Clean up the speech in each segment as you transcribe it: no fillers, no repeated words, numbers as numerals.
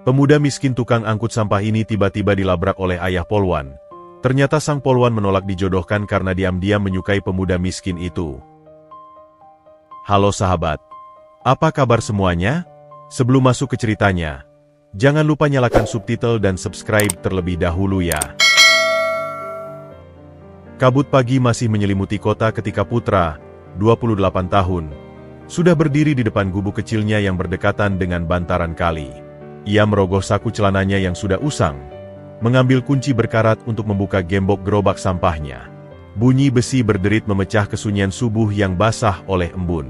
Pemuda miskin tukang angkut sampah ini tiba-tiba dilabrak oleh ayah Polwan. Ternyata sang Polwan menolak dijodohkan karena diam-diam menyukai pemuda miskin itu. Halo sahabat, apa kabar semuanya? Sebelum masuk ke ceritanya, jangan lupa nyalakan subtitle dan subscribe terlebih dahulu ya. Kabut pagi masih menyelimuti kota ketika Putra, 28 tahun, sudah berdiri di depan gubuk kecilnya yang berdekatan dengan bantaran kali. Ia merogoh saku celananya yang sudah usang, mengambil kunci berkarat untuk membuka gembok gerobak sampahnya. Bunyi besi berderit memecah kesunyian subuh yang basah oleh embun.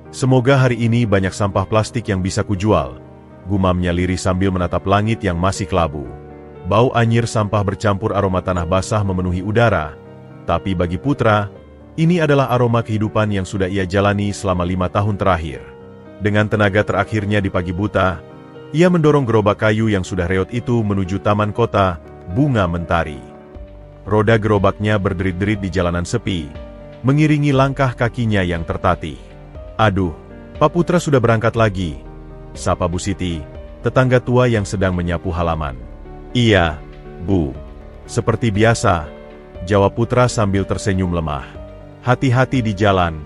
Semoga hari ini banyak sampah plastik yang bisa kujual, gumamnya lirih sambil menatap langit yang masih kelabu. Bau anyir sampah bercampur aroma tanah basah memenuhi udara, tapi bagi Putra, ini adalah aroma kehidupan yang sudah ia jalani selama 5 tahun terakhir. Dengan tenaga terakhirnya di pagi buta, ia mendorong gerobak kayu yang sudah reot itu menuju taman kota, Bunga Mentari. Roda gerobaknya berderit-derit di jalanan sepi, mengiringi langkah kakinya yang tertatih. Aduh, Pak Putra sudah berangkat lagi, sapa Bu Siti, tetangga tua yang sedang menyapu halaman. Iya, Bu. Seperti biasa, jawab Putra sambil tersenyum lemah. Hati-hati di jalan,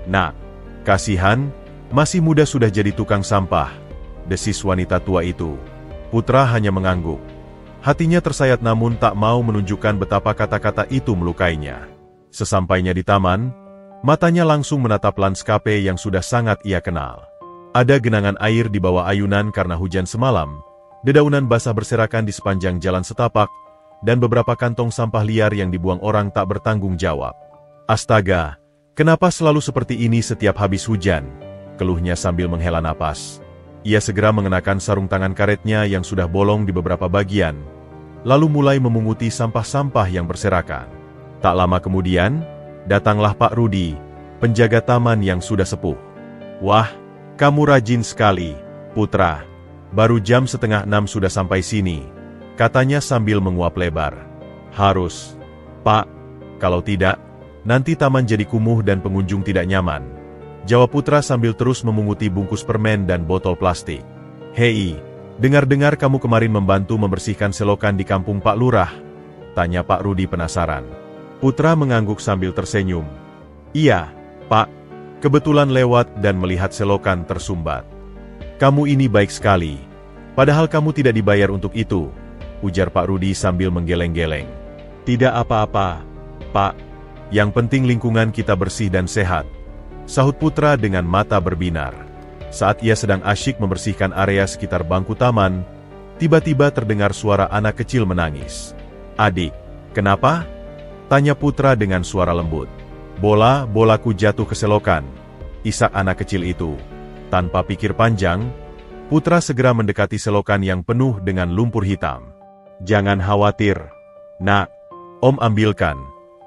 Nak. Kasihan, masih muda sudah jadi tukang sampah, desis wanita tua itu. Putra hanya mengangguk. Hatinya tersayat namun tak mau menunjukkan betapa kata-kata itu melukainya. Sesampainya di taman, matanya langsung menatap lanskape yang sudah sangat ia kenal. Ada genangan air di bawah ayunan karena hujan semalam, dedaunan basah berserakan di sepanjang jalan setapak, dan beberapa kantong sampah liar yang dibuang orang tak bertanggung jawab. Astaga, kenapa selalu seperti ini setiap habis hujan? Keluhnya sambil menghela napas. Ia segera mengenakan sarung tangan karetnya yang sudah bolong di beberapa bagian, lalu mulai memunguti sampah-sampah yang berserakan. Tak lama kemudian, datanglah Pak Rudi, penjaga taman yang sudah sepuh. Wah, kamu rajin sekali, Putra. Baru jam 5:30 sudah sampai sini, katanya sambil menguap lebar. Harus, Pak. Kalau tidak, nanti taman jadi kumuh dan pengunjung tidak nyaman, jawab Putra sambil terus memunguti bungkus permen dan botol plastik. Hei, dengar-dengar kamu kemarin membantu membersihkan selokan di kampung Pak Lurah, tanya Pak Rudi penasaran. Putra mengangguk sambil tersenyum. Iya, Pak. Kebetulan lewat dan melihat selokan tersumbat. Kamu ini baik sekali. Padahal kamu tidak dibayar untuk itu, ujar Pak Rudi sambil menggeleng-geleng. Tidak apa-apa, Pak. Yang penting lingkungan kita bersih dan sehat, sahut Putra dengan mata berbinar. Saat ia sedang asyik membersihkan area sekitar bangku taman, tiba-tiba terdengar suara anak kecil menangis. Adik, kenapa? Tanya Putra dengan suara lembut. Bolaku jatuh ke selokan, isak anak kecil itu. Tanpa pikir panjang, Putra segera mendekati selokan yang penuh dengan lumpur hitam. Jangan khawatir, Nak. Om ambilkan,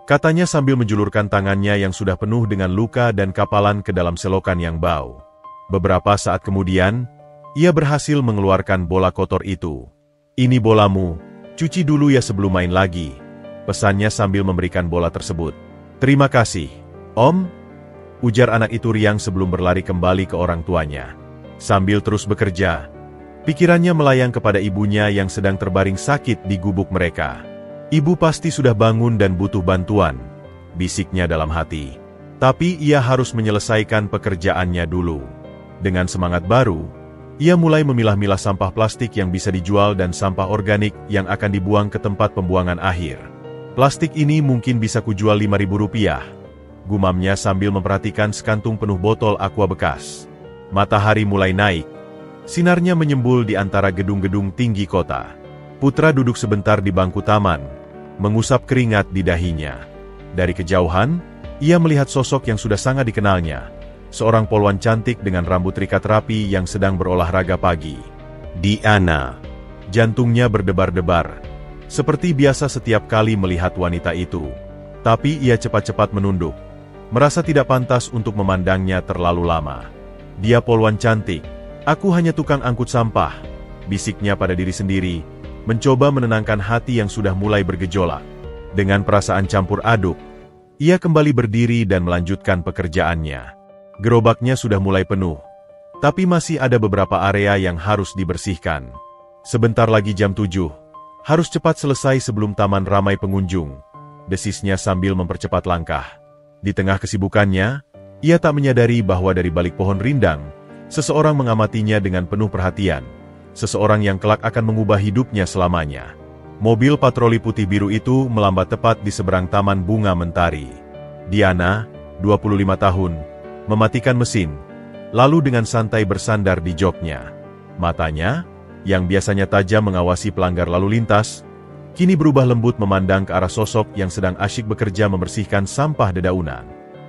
katanya sambil menjulurkan tangannya yang sudah penuh dengan luka dan kapalan ke dalam selokan yang bau. Beberapa saat kemudian, ia berhasil mengeluarkan bola kotor itu. Ini bolamu, cuci dulu ya sebelum main lagi, pesannya sambil memberikan bola tersebut. Terima kasih, Om, ujar anak itu riang sebelum berlari kembali ke orang tuanya. Sambil terus bekerja, pikirannya melayang kepada ibunya yang sedang terbaring sakit di gubuk mereka. Ibu pasti sudah bangun dan butuh bantuan, bisiknya dalam hati. Tapi ia harus menyelesaikan pekerjaannya dulu. Dengan semangat baru, ia mulai memilah-milah sampah plastik yang bisa dijual dan sampah organik yang akan dibuang ke tempat pembuangan akhir. Plastik ini mungkin bisa kujual Rp5.000, gumamnya sambil memperhatikan sekantung penuh botol aqua bekas. Matahari mulai naik, sinarnya menyembul di antara gedung-gedung tinggi kota. Putra duduk sebentar di bangku taman, mengusap keringat di dahinya. Dari kejauhan, ia melihat sosok yang sudah sangat dikenalnya, seorang polwan cantik dengan rambut terikat rapi yang sedang berolahraga pagi. Diana. Jantungnya berdebar-debar, seperti biasa setiap kali melihat wanita itu. Tapi ia cepat-cepat menunduk, merasa tidak pantas untuk memandangnya terlalu lama. Dia polwan cantik, aku hanya tukang angkut sampah, bisiknya pada diri sendiri, mencoba menenangkan hati yang sudah mulai bergejolak. Dengan perasaan campur aduk, ia kembali berdiri dan melanjutkan pekerjaannya. Gerobaknya sudah mulai penuh, tapi masih ada beberapa area yang harus dibersihkan. Sebentar lagi jam 7. Harus cepat selesai sebelum taman ramai pengunjung, desisnya sambil mempercepat langkah. Di tengah kesibukannya, ia tak menyadari bahwa dari balik pohon rindang, seseorang mengamatinya dengan penuh perhatian. Seseorang yang kelak akan mengubah hidupnya selamanya. Mobil patroli putih biru itu melambat tepat di seberang taman bunga mentari. Diana, 25 tahun, mematikan mesin, lalu dengan santai bersandar di joknya. Matanya, yang biasanya tajam mengawasi pelanggar lalu lintas, kini berubah lembut memandang ke arah sosok yang sedang asyik bekerja membersihkan sampah dedaunan.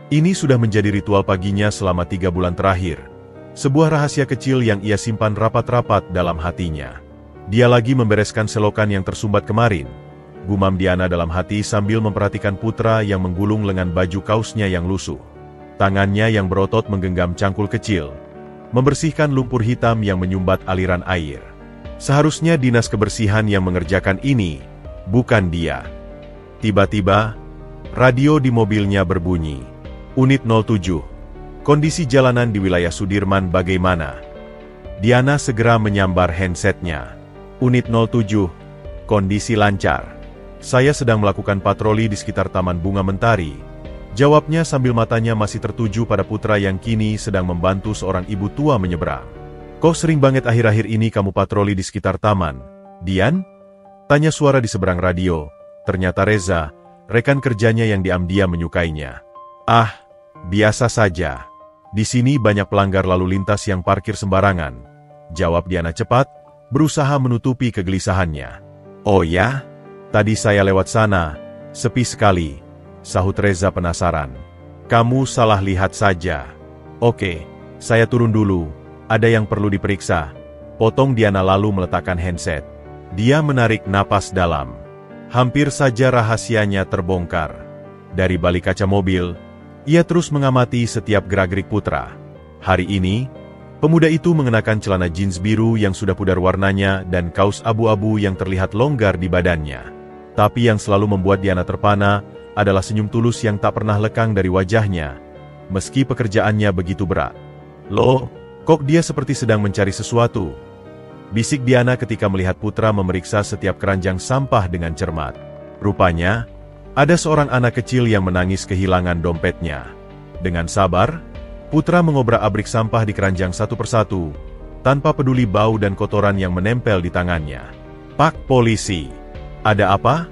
Ini sudah menjadi ritual paginya selama 3 bulan terakhir. Sebuah rahasia kecil yang ia simpan rapat-rapat dalam hatinya. Dia lagi membereskan selokan yang tersumbat kemarin. Gumam Diana dalam hati sambil memperhatikan putra yang menggulung lengan baju kaosnya yang lusuh. Tangannya yang berotot menggenggam cangkul kecil, membersihkan lumpur hitam yang menyumbat aliran air. Seharusnya dinas kebersihan yang mengerjakan ini, bukan dia. Tiba-tiba, radio di mobilnya berbunyi. Unit 07. Kondisi jalanan di wilayah Sudirman bagaimana? Diana segera menyambar handsetnya. Unit 07. Kondisi lancar. Saya sedang melakukan patroli di sekitar Taman Bunga Mentari. Jawabnya sambil matanya masih tertuju pada putra yang kini sedang membantu seorang ibu tua menyeberang. Kok sering banget akhir-akhir ini kamu patroli di sekitar taman, Dian? Tanya suara di seberang radio. Ternyata Reza, rekan kerjanya yang diam-diam menyukainya. Ah, biasa saja. Di sini banyak pelanggar lalu lintas yang parkir sembarangan. Jawab Diana cepat, berusaha menutupi kegelisahannya. Oh ya? Tadi saya lewat sana, sepi sekali. Sahut Reza penasaran. Kamu salah lihat saja. Oke, saya turun dulu. Ada yang perlu diperiksa. Potong Diana lalu meletakkan handset. Dia menarik napas dalam. Hampir saja rahasianya terbongkar. Dari balik kaca mobil, ia terus mengamati setiap gerak-gerik putra. Hari ini, pemuda itu mengenakan celana jeans biru yang sudah pudar warnanya dan kaos abu-abu yang terlihat longgar di badannya. Tapi yang selalu membuat Diana terpana adalah senyum tulus yang tak pernah lekang dari wajahnya, meski pekerjaannya begitu berat. Loh, kok dia seperti sedang mencari sesuatu? Bisik Diana ketika melihat putra memeriksa setiap keranjang sampah dengan cermat. Rupanya, ada seorang anak kecil yang menangis kehilangan dompetnya. Dengan sabar, putra mengobrak-abrik sampah di keranjang satu persatu, tanpa peduli bau dan kotoran yang menempel di tangannya. Pak polisi, ada apa?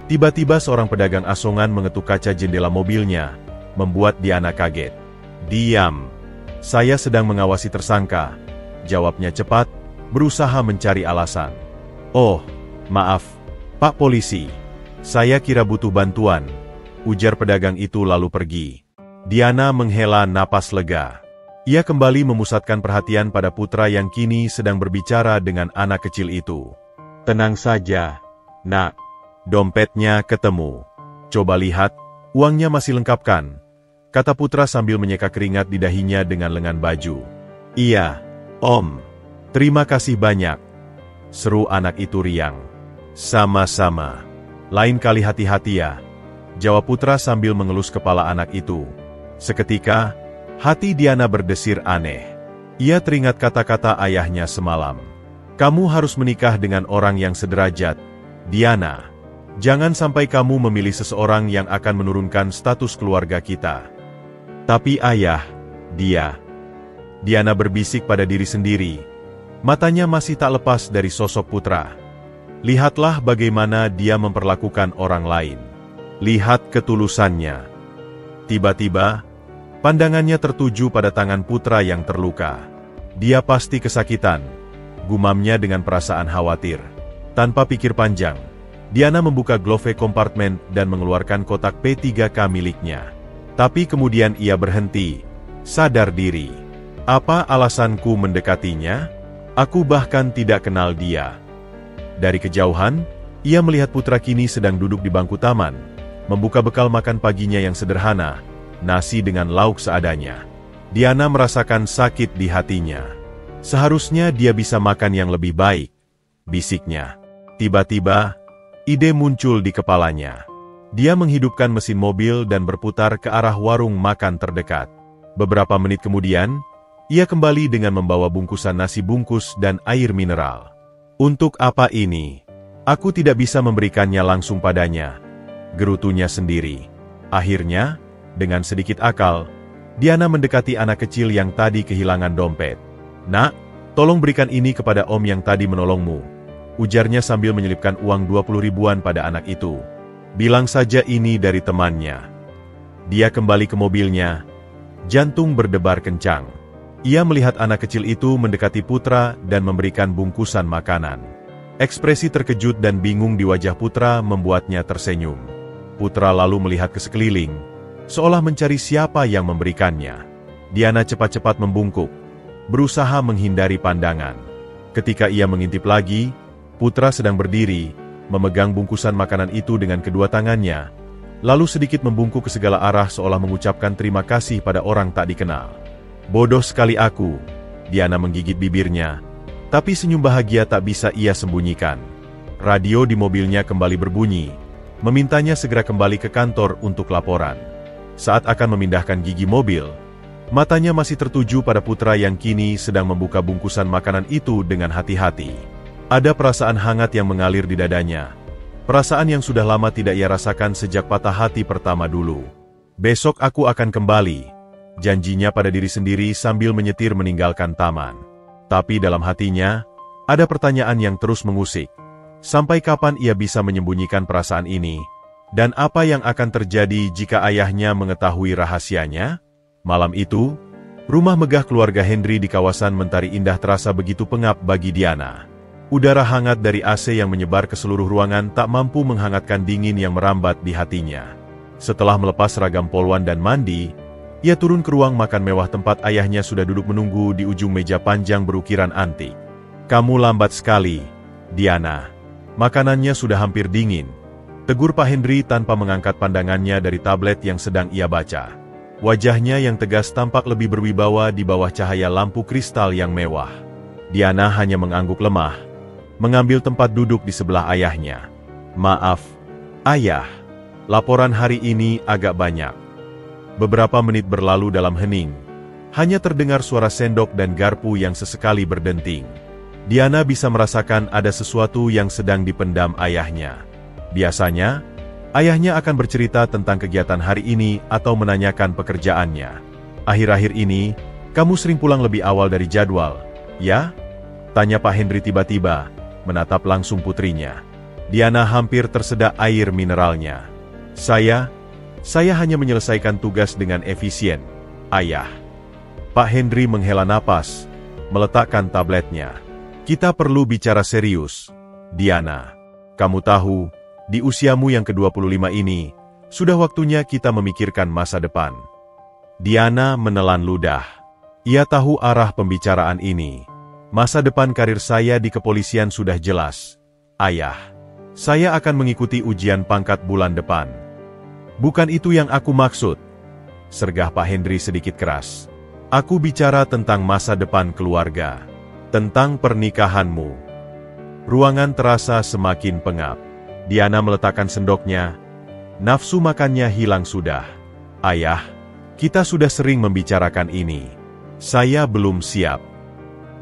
Tiba-tiba seorang pedagang asongan mengetuk kaca jendela mobilnya, membuat Diana kaget. Diam. Saya sedang mengawasi tersangka. Jawabnya cepat, berusaha mencari alasan. Oh, maaf, Pak Polisi. Saya kira butuh bantuan. Ujar pedagang itu lalu pergi. Diana menghela napas lega. Ia kembali memusatkan perhatian pada putra yang kini sedang berbicara dengan anak kecil itu. Tenang saja, nak. Dompetnya ketemu. Coba lihat, uangnya masih lengkap kan? Kata putra sambil menyeka keringat di dahinya dengan lengan baju. Iya, Om. Terima kasih banyak. Seru anak itu riang. Sama-sama. Lain kali hati-hati ya. Jawab putra sambil mengelus kepala anak itu. Seketika, hati Diana berdesir aneh. Ia teringat kata-kata ayahnya semalam. Kamu harus menikah dengan orang yang sederajat, Diana. Jangan sampai kamu memilih seseorang yang akan menurunkan status keluarga kita. Tapi ayah, Diana berbisik pada diri sendiri. Matanya masih tak lepas dari sosok putra. Lihatlah bagaimana dia memperlakukan orang lain. Lihat ketulusannya. Tiba-tiba, pandangannya tertuju pada tangan putra yang terluka. Dia pasti kesakitan, gumamnya dengan perasaan khawatir. Tanpa pikir panjang, Diana membuka glove kompartemen dan mengeluarkan kotak P3K miliknya. Tapi kemudian ia berhenti, sadar diri. Apa alasanku mendekatinya? Aku bahkan tidak kenal dia. Dari kejauhan, ia melihat putra kini sedang duduk di bangku taman, membuka bekal makan paginya yang sederhana, nasi dengan lauk seadanya. Diana merasakan sakit di hatinya. Seharusnya dia bisa makan yang lebih baik, bisiknya. Tiba-tiba, ide muncul di kepalanya. Dia menghidupkan mesin mobil dan berputar ke arah warung makan terdekat. Beberapa menit kemudian, ia kembali dengan membawa bungkusan nasi bungkus dan air mineral. Untuk apa ini? Aku tidak bisa memberikannya langsung padanya, gerutunya sendiri. Akhirnya, dengan sedikit akal, Diana mendekati anak kecil yang tadi kehilangan dompet. "Nak, tolong berikan ini kepada om yang tadi menolongmu," ujarnya sambil menyelipkan uang 20 ribuan pada anak itu. "Bilang saja ini dari temannya." Dia kembali ke mobilnya, jantung berdebar kencang. Ia melihat anak kecil itu mendekati Putra dan memberikan bungkusan makanan. Ekspresi terkejut dan bingung di wajah Putra membuatnya tersenyum. Putra lalu melihat ke sekeliling, seolah mencari siapa yang memberikannya. Diana cepat-cepat membungkuk, berusaha menghindari pandangan. Ketika ia mengintip lagi, Putra sedang berdiri, memegang bungkusan makanan itu dengan kedua tangannya, lalu sedikit membungkuk ke segala arah seolah mengucapkan terima kasih pada orang tak dikenal. "Bodoh sekali aku," Diana menggigit bibirnya, tapi senyum bahagia tak bisa ia sembunyikan. Radio di mobilnya kembali berbunyi, memintanya segera kembali ke kantor untuk laporan. Saat akan memindahkan gigi mobil, matanya masih tertuju pada Putra yang kini sedang membuka bungkusan makanan itu dengan hati-hati. Ada perasaan hangat yang mengalir di dadanya. Perasaan yang sudah lama tidak ia rasakan sejak patah hati pertama dulu. "Besok aku akan kembali," janjinya pada diri sendiri sambil menyetir meninggalkan taman. Tapi dalam hatinya, ada pertanyaan yang terus mengusik. Sampai kapan ia bisa menyembunyikan perasaan ini? Dan apa yang akan terjadi jika ayahnya mengetahui rahasianya? Malam itu, rumah megah keluarga Henry di kawasan Mentari Indah terasa begitu pengap bagi Diana. Udara hangat dari AC yang menyebar ke seluruh ruangan tak mampu menghangatkan dingin yang merambat di hatinya. Setelah melepas seragam polwan dan mandi, ia turun ke ruang makan mewah tempat ayahnya sudah duduk menunggu di ujung meja panjang berukiran antik. "Kamu lambat sekali, Diana. Makanannya sudah hampir dingin," tegur Pak Henry tanpa mengangkat pandangannya dari tablet yang sedang ia baca. Wajahnya yang tegas tampak lebih berwibawa di bawah cahaya lampu kristal yang mewah. Diana hanya mengangguk lemah, mengambil tempat duduk di sebelah ayahnya. "Maaf, Ayah. Laporan hari ini agak banyak." Beberapa menit berlalu dalam hening. Hanya terdengar suara sendok dan garpu yang sesekali berdenting. Diana bisa merasakan ada sesuatu yang sedang dipendam ayahnya. Biasanya, ayahnya akan bercerita tentang kegiatan hari ini atau menanyakan pekerjaannya. "Akhir-akhir ini, kamu sering pulang lebih awal dari jadwal, ya?" tanya Pak Henry tiba-tiba, menatap langsung putrinya. Diana hampir tersedak air mineralnya. Saya hanya menyelesaikan tugas dengan efisien, Ayah." Pak Henry menghela napas, meletakkan tabletnya. "Kita perlu bicara serius, Diana. Kamu tahu, di usiamu yang ke-25 ini, sudah waktunya kita memikirkan masa depan." Diana menelan ludah. Ia tahu arah pembicaraan ini. "Masa depan karir saya di kepolisian sudah jelas, Ayah. Saya akan mengikuti ujian pangkat bulan depan." "Bukan itu yang aku maksud," sergah Pak Henry sedikit keras. "Aku bicara tentang masa depan keluarga, tentang pernikahanmu." Ruangan terasa semakin pengap. Diana meletakkan sendoknya. Nafsu makannya hilang sudah. "Ayah, kita sudah sering membicarakan ini. Saya belum siap."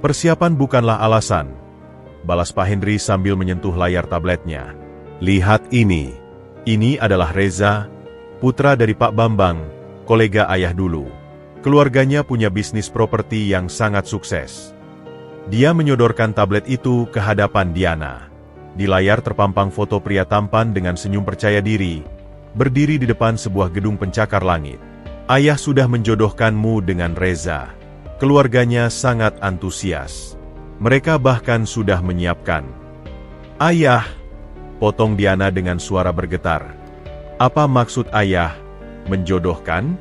"Persiapan bukanlah alasan," balas Pak Henry sambil menyentuh layar tabletnya. "Lihat ini. Ini adalah Reza, putra dari Pak Bambang, kolega ayah dulu. Keluarganya punya bisnis properti yang sangat sukses." Dia menyodorkan tablet itu ke hadapan Diana. Di layar terpampang foto pria tampan dengan senyum percaya diri, berdiri di depan sebuah gedung pencakar langit. "Ayah sudah menjodohkanmu dengan Reza." Keluarganya sangat antusias. Mereka bahkan sudah menyiapkan. "Ayah," potong Diana dengan suara bergetar. "Apa maksud Ayah, menjodohkan?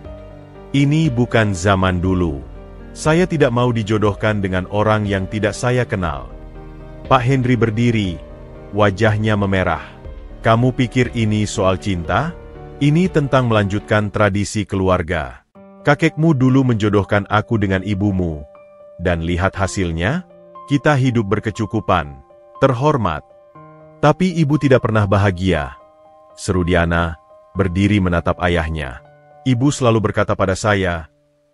Ini bukan zaman dulu. Saya tidak mau dijodohkan dengan orang yang tidak saya kenal." Pak Henry berdiri, wajahnya memerah. "Kamu pikir ini soal cinta? Ini tentang melanjutkan tradisi keluarga. Kakekmu dulu menjodohkan aku dengan ibumu. Dan lihat hasilnya, kita hidup berkecukupan, terhormat. Tapi ibu tidak pernah bahagia," seru Diana, berdiri menatap ayahnya. "Ibu selalu berkata pada saya,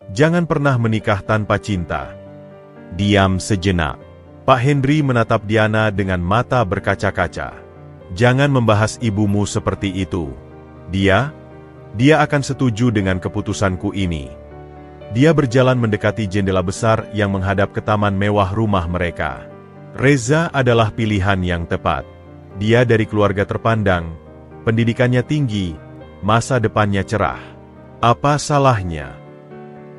jangan pernah menikah tanpa cinta." Diam sejenak. Pak Henry menatap Diana dengan mata berkaca-kaca. Jangan membahas ibumu seperti itu. Dia akan setuju dengan keputusanku ini. Dia berjalan mendekati jendela besar yang menghadap ke taman mewah rumah mereka. Reza adalah pilihan yang tepat. Dia dari keluarga terpandang, pendidikannya tinggi, masa depannya cerah. Apa salahnya?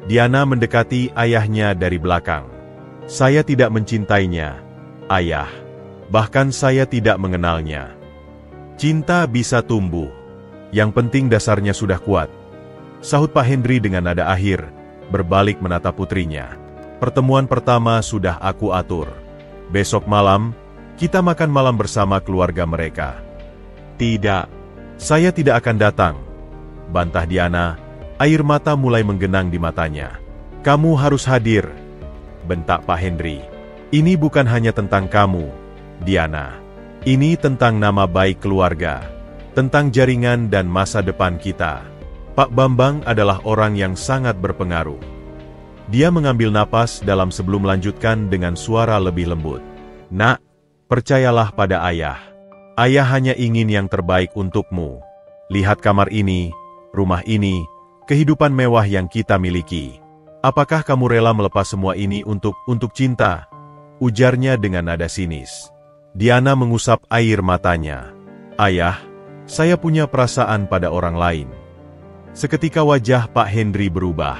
Diana mendekati ayahnya dari belakang. Saya tidak mencintainya, ayah. Bahkan saya tidak mengenalnya. Cinta bisa tumbuh. Yang penting dasarnya sudah kuat. Sahut Pak Henry dengan nada akhir, berbalik menatap putrinya. Pertemuan pertama sudah aku atur. Besok malam, kita makan malam bersama keluarga mereka. Tidak, saya tidak akan datang, bantah Diana. Air mata mulai menggenang di matanya. Kamu harus hadir, bentak Pak Henry. Ini bukan hanya tentang kamu, Diana. Ini tentang nama baik keluarga, tentang jaringan dan masa depan kita. Pak Bambang adalah orang yang sangat berpengaruh. Dia mengambil napas dalam sebelum melanjutkan dengan suara lebih lembut. Nak, percayalah pada ayah. Ayah hanya ingin yang terbaik untukmu. Lihat kamar ini, rumah ini, kehidupan mewah yang kita miliki. Apakah kamu rela melepas semua ini untuk cinta? Ujarnya dengan nada sinis. Diana mengusap air matanya. Ayah, saya punya perasaan pada orang lain. Seketika wajah Pak Henry berubah.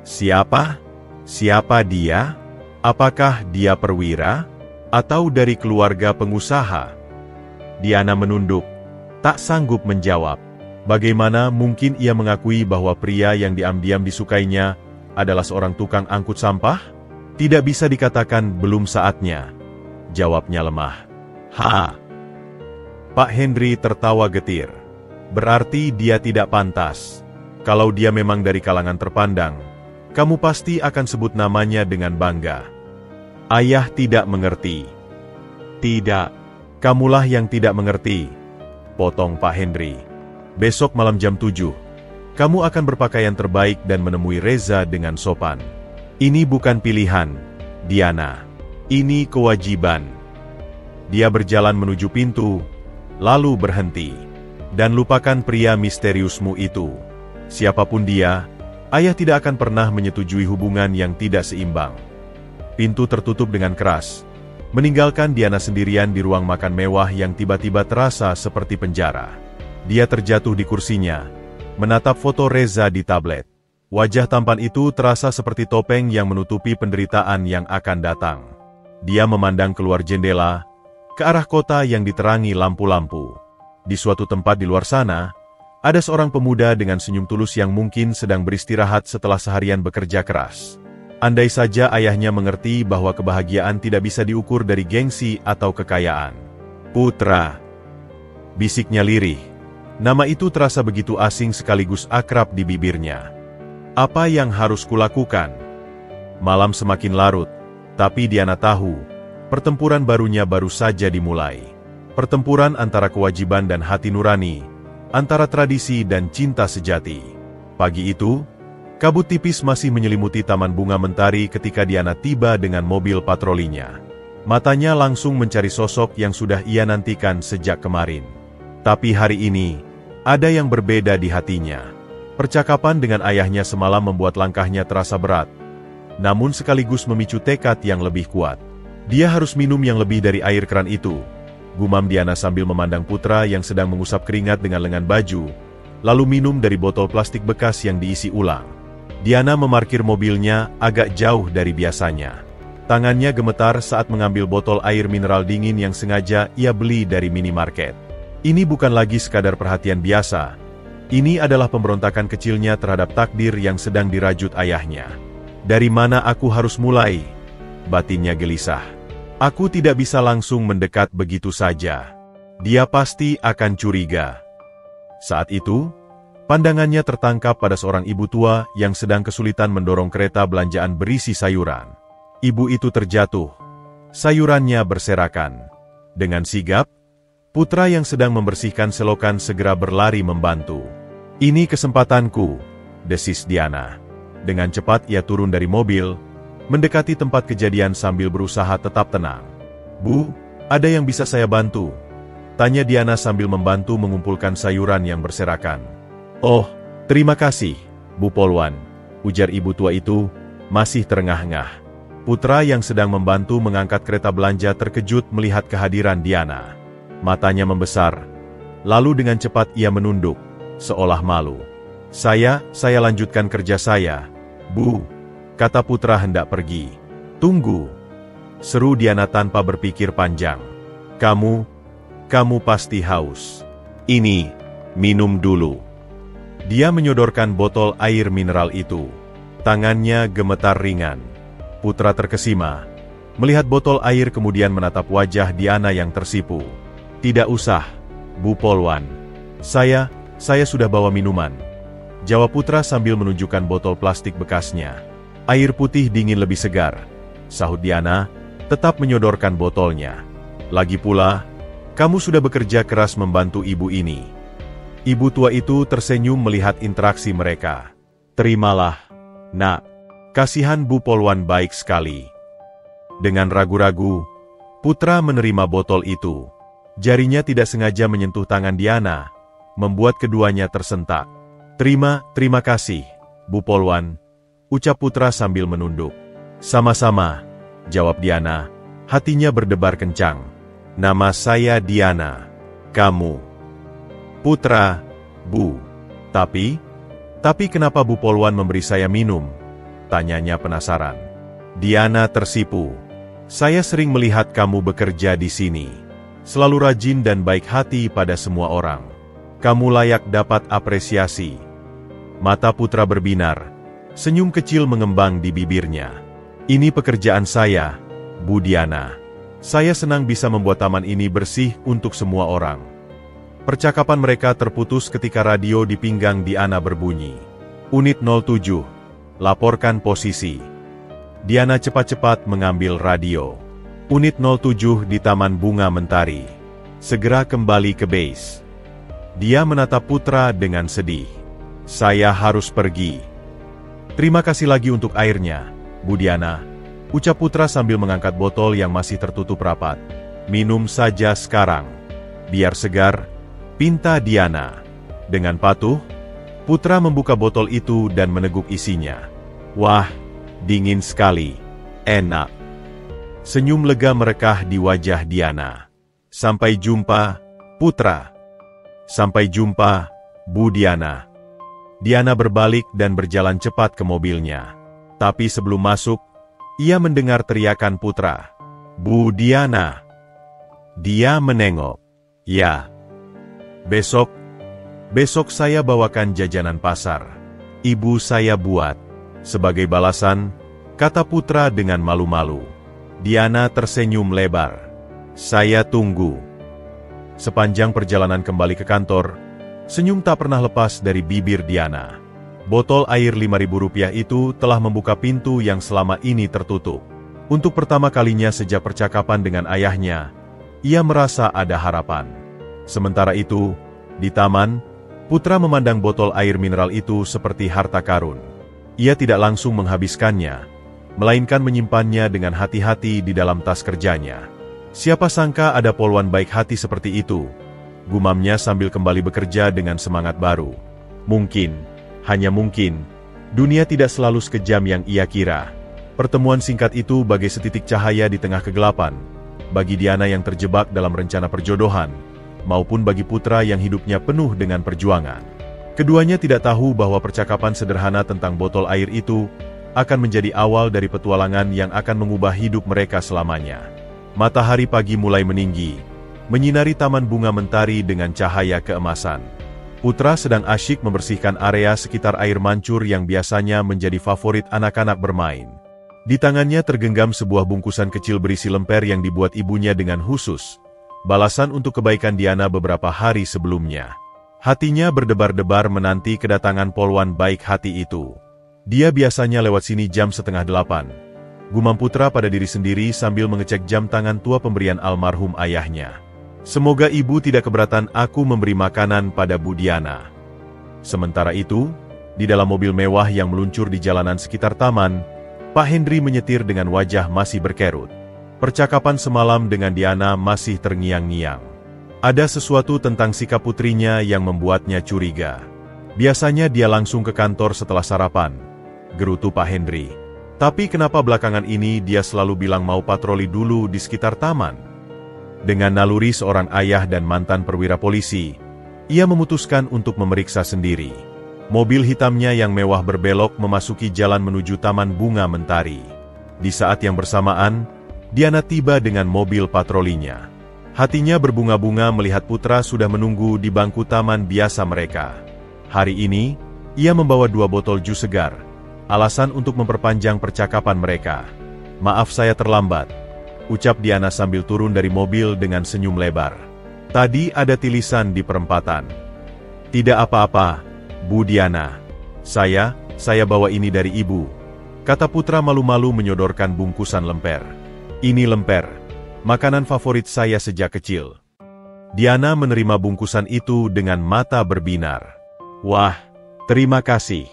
Siapa? Siapa dia? Apakah dia perwira? Atau dari keluarga pengusaha? Diana menunduk, tak sanggup menjawab. Bagaimana mungkin ia mengakui bahwa pria yang diam-diam disukainya adalah seorang tukang angkut sampah? Tidak bisa dikatakan belum saatnya. Jawabnya lemah. Ha! Pak Henry tertawa getir. Berarti dia tidak pantas. Kalau dia memang dari kalangan terpandang, kamu pasti akan sebut namanya dengan bangga. Ayah tidak mengerti. Tidak, kamulah yang tidak mengerti, potong Pak Henry. Besok malam jam 7. Kamu akan berpakaian terbaik dan menemui Reza dengan sopan. Ini bukan pilihan, Diana. Ini kewajiban. Dia berjalan menuju pintu, lalu berhenti. Dan lupakan pria misteriusmu itu. Siapapun dia, ayah tidak akan pernah menyetujui hubungan yang tidak seimbang. Pintu tertutup dengan keras, meninggalkan Diana sendirian di ruang makan mewah yang tiba-tiba terasa seperti penjara. Dia terjatuh di kursinya, menatap foto Reza di tablet. Wajah tampan itu terasa seperti topeng yang menutupi penderitaan yang akan datang. Dia memandang keluar jendela, ke arah kota yang diterangi lampu-lampu. Di suatu tempat di luar sana, ada seorang pemuda dengan senyum tulus yang mungkin sedang beristirahat setelah seharian bekerja keras. Andai saja ayahnya mengerti bahwa kebahagiaan tidak bisa diukur dari gengsi atau kekayaan. Putra, bisiknya lirih. Nama itu terasa begitu asing sekaligus akrab di bibirnya. Apa yang harus kulakukan? Malam semakin larut, tapi Diana tahu, pertempuran barunya baru saja dimulai. Pertempuran antara kewajiban dan hati nurani, antara tradisi dan cinta sejati. Pagi itu, kabut tipis masih menyelimuti Taman Bunga Mentari ketika Diana tiba dengan mobil patrolinya. Matanya langsung mencari sosok yang sudah ia nantikan sejak kemarin. Tapi hari ini, ada yang berbeda di hatinya. Percakapan dengan ayahnya semalam membuat langkahnya terasa berat, namun sekaligus memicu tekad yang lebih kuat. Dia harus minum yang lebih dari air keran itu, gumam Diana sambil memandang putra yang sedang mengusap keringat dengan lengan baju, lalu minum dari botol plastik bekas yang diisi ulang. Diana memarkir mobilnya agak jauh dari biasanya. Tangannya gemetar saat mengambil botol air mineral dingin yang sengaja ia beli dari minimarket. Ini bukan lagi sekadar perhatian biasa. Ini adalah pemberontakan kecilnya terhadap takdir yang sedang dirajut ayahnya. Dari mana aku harus mulai? Batinnya gelisah. Aku tidak bisa langsung mendekat begitu saja. Dia pasti akan curiga. Saat itu, pandangannya tertangkap pada seorang ibu tua yang sedang kesulitan mendorong kereta belanjaan berisi sayuran. Ibu itu terjatuh. Sayurannya berserakan. Dengan sigap, putra yang sedang membersihkan selokan segera berlari membantu. Ini kesempatanku, desis Diana. Dengan cepat ia turun dari mobil, mendekati tempat kejadian sambil berusaha tetap tenang. "Bu, ada yang bisa saya bantu?" tanya Diana sambil membantu mengumpulkan sayuran yang berserakan. "Oh, terima kasih, Bu Polwan," ujar ibu tua itu, masih terengah-engah. Putra yang sedang membantu mengangkat kereta belanja terkejut melihat kehadiran Diana. Matanya membesar, lalu dengan cepat ia menunduk, seolah malu. Saya lanjutkan kerja saya, Bu," kata Putra hendak pergi. "Tunggu," seru Diana tanpa berpikir panjang. Kamu pasti haus. Ini, minum dulu." Dia menyodorkan botol air mineral itu. Tangannya gemetar ringan. Putra terkesima. Melihat botol air kemudian menatap wajah Diana yang tersipu. "Tidak usah, Bu Polwan. Saya sudah bawa minuman," jawab Putra sambil menunjukkan botol plastik bekasnya. "Air putih dingin lebih segar," sahut Diana, tetap menyodorkan botolnya. "Lagi pula, kamu sudah bekerja keras membantu ibu ini." Ibu tua itu tersenyum melihat interaksi mereka. "Terimalah, Nak. Kasihan Bu Polwan baik sekali." Dengan ragu-ragu, Putra menerima botol itu. Jarinya tidak sengaja menyentuh tangan Diana, membuat keduanya tersentak. Terima kasih, Bu Polwan," ucap Putra sambil menunduk. "Sama-sama," jawab Diana, hatinya berdebar kencang. "Nama saya Diana. Kamu?" "Putra, Bu." Tapi kenapa Bu Polwan memberi saya minum?" tanyanya penasaran. Diana tersipu. "Saya sering melihat kamu bekerja di sini. Selalu rajin dan baik hati pada semua orang. Kamu layak dapat apresiasi." Mata Putra berbinar. Senyum kecil mengembang di bibirnya. "Ini pekerjaan saya, Bu Diana. Saya senang bisa membuat taman ini bersih untuk semua orang." Percakapan mereka terputus ketika radio di pinggang Diana berbunyi. "Unit 07, laporkan posisi." Diana cepat-cepat mengambil radio. "Unit 07 di Taman Bunga Mentari. Segera kembali ke base." Dia menatap Putra dengan sedih. "Saya harus pergi." "Terima kasih lagi untuk airnya, Bu Diana," ucap Putra sambil mengangkat botol yang masih tertutup rapat. "Minum saja sekarang, biar segar," pinta Diana. Dengan patuh, Putra membuka botol itu dan meneguk isinya. "Wah, dingin sekali. Enak." Senyum lega merekah di wajah Diana. "Sampai jumpa, Putra." "Sampai jumpa, Bu Diana." Diana berbalik dan berjalan cepat ke mobilnya. Tapi sebelum masuk, ia mendengar teriakan Putra. "Bu Diana." Dia menengok. "Ya. Besok saya bawakan jajanan pasar. Ibu saya buat." Sebagai balasan, kata Putra dengan malu-malu. Diana tersenyum lebar. "Saya tunggu." Sepanjang perjalanan kembali ke kantor, senyum tak pernah lepas dari bibir Diana. Botol air Rp5.000 itu telah membuka pintu yang selama ini tertutup. Untuk pertama kalinya sejak percakapan dengan ayahnya, ia merasa ada harapan. Sementara itu, di taman, Putra memandang botol air mineral itu seperti harta karun. Ia tidak langsung menghabiskannya, melainkan menyimpannya dengan hati-hati di dalam tas kerjanya. Siapa sangka ada polwan baik hati seperti itu, gumamnya sambil kembali bekerja dengan semangat baru. Mungkin, hanya mungkin, dunia tidak selalu sekejam yang ia kira. Pertemuan singkat itu bagai setitik cahaya di tengah kegelapan, bagi Diana yang terjebak dalam rencana perjodohan, maupun bagi Putra yang hidupnya penuh dengan perjuangan. Keduanya tidak tahu bahwa percakapan sederhana tentang botol air itu akan menjadi awal dari petualangan yang akan mengubah hidup mereka selamanya. Matahari pagi mulai meninggi, menyinari Taman Bunga Mentari dengan cahaya keemasan. Putra sedang asyik membersihkan area sekitar air mancur yang biasanya menjadi favorit anak-anak bermain. Di tangannya tergenggam sebuah bungkusan kecil berisi lemper yang dibuat ibunya dengan khusus, balasan untuk kebaikan Diana beberapa hari sebelumnya. Hatinya berdebar-debar menanti kedatangan polwan baik hati itu. Dia biasanya lewat sini jam 7:30. Gumam Putra pada diri sendiri sambil mengecek jam tangan tua pemberian almarhum ayahnya. Semoga ibu tidak keberatan aku memberi makanan pada Bu Diana. Sementara itu, di dalam mobil mewah yang meluncur di jalanan sekitar taman, Pak Hendri menyetir dengan wajah masih berkerut. Percakapan semalam dengan Diana masih terngiang-ngiang. Ada sesuatu tentang sikap putrinya yang membuatnya curiga. Biasanya dia langsung ke kantor setelah sarapan, gerutu Pak Hendri. Tapi kenapa belakangan ini dia selalu bilang mau patroli dulu di sekitar taman? Dengan naluri seorang ayah dan mantan perwira polisi, ia memutuskan untuk memeriksa sendiri. Mobil hitamnya yang mewah berbelok memasuki jalan menuju Taman Bunga Mentari. Di saat yang bersamaan, Diana tiba dengan mobil patrolinya. Hatinya berbunga-bunga melihat putra sudah menunggu di bangku taman biasa mereka. Hari ini, ia membawa 2 botol jus segar, alasan untuk memperpanjang percakapan mereka. "Maaf saya terlambat," ucap Diana sambil turun dari mobil dengan senyum lebar. "Tadi ada tilisan di perempatan." "Tidak apa-apa, Bu Diana. Saya bawa ini dari ibu," kata putra malu-malu menyodorkan bungkusan lemper. "Ini lemper, makanan favorit saya sejak kecil." Diana menerima bungkusan itu dengan mata berbinar. "Wah, terima kasih.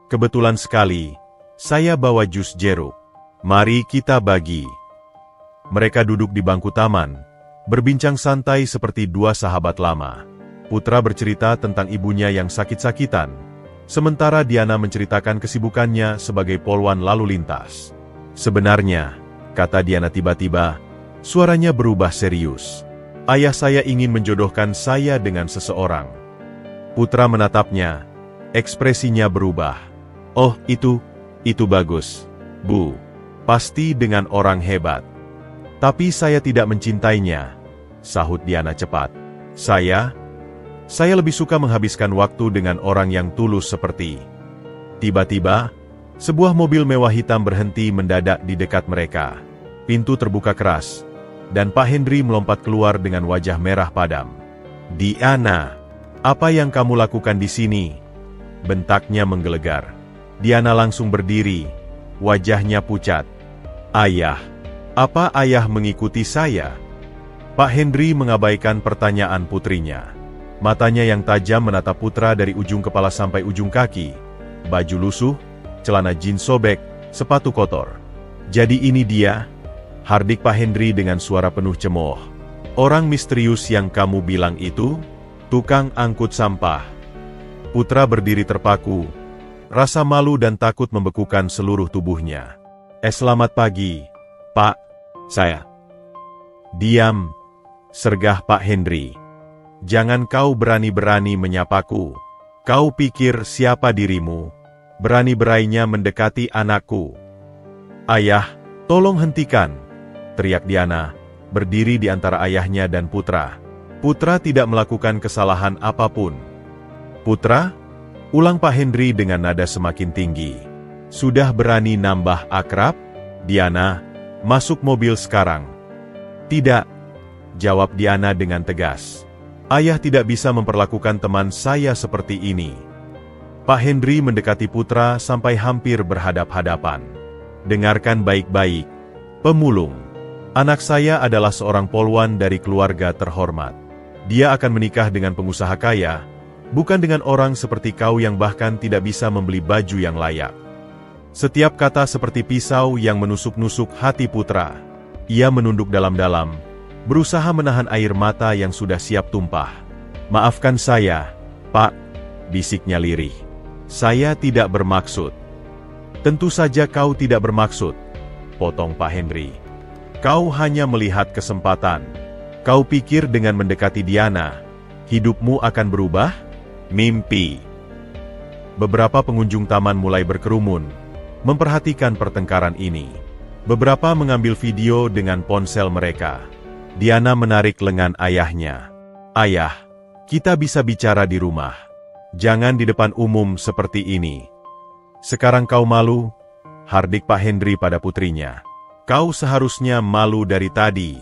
Kebetulan sekali, saya bawa jus jeruk. Mari kita bagi." Mereka duduk di bangku taman, berbincang santai seperti 2 sahabat lama. Putra bercerita tentang ibunya yang sakit-sakitan, sementara Diana menceritakan kesibukannya sebagai polwan lalu lintas. "Sebenarnya," kata Diana tiba-tiba, suaranya berubah serius, "ayah saya ingin menjodohkan saya dengan seseorang." Putra menatapnya, ekspresinya berubah. "Oh, itu bagus, Bu. Pasti dengan orang hebat." "Tapi saya tidak mencintainya," sahut Diana cepat. Saya lebih suka menghabiskan waktu dengan orang yang tulus seperti." Tiba-tiba, sebuah mobil mewah hitam berhenti mendadak di dekat mereka. Pintu terbuka keras, dan Pak Hendri melompat keluar dengan wajah merah padam. "Diana, apa yang kamu lakukan di sini?" bentaknya menggelegar. Diana langsung berdiri, wajahnya pucat. "Ayah, apa ayah mengikuti saya?" Pak Hendri mengabaikan pertanyaan putrinya. Matanya yang tajam menatap putra dari ujung kepala sampai ujung kaki. Baju lusuh, celana jeans sobek, sepatu kotor. "Jadi ini dia?" hardik Pak Hendri dengan suara penuh cemooh. "Orang misterius yang kamu bilang itu? Tukang angkut sampah." Putra berdiri terpaku. Rasa malu dan takut membekukan seluruh tubuhnya. Selamat pagi, Pak. Saya." "Diam," sergah Pak Hendri. "Jangan kau berani-berani menyapaku. Kau pikir siapa dirimu? Berani-beraninya mendekati anakku." "Ayah, tolong hentikan," teriak Diana, berdiri di antara ayahnya dan putra. Putra tidak melakukan kesalahan apapun. "Putra?" ulang Pak Hendri dengan nada semakin tinggi. "Sudah berani nambah akrab? Diana, masuk mobil sekarang." "Tidak," jawab Diana dengan tegas. "Ayah tidak bisa memperlakukan teman saya seperti ini." Pak Hendri mendekati putra sampai hampir berhadap-hadapan. "Dengarkan baik-baik, pemulung. Anak saya adalah seorang polwan dari keluarga terhormat. Dia akan menikah dengan pengusaha kaya, bukan dengan orang seperti kau yang bahkan tidak bisa membeli baju yang layak." Setiap kata seperti pisau yang menusuk-nusuk hati putra. Ia menunduk dalam-dalam, berusaha menahan air mata yang sudah siap tumpah. "Maafkan saya, Pak," bisiknya lirih. "Saya tidak bermaksud." "Tentu saja kau tidak bermaksud," potong Pak Hendri. "Kau hanya melihat kesempatan. Kau pikir dengan mendekati Diana, hidupmu akan berubah? Mimpi." Beberapa pengunjung taman mulai berkerumun, memperhatikan pertengkaran ini. Beberapa mengambil video dengan ponsel mereka. Diana menarik lengan ayahnya. "Ayah, kita bisa bicara di rumah. Jangan di depan umum seperti ini." "Sekarang kau malu?" hardik Pak Hendri pada putrinya. "Kau seharusnya malu dari tadi.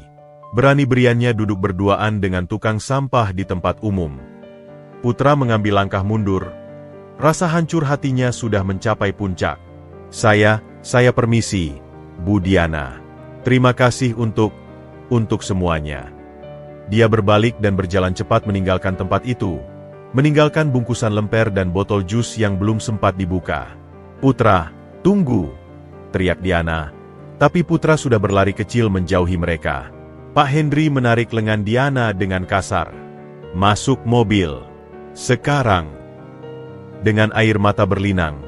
Berani-beraninya duduk berduaan dengan tukang sampah di tempat umum." Putra mengambil langkah mundur. Rasa hancur hatinya sudah mencapai puncak. Saya permisi, Bu Diana. Terima kasih untuk semuanya." Dia berbalik dan berjalan cepat meninggalkan tempat itu, meninggalkan bungkusan lemper dan botol jus yang belum sempat dibuka. "Putra, tunggu!" teriak Diana. Tapi Putra sudah berlari kecil menjauhi mereka. Pak Henry menarik lengan Diana dengan kasar. Masuk mobil. Sekarang. Dengan air mata berlinang,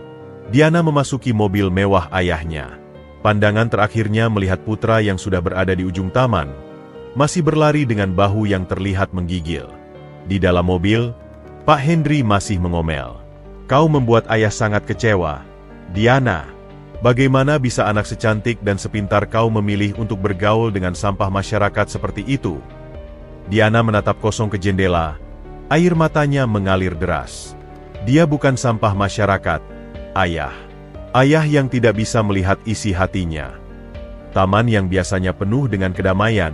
Diana memasuki mobil mewah ayahnya. Pandangan terakhirnya melihat Putra yang sudah berada di ujung taman, masih berlari dengan bahu yang terlihat menggigil. Di dalam mobil, Pak Henry masih mengomel. Kau membuat ayah sangat kecewa. Diana, bagaimana bisa anak secantik dan sepintar kau memilih untuk bergaul dengan sampah masyarakat seperti itu? Diana menatap kosong ke jendela, air matanya mengalir deras. Dia bukan sampah masyarakat, ayah. Ayah yang tidak bisa melihat isi hatinya. Taman yang biasanya penuh dengan kedamaian,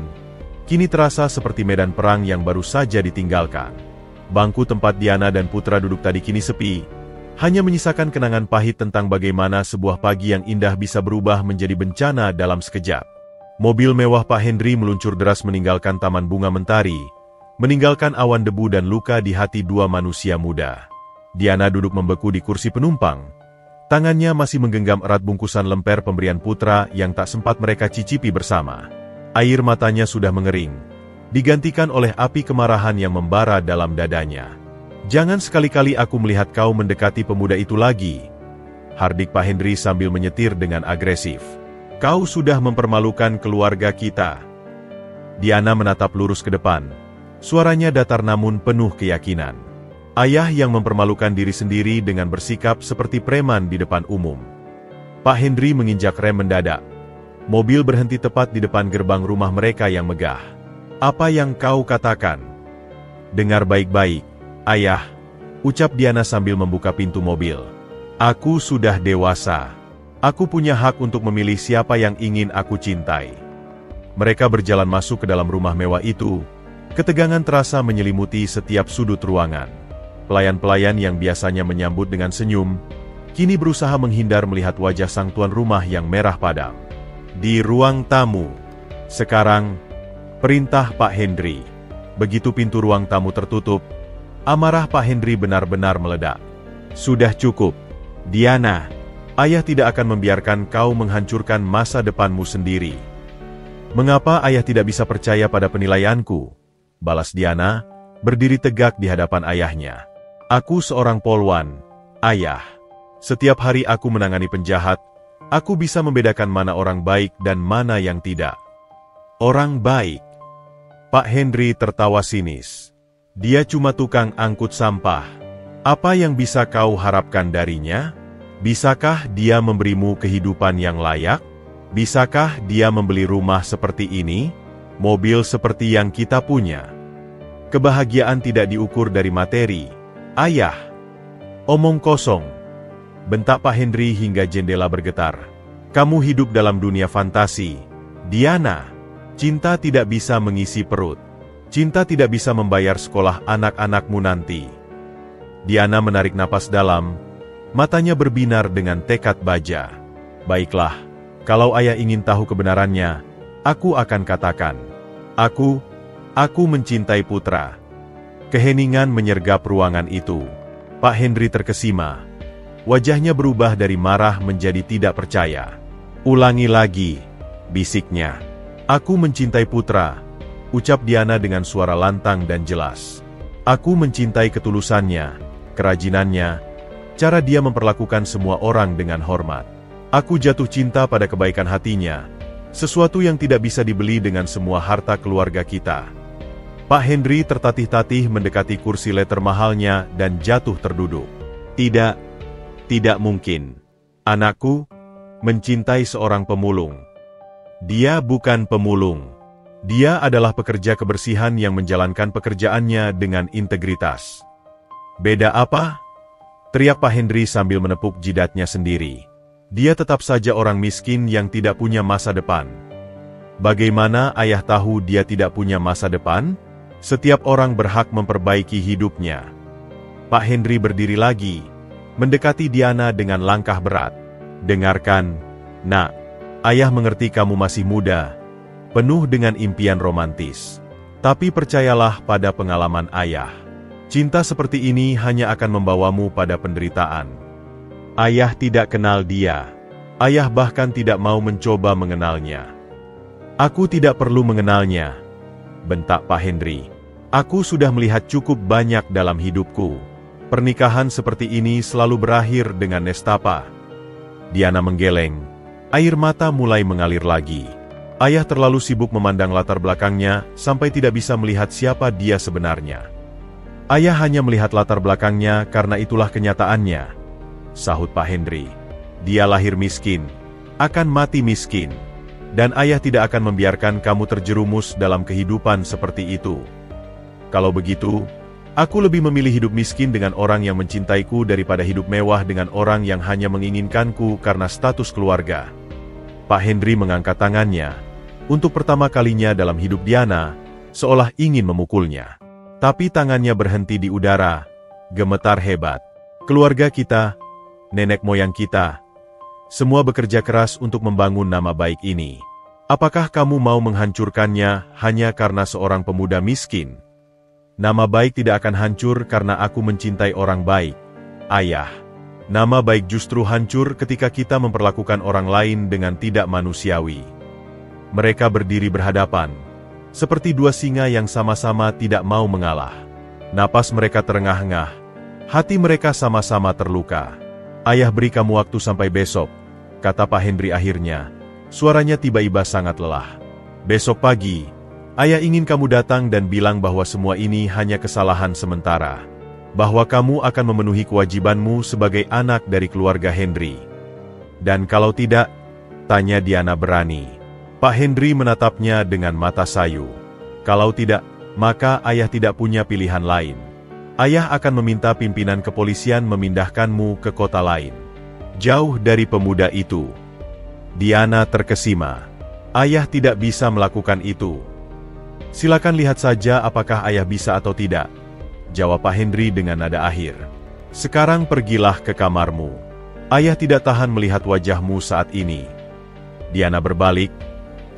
kini terasa seperti medan perang yang baru saja ditinggalkan. Bangku tempat Diana dan Putra duduk tadi kini sepi, hanya menyisakan kenangan pahit tentang bagaimana sebuah pagi yang indah bisa berubah menjadi bencana dalam sekejap. Mobil mewah Pak Henry meluncur deras meninggalkan Taman Bunga Mentari, meninggalkan awan debu dan luka di hati dua manusia muda. Diana duduk membeku di kursi penumpang. Tangannya masih menggenggam erat bungkusan lemper pemberian Putra yang tak sempat mereka cicipi bersama. Air matanya sudah mengering, digantikan oleh api kemarahan yang membara dalam dadanya. Jangan sekali-kali aku melihat kau mendekati pemuda itu lagi, hardik Pak Henry sambil menyetir dengan agresif. Kau sudah mempermalukan keluarga kita. Diana menatap lurus ke depan. Suaranya datar namun penuh keyakinan. Ayah yang mempermalukan diri sendiri dengan bersikap seperti preman di depan umum. Pak Henry menginjak rem mendadak. Mobil berhenti tepat di depan gerbang rumah mereka yang megah. Apa yang kau katakan? Dengar baik-baik, ayah, ucap Diana sambil membuka pintu mobil. Aku sudah dewasa. Aku punya hak untuk memilih siapa yang ingin aku cintai. Mereka berjalan masuk ke dalam rumah mewah itu. Ketegangan terasa menyelimuti setiap sudut ruangan. Pelayan-pelayan yang biasanya menyambut dengan senyum, kini berusaha menghindar melihat wajah sang tuan rumah yang merah padam. Di ruang tamu. Sekarang, perintah Pak Henry. Begitu pintu ruang tamu tertutup, amarah Pak Henry benar-benar meledak. Sudah cukup, Diana. Ayah tidak akan membiarkan kau menghancurkan masa depanmu sendiri. Mengapa ayah tidak bisa percaya pada penilaianku? Balas Diana, berdiri tegak di hadapan ayahnya. Aku seorang polwan, ayah. Setiap hari aku menangani penjahat, aku bisa membedakan mana orang baik dan mana yang tidak. Orang baik. Pak Henry tertawa sinis. Dia cuma tukang angkut sampah. Apa yang bisa kau harapkan darinya? Bisakah dia memberimu kehidupan yang layak? Bisakah dia membeli rumah seperti ini? Mobil seperti yang kita punya? Kebahagiaan tidak diukur dari materi, ayah. Omong kosong. Bentak Pak Henry hingga jendela bergetar. Kamu hidup dalam dunia fantasi, Diana. Cinta tidak bisa mengisi perut. Cinta tidak bisa membayar sekolah anak-anakmu nanti. Diana menarik napas dalam, matanya berbinar dengan tekad baja. Baiklah, kalau ayah ingin tahu kebenarannya, aku akan katakan. Aku mencintai Putra. Keheningan menyergap ruangan itu. Pak Henry terkesima. Wajahnya berubah dari marah menjadi tidak percaya. Ulangi lagi, bisiknya. Aku mencintai Putra, ucap Diana dengan suara lantang dan jelas. Aku mencintai ketulusannya, kerajinannya, cara dia memperlakukan semua orang dengan hormat. Aku jatuh cinta pada kebaikan hatinya, sesuatu yang tidak bisa dibeli dengan semua harta keluarga kita. Pak Henry tertatih-tatih mendekati kursi letter mahalnya dan jatuh terduduk. Tidak mungkin. Anakku mencintai seorang pemulung. Dia bukan pemulung. Dia adalah pekerja kebersihan yang menjalankan pekerjaannya dengan integritas. Beda apa? Teriak Pak Henry sambil menepuk jidatnya sendiri. Dia tetap saja orang miskin yang tidak punya masa depan. Bagaimana ayah tahu dia tidak punya masa depan? Setiap orang berhak memperbaiki hidupnya. Pak Henry berdiri lagi, mendekati Diana dengan langkah berat. Dengarkan, nak. Ayah mengerti kamu masih muda, penuh dengan impian romantis. Tapi percayalah pada pengalaman ayah. Cinta seperti ini hanya akan membawamu pada penderitaan. Ayah tidak kenal dia. Ayah bahkan tidak mau mencoba mengenalnya. Aku tidak perlu mengenalnya, bentak Pak Hendri. Aku sudah melihat cukup banyak dalam hidupku. Pernikahan seperti ini selalu berakhir dengan nestapa. Diana menggeleng. Air mata mulai mengalir lagi. Ayah terlalu sibuk memandang latar belakangnya sampai tidak bisa melihat siapa dia sebenarnya. Ayah hanya melihat latar belakangnya karena itulah kenyataannya, sahut Pak Hendri. Dia lahir miskin, akan mati miskin, dan ayah tidak akan membiarkan kamu terjerumus dalam kehidupan seperti itu. Kalau begitu, aku lebih memilih hidup miskin dengan orang yang mencintaiku daripada hidup mewah dengan orang yang hanya menginginkanku karena status keluarga. Pak Hendri mengangkat tangannya. Untuk pertama kalinya dalam hidup Diana, seolah ingin memukulnya. Tapi tangannya berhenti di udara, gemetar hebat. Keluarga kita, nenek moyang kita, semua bekerja keras untuk membangun nama baik ini. Apakah kamu mau menghancurkannya hanya karena seorang pemuda miskin? Nama baik tidak akan hancur karena aku mencintai orang baik, ayah. Nama baik justru hancur ketika kita memperlakukan orang lain dengan tidak manusiawi. Mereka berdiri berhadapan, seperti dua singa yang sama-sama tidak mau mengalah. Napas mereka terengah-engah, hati mereka sama-sama terluka. Ayah beri kamu waktu sampai besok, kata Pak Hendri akhirnya. Suaranya tiba-tiba sangat lelah. Besok pagi, ayah ingin kamu datang dan bilang bahwa semua ini hanya kesalahan sementara. Bahwa kamu akan memenuhi kewajibanmu sebagai anak dari keluarga Hendri. Dan kalau tidak, tanya Diana berani. Pak Hendri menatapnya dengan mata sayu. Kalau tidak, maka ayah tidak punya pilihan lain. Ayah akan meminta pimpinan kepolisian memindahkanmu ke kota lain. Jauh dari pemuda itu. Diana terkesima. Ayah tidak bisa melakukan itu. Silakan lihat saja apakah ayah bisa atau tidak, jawab Pak Hendri dengan nada akhir. Sekarang pergilah ke kamarmu. Ayah tidak tahan melihat wajahmu saat ini. Diana berbalik,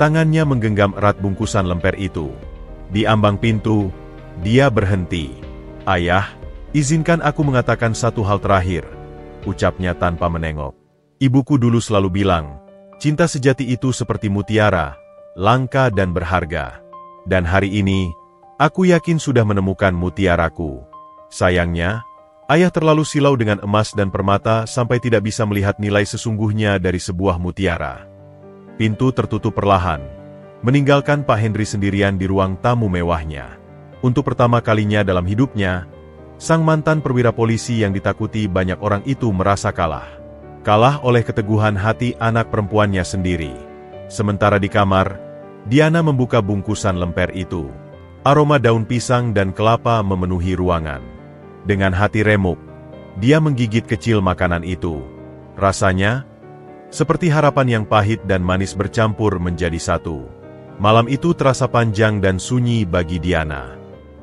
tangannya menggenggam erat bungkusan lemper itu. Di ambang pintu, dia berhenti. Ayah, izinkan aku mengatakan satu hal terakhir, ucapnya tanpa menengok. Ibuku dulu selalu bilang, cinta sejati itu seperti mutiara, langka dan berharga. Dan hari ini, aku yakin sudah menemukan mutiaraku. Sayangnya, ayah terlalu silau dengan emas dan permata sampai tidak bisa melihat nilai sesungguhnya dari sebuah mutiara. Pintu tertutup perlahan, meninggalkan Pak Hendri sendirian di ruang tamu mewahnya. Untuk pertama kalinya dalam hidupnya, sang mantan perwira polisi yang ditakuti banyak orang itu merasa kalah. Kalah oleh keteguhan hati anak perempuannya sendiri. Sementara di kamar, Diana membuka bungkusan lemper itu. Aroma daun pisang dan kelapa memenuhi ruangan. Dengan hati remuk, dia menggigit kecil makanan itu. Rasanya, seperti harapan yang pahit dan manis bercampur menjadi satu. Malam itu terasa panjang dan sunyi bagi Diana.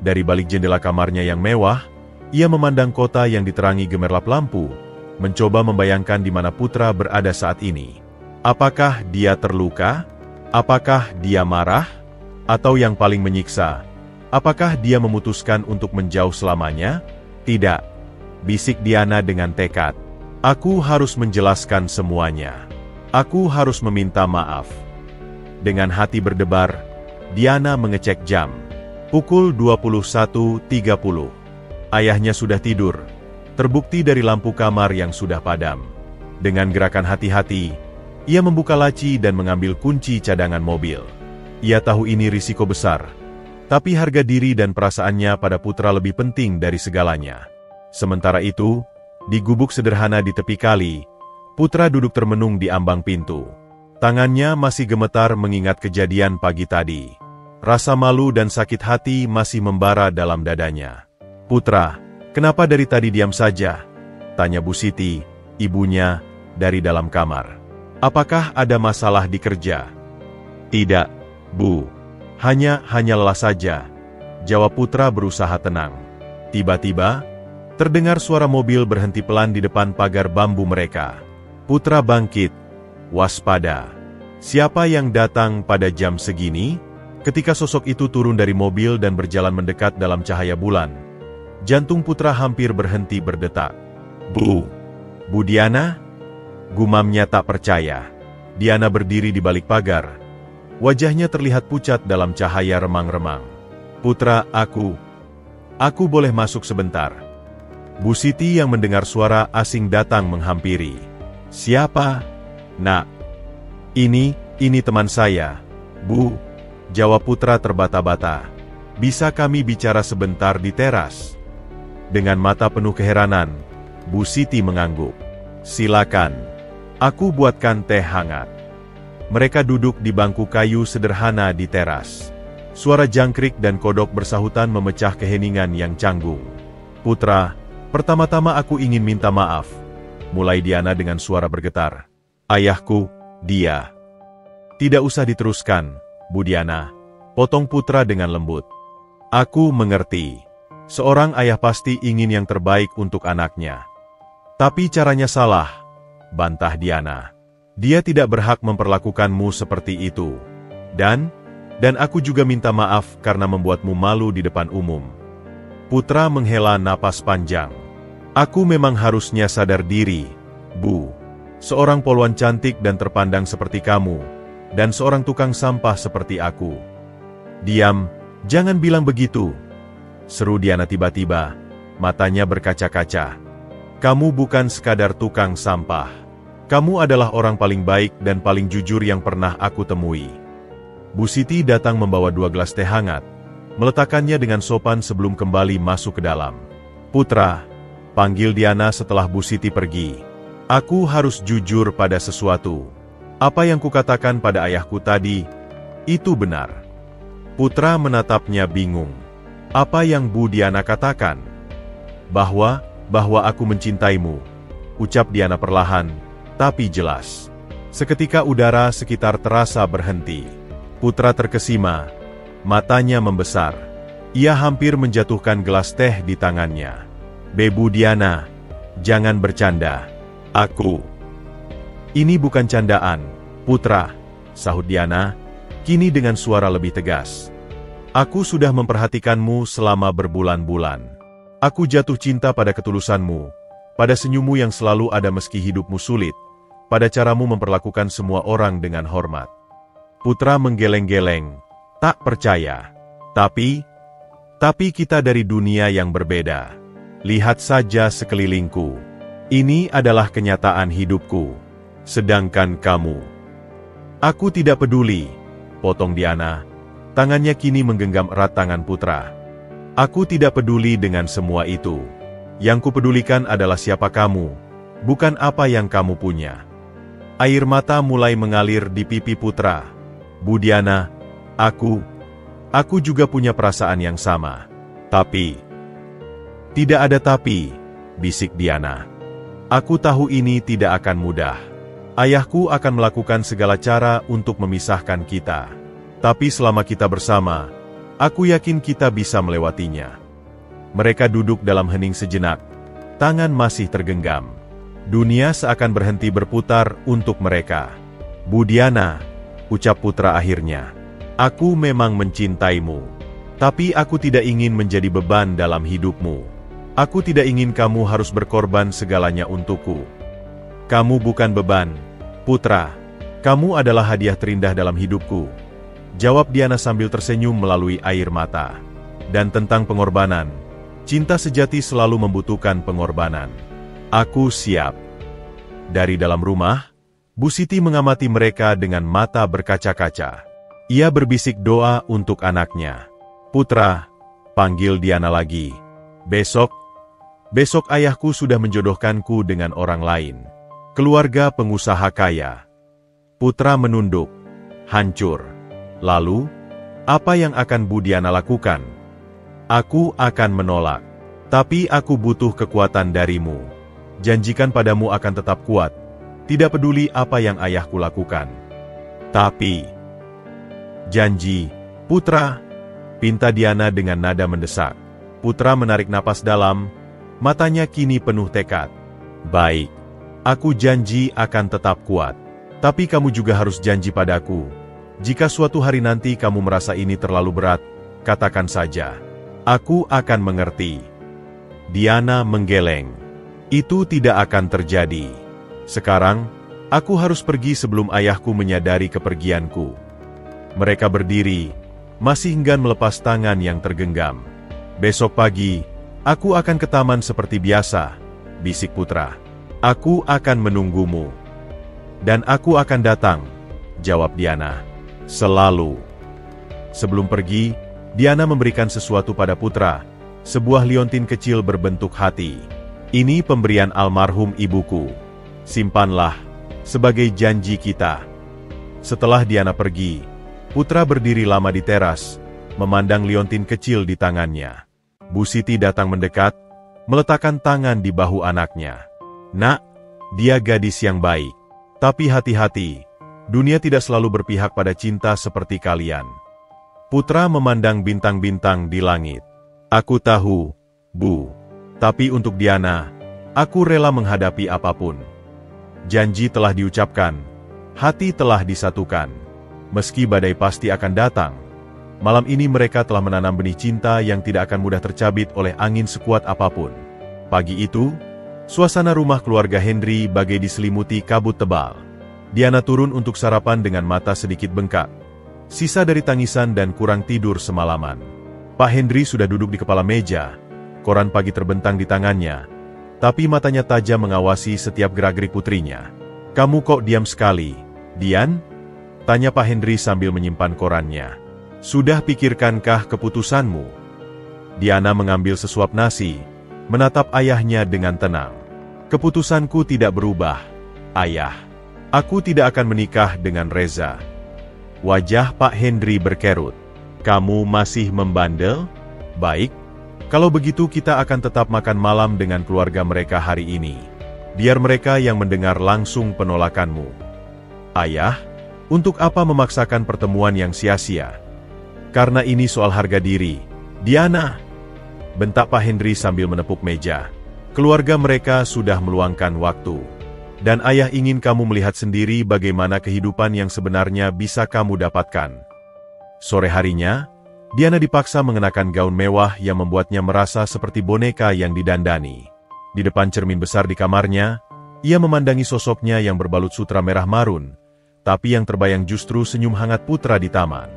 Dari balik jendela kamarnya yang mewah, ia memandang kota yang diterangi gemerlap lampu, mencoba membayangkan di mana putra berada saat ini. Apakah dia terluka? Apakah dia marah? Atau yang paling menyiksa, apakah dia memutuskan untuk menjauh selamanya? Tidak, bisik Diana dengan tekad. Aku harus menjelaskan semuanya. Aku harus meminta maaf. Dengan hati berdebar, Diana mengecek jam. Pukul 21.30. Ayahnya sudah tidur, terbukti dari lampu kamar yang sudah padam. Dengan gerakan hati-hati, ia membuka laci dan mengambil kunci cadangan mobil. Ia tahu ini risiko besar, tapi harga diri dan perasaannya pada putra lebih penting dari segalanya. Sementara itu, di gubuk sederhana di tepi kali, putra duduk termenung di ambang pintu. Tangannya masih gemetar mengingat kejadian pagi tadi. Rasa malu dan sakit hati masih membara dalam dadanya. Putra, kenapa dari tadi diam saja? Tanya Bu Siti, ibunya, dari dalam kamar. Apakah ada masalah di kerja? Tidak, Bu. Hanya lelah saja, jawab putra berusaha tenang. Tiba-tiba, terdengar suara mobil berhenti pelan di depan pagar bambu mereka. Putra bangkit, waspada. Siapa yang datang pada jam segini? Ketika sosok itu turun dari mobil dan berjalan mendekat dalam cahaya bulan, jantung putra hampir berhenti berdetak. Bu Diana? Gumamnya tak percaya. Diana berdiri di balik pagar. Wajahnya terlihat pucat dalam cahaya remang-remang. Putra, aku boleh masuk sebentar. Bu Siti yang mendengar suara asing datang menghampiri. Siapa? Nak. Ini teman saya. Bu, jawab Putra terbata-bata. Bisa kami bicara sebentar di teras? Dengan mata penuh keheranan, Bu Siti mengangguk. Silakan. Aku buatkan teh hangat. Mereka duduk di bangku kayu sederhana di teras. Suara jangkrik dan kodok bersahutan memecah keheningan yang canggung. Putra, pertama-tama aku ingin minta maaf. Mulai Diana dengan suara bergetar. Ayahku, dia. Tidak usah diteruskan, Bu Diana. Potong Putra dengan lembut. Aku mengerti. Seorang ayah pasti ingin yang terbaik untuk anaknya. Tapi caranya salah, bantah Diana. Dia tidak berhak memperlakukanmu seperti itu. Dan aku juga minta maaf karena membuatmu malu di depan umum. Putra menghela napas panjang. Aku memang harusnya sadar diri, Bu. Seorang poluan cantik dan terpandang seperti kamu, dan seorang tukang sampah seperti aku. Diam, jangan bilang begitu, seru Diana tiba-tiba, matanya berkaca-kaca. Kamu bukan sekadar tukang sampah. Kamu adalah orang paling baik dan paling jujur yang pernah aku temui. Bu Siti datang membawa 2 gelas teh hangat, meletakkannya dengan sopan sebelum kembali masuk ke dalam. Putra, panggil Diana setelah Bu Siti pergi. Aku harus jujur pada sesuatu. Apa yang kukatakan pada ayahku tadi, itu benar. Putra menatapnya bingung. Apa yang Bu Diana katakan? Bahwa aku mencintaimu, ucap Diana perlahan, tapi jelas. Seketika udara sekitar terasa berhenti. Putra terkesima, matanya membesar. Ia hampir menjatuhkan gelas teh di tangannya. Bu Diana, jangan bercanda. Ini bukan candaan, Putra, sahut Diana, kini dengan suara lebih tegas. Aku sudah memperhatikanmu selama berbulan-bulan. Aku jatuh cinta pada ketulusanmu, pada senyummu yang selalu ada meski hidupmu sulit, pada caramu memperlakukan semua orang dengan hormat. Putra menggeleng-geleng, tak percaya. Tapi kita dari dunia yang berbeda. Lihat saja sekelilingku. Ini adalah kenyataan hidupku. Sedangkan kamu. Aku tidak peduli, potong Diana. Tangannya kini menggenggam erat tangan Putra. Aku tidak peduli dengan semua itu. Yang kupedulikan adalah siapa kamu, bukan apa yang kamu punya. Air mata mulai mengalir di pipi Putra. Bu Diana, aku juga punya perasaan yang sama. Tapi, tidak ada tapi, bisik Diana. Aku tahu ini tidak akan mudah. Ayahku akan melakukan segala cara untuk memisahkan kita. Tapi selama kita bersama, aku yakin kita bisa melewatinya. Mereka duduk dalam hening sejenak. Tangan masih tergenggam. Dunia seakan berhenti berputar untuk mereka. Bu Diana, ucap Putra akhirnya. Aku memang mencintaimu. Tapi aku tidak ingin menjadi beban dalam hidupmu. Aku tidak ingin kamu harus berkorban segalanya untukku. Kamu bukan beban, Putra. Kamu adalah hadiah terindah dalam hidupku. Jawab Diana sambil tersenyum melalui air mata. Dan tentang pengorbanan, cinta sejati selalu membutuhkan pengorbanan. Aku siap. Dari dalam rumah, Bu Siti mengamati mereka dengan mata berkaca-kaca. Ia berbisik doa untuk anaknya. Putra, panggil Diana lagi. Besok ayahku sudah menjodohkanku dengan orang lain. Keluarga pengusaha kaya. Putra menunduk, hancur. Lalu, apa yang akan Bu Diana lakukan? Aku akan menolak. Tapi aku butuh kekuatan darimu. Janjikan padamu akan tetap kuat. Tidak peduli apa yang ayahku lakukan. Tapi, janji, Putra, pinta Diana dengan nada mendesak. Putra menarik napas dalam. Matanya kini penuh tekad. Baik, aku janji akan tetap kuat. Tapi kamu juga harus janji padaku. Jika suatu hari nanti kamu merasa ini terlalu berat, katakan saja. Aku akan mengerti. Diana menggeleng. Itu tidak akan terjadi. Sekarang, Aku harus pergi sebelum ayahku menyadari kepergianku. Mereka berdiri, masih enggan melepas tangan yang tergenggam. Besok pagi, aku akan ke taman seperti biasa, bisik Putra. Aku akan menunggumu. Dan aku akan datang, jawab Diana. Selalu. Sebelum pergi, Diana memberikan sesuatu pada Putra, sebuah liontin kecil berbentuk hati. Ini pemberian almarhum ibuku. Simpanlah, sebagai janji kita. Setelah Diana pergi, Putra berdiri lama di teras, memandang liontin kecil di tangannya. Bu Siti datang mendekat, meletakkan tangan di bahu anaknya. Nak, dia gadis yang baik. Tapi hati-hati, dunia tidak selalu berpihak pada cinta seperti kalian. Putra memandang bintang-bintang di langit. Aku tahu, Bu. Tapi untuk Diana, aku rela menghadapi apapun. Janji telah diucapkan, hati telah disatukan. Meski badai pasti akan datang, malam ini mereka telah menanam benih cinta yang tidak akan mudah tercabit oleh angin sekuat apapun. Pagi itu, suasana rumah keluarga Henry bagai diselimuti kabut tebal. Diana turun untuk sarapan dengan mata sedikit bengkak. Sisa dari tangisan dan kurang tidur semalaman. Pak Henry sudah duduk di kepala meja, koran pagi terbentang di tangannya, tapi matanya tajam mengawasi setiap gerak-gerik putrinya. Kamu kok diam sekali, Dian? Tanya Pak Henry sambil menyimpan korannya. Sudah pikirkankah keputusanmu? Diana mengambil sesuap nasi, menatap ayahnya dengan tenang. Keputusanku tidak berubah, Ayah. Aku tidak akan menikah dengan Reza. Wajah Pak Henry berkerut. Kamu masih membandel? Baik. Kalau begitu kita akan tetap makan malam dengan keluarga mereka hari ini. Biar mereka yang mendengar langsung penolakanmu. Ayah, untuk apa memaksakan pertemuan yang sia-sia? Karena ini soal harga diri. Diana! Bentak Pak Henry sambil menepuk meja. Keluarga mereka sudah meluangkan waktu. Dan ayah ingin kamu melihat sendiri bagaimana kehidupan yang sebenarnya bisa kamu dapatkan. Sore harinya, Diana dipaksa mengenakan gaun mewah yang membuatnya merasa seperti boneka yang didandani. Di depan cermin besar di kamarnya, ia memandangi sosoknya yang berbalut sutra merah marun, tapi yang terbayang justru senyum hangat Putra di taman.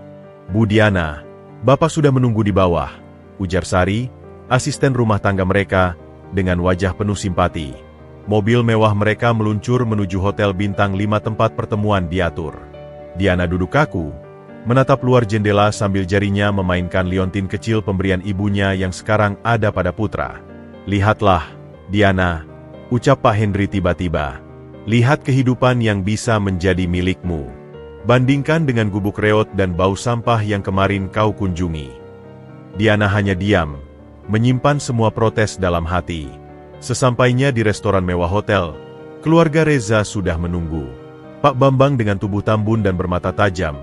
Bu Diana, Bapak sudah menunggu di bawah, ujar Sari, asisten rumah tangga mereka, dengan wajah penuh simpati. Mobil mewah mereka meluncur menuju hotel bintang 5 tempat pertemuan diatur. Diana duduk kaku, menatap luar jendela sambil jarinya memainkan liontin kecil pemberian ibunya yang sekarang ada pada Putra. Lihatlah, Diana, ucap Pak Henry tiba-tiba. Lihat kehidupan yang bisa menjadi milikmu. Bandingkan dengan gubuk reot dan bau sampah yang kemarin kau kunjungi. Diana hanya diam, menyimpan semua protes dalam hati. Sesampainya di restoran mewah hotel, keluarga Reza sudah menunggu. Pak Bambang dengan tubuh tambun dan bermata tajam,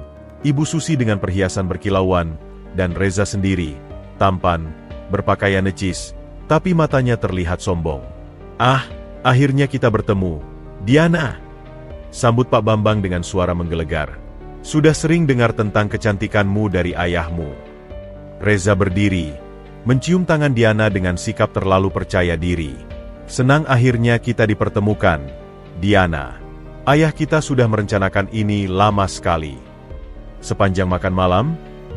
Ibu Susi dengan perhiasan berkilauan, dan Reza sendiri, tampan, berpakaian necis, tapi matanya terlihat sombong. Ah, akhirnya kita bertemu, Diana! Sambut Pak Bambang dengan suara menggelegar. Sudah sering dengar tentang kecantikanmu dari ayahmu. Reza berdiri, mencium tangan Diana dengan sikap terlalu percaya diri. Senang akhirnya kita dipertemukan, Diana. Ayah kita sudah merencanakan ini lama sekali. Sepanjang makan malam,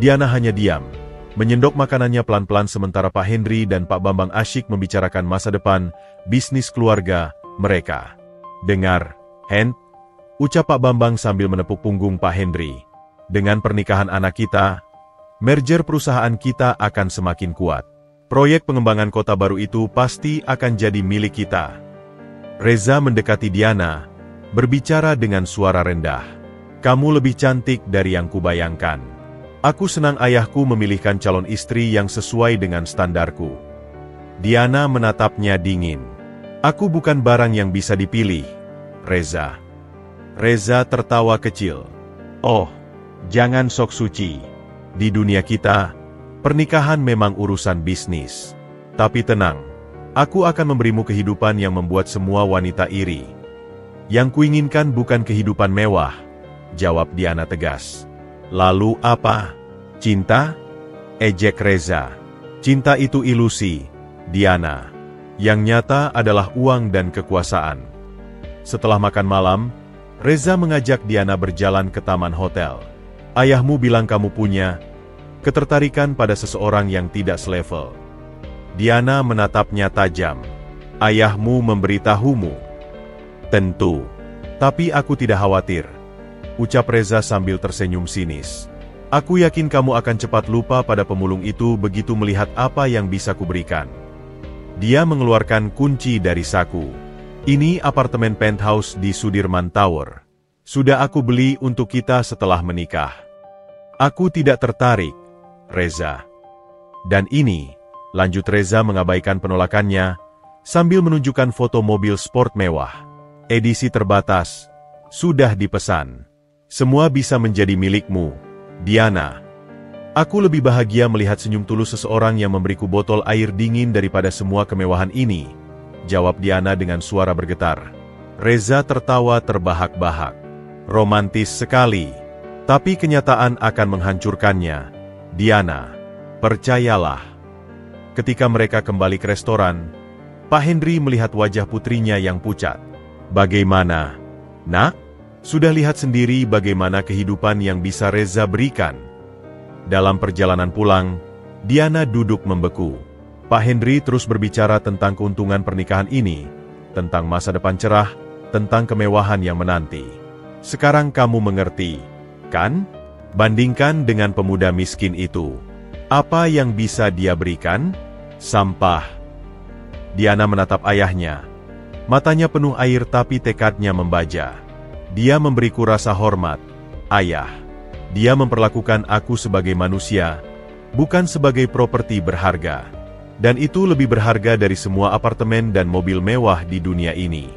Diana hanya diam, menyendok makanannya pelan-pelan sementara Pak Henry dan Pak Bambang asyik membicarakan masa depan, bisnis keluarga mereka. Dengar, Hen, ucap Pak Bambang sambil menepuk punggung Pak Henry. Dengan pernikahan anak kita, merger perusahaan kita akan semakin kuat. Proyek pengembangan kota baru itu pasti akan jadi milik kita. Reza mendekati Diana, berbicara dengan suara rendah. Kamu lebih cantik dari yang kubayangkan. Aku senang ayahku memilihkan calon istri yang sesuai dengan standarku. Diana menatapnya dingin. Aku bukan barang yang bisa dipilih, Reza. Reza tertawa kecil. Oh, jangan sok suci. Di dunia kita, pernikahan memang urusan bisnis. Tapi tenang, aku akan memberimu kehidupan yang membuat semua wanita iri. Yang kuinginkan bukan kehidupan mewah, jawab Diana tegas. Lalu apa? Cinta? Ejek Reza. Cinta itu ilusi, Diana. Yang nyata adalah uang dan kekuasaan. Setelah makan malam, Reza mengajak Diana berjalan ke taman hotel. Ayahmu bilang kamu punya ketertarikan pada seseorang yang tidak selevel. Diana menatapnya tajam. Ayahmu memberitahumu? Tentu. Tapi aku tidak khawatir, ucap Reza sambil tersenyum sinis. Aku yakin kamu akan cepat lupa pada pemulung itu begitu melihat apa yang bisa kuberikan. Dia mengeluarkan kunci dari saku. Ini apartemen penthouse di Sudirman Tower. Sudah aku beli untuk kita setelah menikah. Aku tidak tertarik, Reza. Dan ini, lanjut Reza mengabaikan penolakannya, sambil menunjukkan foto mobil sport mewah. Edisi terbatas, sudah dipesan. Semua bisa menjadi milikmu, Diana. Aku lebih bahagia melihat senyum tulus seseorang yang memberiku botol air dingin daripada semua kemewahan ini, jawab Diana dengan suara bergetar. Reza tertawa terbahak-bahak. Romantis sekali, tapi kenyataan akan menghancurkannya, Diana. Percayalah. Ketika mereka kembali ke restoran, Pak Henry melihat wajah putrinya yang pucat. Bagaimana, Nak? Sudah lihat sendiri bagaimana kehidupan yang bisa Reza berikan. Dalam perjalanan pulang, Diana duduk membeku. Pak Henry terus berbicara tentang keuntungan pernikahan ini, tentang masa depan cerah, tentang kemewahan yang menanti. Sekarang kamu mengerti, kan? Bandingkan dengan pemuda miskin itu. Apa yang bisa dia berikan? Sampah. Diana menatap ayahnya. Matanya penuh air tapi tekadnya membaja. Dia memberiku rasa hormat, Ayah. Dia memperlakukan aku sebagai manusia, bukan sebagai properti berharga. Dan itu lebih berharga dari semua apartemen dan mobil mewah di dunia ini.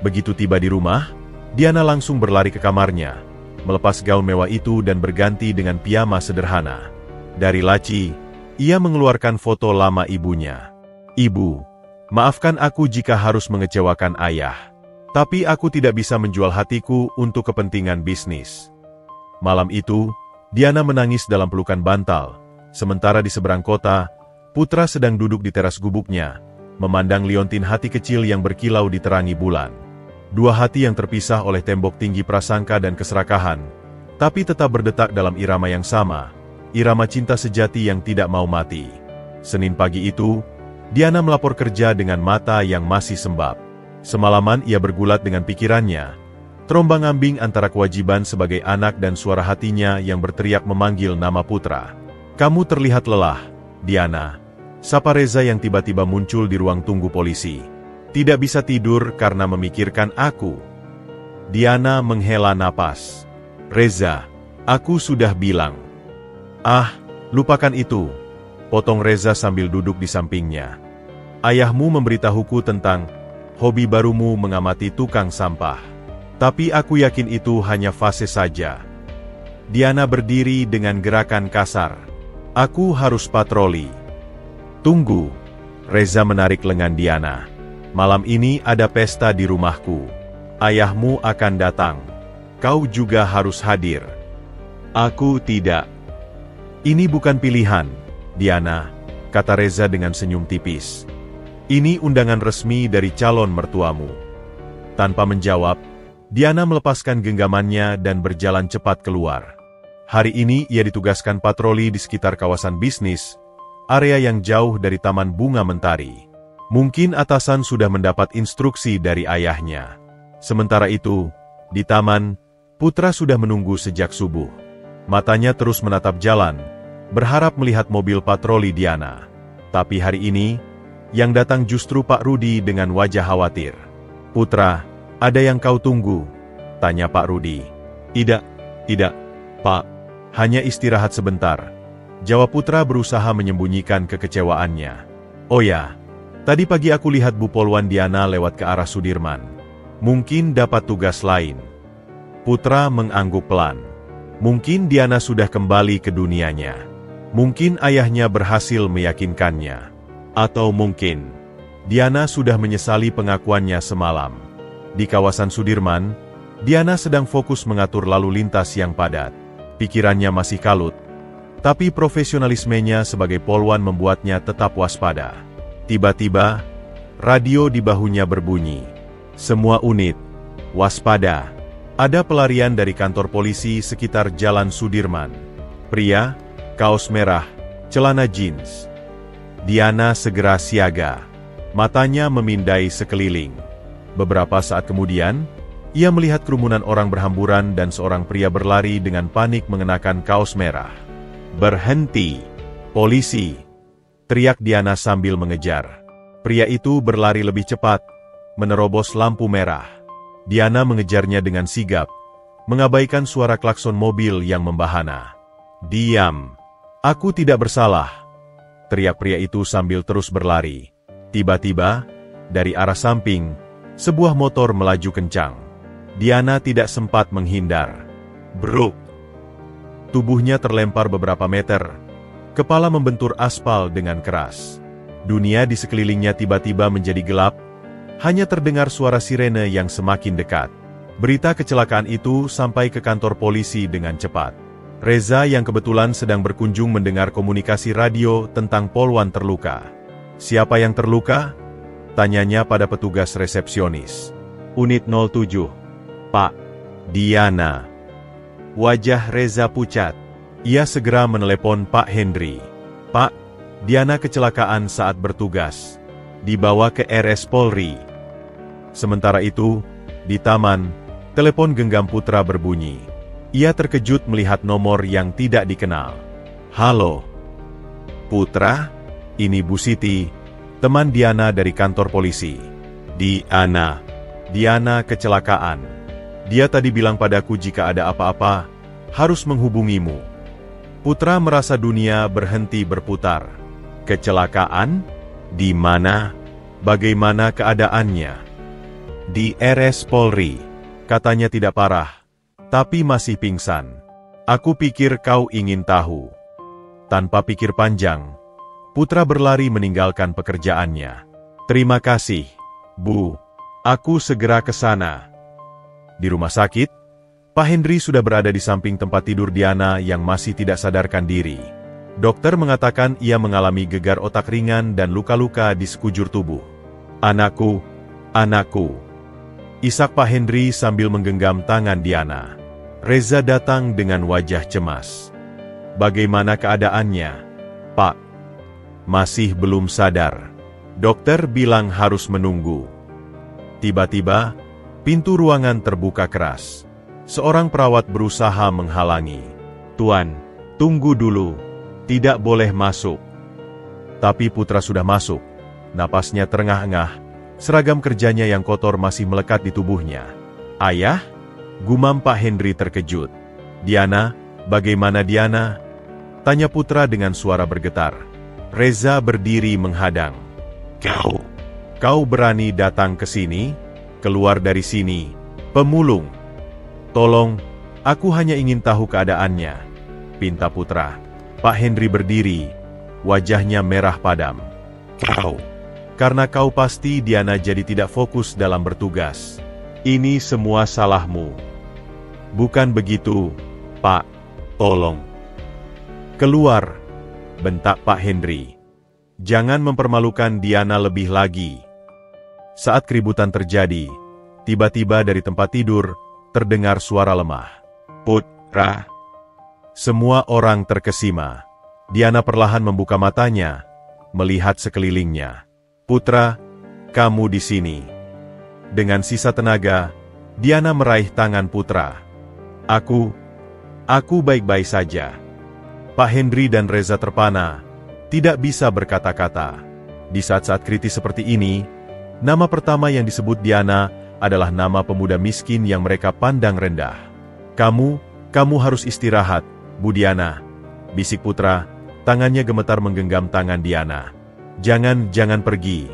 Begitu tiba di rumah, Diana langsung berlari ke kamarnya, melepas gaun mewah itu dan berganti dengan piyama sederhana. Dari laci, ia mengeluarkan foto lama ibunya. Ibu, maafkan aku jika harus mengecewakan ayah. Tapi aku tidak bisa menjual hatiku untuk kepentingan bisnis. Malam itu, Diana menangis dalam pelukan bantal. Sementara di seberang kota, Putra sedang duduk di teras gubuknya, memandang liontin hati kecil yang berkilau diterangi bulan. Dua hati yang terpisah oleh tembok tinggi prasangka dan keserakahan, tapi tetap berdetak dalam irama yang sama, irama cinta sejati yang tidak mau mati. Senin pagi itu, Diana melapor kerja dengan mata yang masih sembab. Semalaman ia bergulat dengan pikirannya, terombang-ambing antara kewajiban sebagai anak dan suara hatinya yang berteriak memanggil nama Putra. Kamu terlihat lelah, Diana, sapa Reza yang tiba-tiba muncul di ruang tunggu polisi. Tidak bisa tidur karena memikirkan aku. Diana menghela napas. Reza, aku sudah bilang. Ah, lupakan itu, potong Reza sambil duduk di sampingnya. Ayahmu memberitahuku tentang hobi barumu mengamati tukang sampah. Tapi aku yakin itu hanya fase saja. Diana berdiri dengan gerakan kasar. Aku harus patroli. Tunggu. Reza menarik lengan Diana. Malam ini ada pesta di rumahku. Ayahmu akan datang. Kau juga harus hadir. Aku tidak. Ini bukan pilihan, Diana, kata Reza dengan senyum tipis. Ini undangan resmi dari calon mertuamu. Tanpa menjawab, Diana melepaskan genggamannya dan berjalan cepat keluar. Hari ini ia ditugaskan patroli di sekitar kawasan bisnis, area yang jauh dari Taman Bunga Mentari. Mungkin atasan sudah mendapat instruksi dari ayahnya. Sementara itu, di taman, Putra sudah menunggu sejak subuh. Matanya terus menatap jalan, berharap melihat mobil patroli Diana. Tapi hari ini, yang datang justru Pak Rudi dengan wajah khawatir. Putra, ada yang kau tunggu? Tanya Pak Rudi. Tidak, Pak. Hanya istirahat sebentar. Jawab Putra berusaha menyembunyikan kekecewaannya. Oh ya, tadi pagi aku lihat Bu Polwan Diana lewat ke arah Sudirman. Mungkin dapat tugas lain. Putra mengangguk pelan. Mungkin Diana sudah kembali ke dunianya. Mungkin ayahnya berhasil meyakinkannya. Atau mungkin, Diana sudah menyesali pengakuannya semalam. Di kawasan Sudirman, Diana sedang fokus mengatur lalu lintas yang padat. Pikirannya masih kalut, tapi profesionalismenya sebagai polwan membuatnya tetap waspada. Tiba-tiba, radio di bahunya berbunyi. Semua unit, waspada. Ada pelarian dari kantor polisi sekitar Jalan Sudirman. Pria, kaos merah, celana jeans. Diana segera siaga. Matanya memindai sekeliling. Beberapa saat kemudian, ia melihat kerumunan orang berhamburan dan seorang pria berlari dengan panik mengenakan kaos merah. "Berhenti! Polisi!" teriak Diana sambil mengejar. Pria itu berlari lebih cepat, menerobos lampu merah. Diana mengejarnya dengan sigap, mengabaikan suara klakson mobil yang membahana. "Diam! Aku tidak bersalah!" teriak pria itu sambil terus berlari. Tiba-tiba, dari arah samping, sebuah motor melaju kencang. Diana tidak sempat menghindar. Bruk! Tubuhnya terlempar beberapa meter. Kepala membentur aspal dengan keras. Dunia di sekelilingnya tiba-tiba menjadi gelap. Hanya terdengar suara sirene yang semakin dekat. Berita kecelakaan itu sampai ke kantor polisi dengan cepat. Reza yang kebetulan sedang berkunjung mendengar komunikasi radio tentang Polwan terluka. "Siapa yang terluka?" tanyanya pada petugas resepsionis. "Unit 07, Pak." "Diana." Wajah Reza pucat. Ia segera menelepon Pak Hendri. "Pak, Diana kecelakaan saat bertugas. Dibawa ke RS Polri." Sementara itu, di taman, telepon genggam Putra berbunyi. Ia terkejut melihat nomor yang tidak dikenal. "Halo, Putra, ini Bu Siti, teman Diana dari kantor polisi." Diana kecelakaan. Dia tadi bilang padaku jika ada apa-apa, harus menghubungimu." Putra merasa dunia berhenti berputar. "Kecelakaan? Di mana? Bagaimana keadaannya?" "Di RS Polri. Katanya tidak parah, tapi masih pingsan. Aku pikir kau ingin tahu." Tanpa pikir panjang, Putra berlari meninggalkan pekerjaannya. "Terima kasih, Bu. Aku segera ke sana." Di rumah sakit, Pak Hendri sudah berada di samping tempat tidur Diana yang masih tidak sadarkan diri. Dokter mengatakan ia mengalami gegar otak ringan dan luka-luka di sekujur tubuh. "Anakku, anakku," isak Pak Hendri sambil menggenggam tangan Diana. Reza datang dengan wajah cemas. "Bagaimana keadaannya, Pak?" "Masih belum sadar. Dokter bilang harus menunggu." Tiba-tiba, pintu ruangan terbuka keras. Seorang perawat berusaha menghalangi. "Tuan, tunggu dulu. Tidak boleh masuk." Tapi Putra sudah masuk. Napasnya terengah-engah. Seragam kerjanya yang kotor masih melekat di tubuhnya. "Ayah?" gumam Pak Hendri terkejut. "Diana, bagaimana Diana?" tanya Putra dengan suara bergetar. Reza berdiri menghadang. Kau berani datang ke sini? Keluar dari sini, pemulung." "Tolong, aku hanya ingin tahu keadaannya," pinta Putra. Pak Hendri berdiri, wajahnya merah padam. Karena kau pasti Diana jadi tidak fokus dalam bertugas. Ini semua salahmu." "Bukan begitu, Pak. Tolong." "Keluar," bentak Pak Hendri. "Jangan mempermalukan Diana lebih lagi." Saat keributan terjadi, tiba-tiba dari tempat tidur, terdengar suara lemah. "Putra." Semua orang terkesima. Diana perlahan membuka matanya, melihat sekelilingnya. "Putra, kamu di sini." Dengan sisa tenaga, Diana meraih tangan Putra. Aku baik-baik saja." Pak Hendri dan Reza terpana, tidak bisa berkata-kata. Di saat-saat kritis seperti ini, nama pertama yang disebut Diana adalah nama pemuda miskin yang mereka pandang rendah. Kamu harus istirahat, Bu Diana," bisik Putra, tangannya gemetar menggenggam tangan Diana. Jangan pergi,"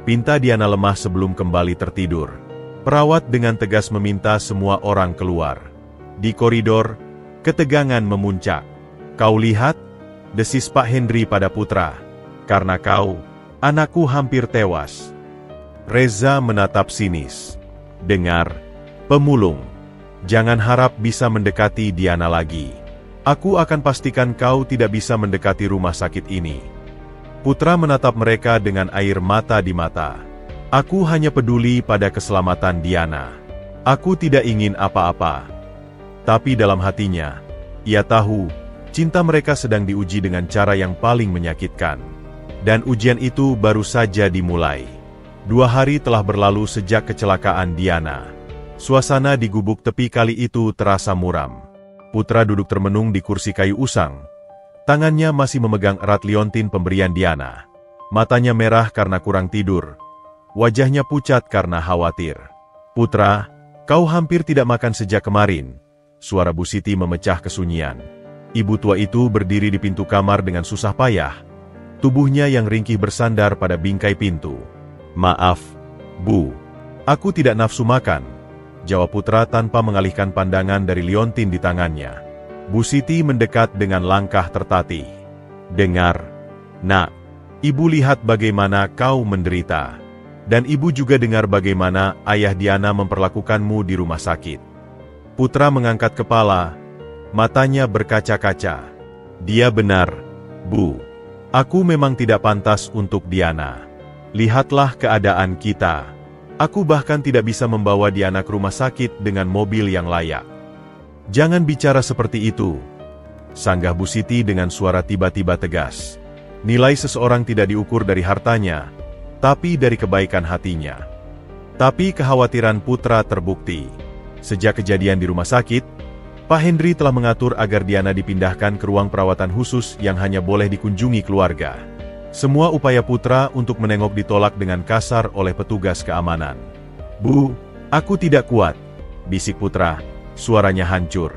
pinta Diana lemah sebelum kembali tertidur. Perawat dengan tegas meminta semua orang keluar. Di koridor, ketegangan memuncak. "Kau lihat?" desis Pak Hendri pada Putra. "Karena kau, anakku hampir tewas." Reza menatap sinis. "Dengar, pemulung, jangan harap bisa mendekati Diana lagi. Aku akan pastikan kau tidak bisa mendekati rumah sakit ini." Putra menatap mereka dengan air mata di mata. "Aku hanya peduli pada keselamatan Diana." Aku tidak ingin apa-apa. Tapi dalam hatinya, ia tahu, cinta mereka sedang diuji dengan cara yang paling menyakitkan. Dan ujian itu baru saja dimulai. 2 hari telah berlalu sejak kecelakaan Diana. Suasana di gubuk tepi kali itu terasa muram. Putra duduk termenung di kursi kayu usang. Tangannya masih memegang erat liontin pemberian Diana. Matanya merah karena kurang tidur. Wajahnya pucat karena khawatir. "Putra, kau hampir tidak makan sejak kemarin." Suara Bu Siti memecah kesunyian. Ibu tua itu berdiri di pintu kamar dengan susah payah. Tubuhnya yang ringkih bersandar pada bingkai pintu. "Maaf, Bu. Aku tidak nafsu makan," jawab putra tanpa mengalihkan pandangan dari liontin di tangannya. Bu Siti mendekat dengan langkah tertatih. "Dengar, Nak. Ibu lihat bagaimana kau menderita. Dan ibu juga dengar bagaimana ayah Diana memperlakukanmu di rumah sakit." Putra mengangkat kepala, matanya berkaca-kaca. "Dia benar, Bu. Aku memang tidak pantas untuk Diana. Lihatlah keadaan kita. Aku bahkan tidak bisa membawa Diana ke rumah sakit dengan mobil yang layak." "Jangan bicara seperti itu," sanggah Bu Siti dengan suara tiba-tiba tegas. "Nilai seseorang tidak diukur dari hartanya, tapi dari kebaikan hatinya." Tapi kekhawatiran putra terbukti. Sejak kejadian di rumah sakit, Pak Hendri telah mengatur agar Diana dipindahkan ke ruang perawatan khusus yang hanya boleh dikunjungi keluarga. Semua upaya putra untuk menengok ditolak dengan kasar oleh petugas keamanan. "Bu, aku tidak kuat," bisik putra, suaranya hancur.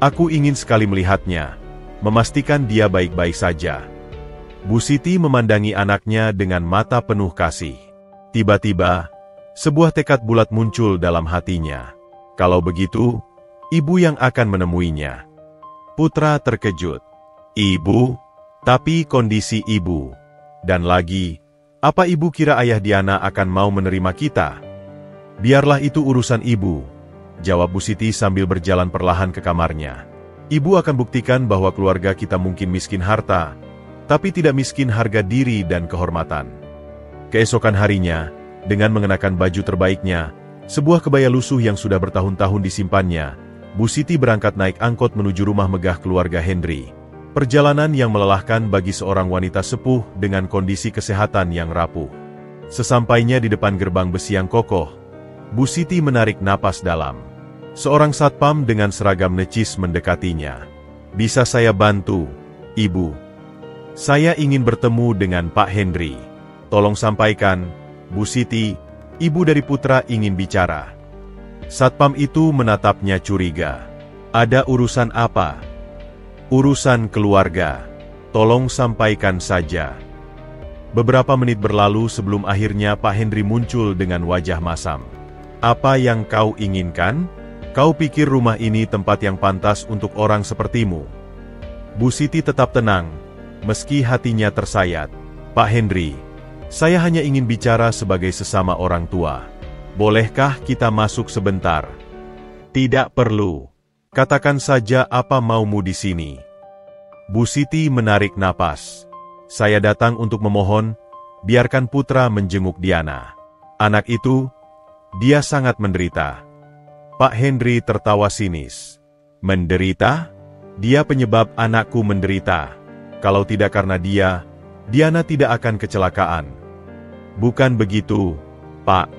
"Aku ingin sekali melihatnya, memastikan dia baik-baik saja." Bu Siti memandangi anaknya dengan mata penuh kasih. Tiba-tiba, sebuah tekad bulat muncul dalam hatinya. Kalau begitu, ibu yang akan menemuinya. Putra terkejut. "Ibu? Tapi kondisi ibu. Dan lagi, apa ibu kira ayah Diana akan mau menerima kita?" "Biarlah itu urusan ibu," jawab Bu Siti sambil berjalan perlahan ke kamarnya. "Ibu akan buktikan bahwa keluarga kita mungkin miskin harta, tapi tidak miskin harga diri dan kehormatan." Keesokan harinya, dengan mengenakan baju terbaiknya, sebuah kebaya lusuh yang sudah bertahun-tahun disimpannya, Bu Siti berangkat naik angkot menuju rumah megah keluarga Hendri. Perjalanan yang melelahkan bagi seorang wanita sepuh dengan kondisi kesehatan yang rapuh. Sesampainya di depan gerbang besi yang kokoh, Bu Siti menarik napas dalam. Seorang satpam dengan seragam necis mendekatinya. "Bisa saya bantu, Ibu? Saya ingin bertemu dengan Pak Hendri. Tolong sampaikan, Bu Siti, ibu dari putra ingin bicara." Satpam itu menatapnya curiga. "Ada urusan apa?" "Urusan keluarga. Tolong sampaikan saja." Beberapa menit berlalu sebelum akhirnya Pak Hendri muncul dengan wajah masam. "Apa yang kau inginkan? Kau pikir rumah ini tempat yang pantas untuk orang sepertimu?" Bu Siti tetap tenang, meski hatinya tersayat. "Pak Hendri, saya hanya ingin bicara sebagai sesama orang tua. Bolehkah kita masuk sebentar?" "Tidak perlu. Katakan saja apa maumu di sini." Bu Siti menarik napas. "Saya datang untuk memohon, biarkan putra menjenguk Diana. Anak itu, dia sangat menderita." Pak Hendri tertawa sinis. "Menderita? Dia penyebab anakku menderita. Kalau tidak karena dia, Diana tidak akan kecelakaan." "Bukan begitu, Pak.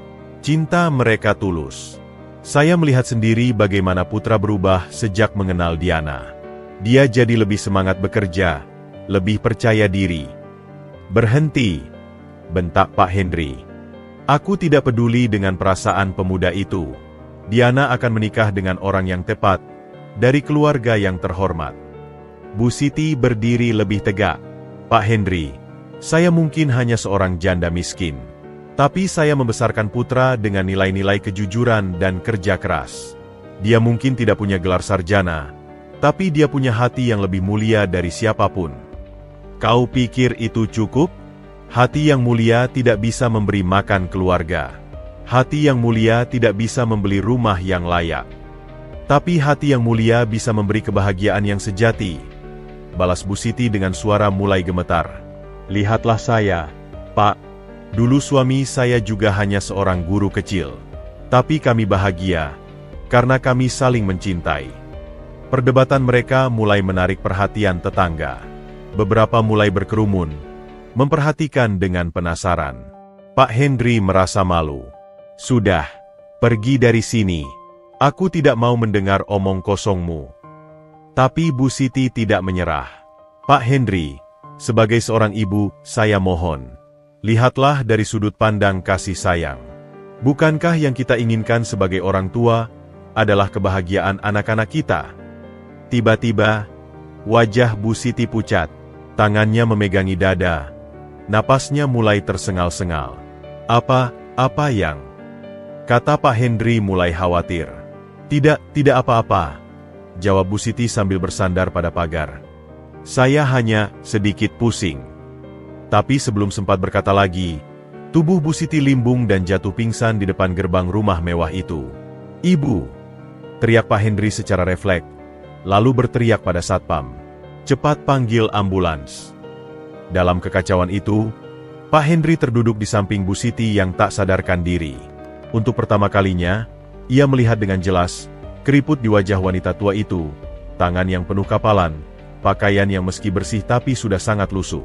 Cinta mereka tulus. Saya melihat sendiri bagaimana putra berubah sejak mengenal Diana. Dia jadi lebih semangat bekerja, lebih percaya diri." "Berhenti," bentak Pak Hendri. "Aku tidak peduli dengan perasaan pemuda itu. Diana akan menikah dengan orang yang tepat, dari keluarga yang terhormat." Bu Siti berdiri lebih tegak. "Pak Hendri, saya mungkin hanya seorang janda miskin. Tapi saya membesarkan putra dengan nilai-nilai kejujuran dan kerja keras. Dia mungkin tidak punya gelar sarjana, tapi dia punya hati yang lebih mulia dari siapapun. Kau pikir itu cukup? Hati yang mulia tidak bisa memberi makan keluarga. Hati yang mulia tidak bisa membeli rumah yang layak. Tapi hati yang mulia bisa memberi kebahagiaan yang sejati," balas Bu Siti dengan suara mulai gemetar. "Lihatlah saya, Pak. Dulu suami saya juga hanya seorang guru kecil. Tapi kami bahagia, karena kami saling mencintai. Perdebatan mereka mulai menarik perhatian tetangga. Beberapa mulai berkerumun, memperhatikan dengan penasaran. Pak Henry merasa malu. Sudah, pergi dari sini. Aku tidak mau mendengar omong kosongmu. Tapi Bu Siti tidak menyerah. Pak Henry, sebagai seorang ibu, saya mohon. Lihatlah dari sudut pandang kasih sayang. Bukankah yang kita inginkan sebagai orang tua adalah kebahagiaan anak-anak kita? Tiba-tiba, wajah Bu Siti pucat. Tangannya memegangi dada. Napasnya mulai tersengal-sengal. Apa yang? Kata Pak Henry mulai khawatir. Tidak apa-apa, jawab Bu Siti sambil bersandar pada pagar. Saya hanya sedikit pusing. Tapi sebelum sempat berkata lagi, tubuh Bu Siti limbung dan jatuh pingsan di depan gerbang rumah mewah itu. Ibu! Teriak Pak Henry secara refleks, lalu berteriak pada satpam. Cepat panggil ambulans. Dalam kekacauan itu, Pak Henry terduduk di samping Bu Siti yang tak sadarkan diri. Untuk pertama kalinya, ia melihat dengan jelas keriput di wajah wanita tua itu, tangan yang penuh kapalan, pakaian yang meski bersih tapi sudah sangat lusuh.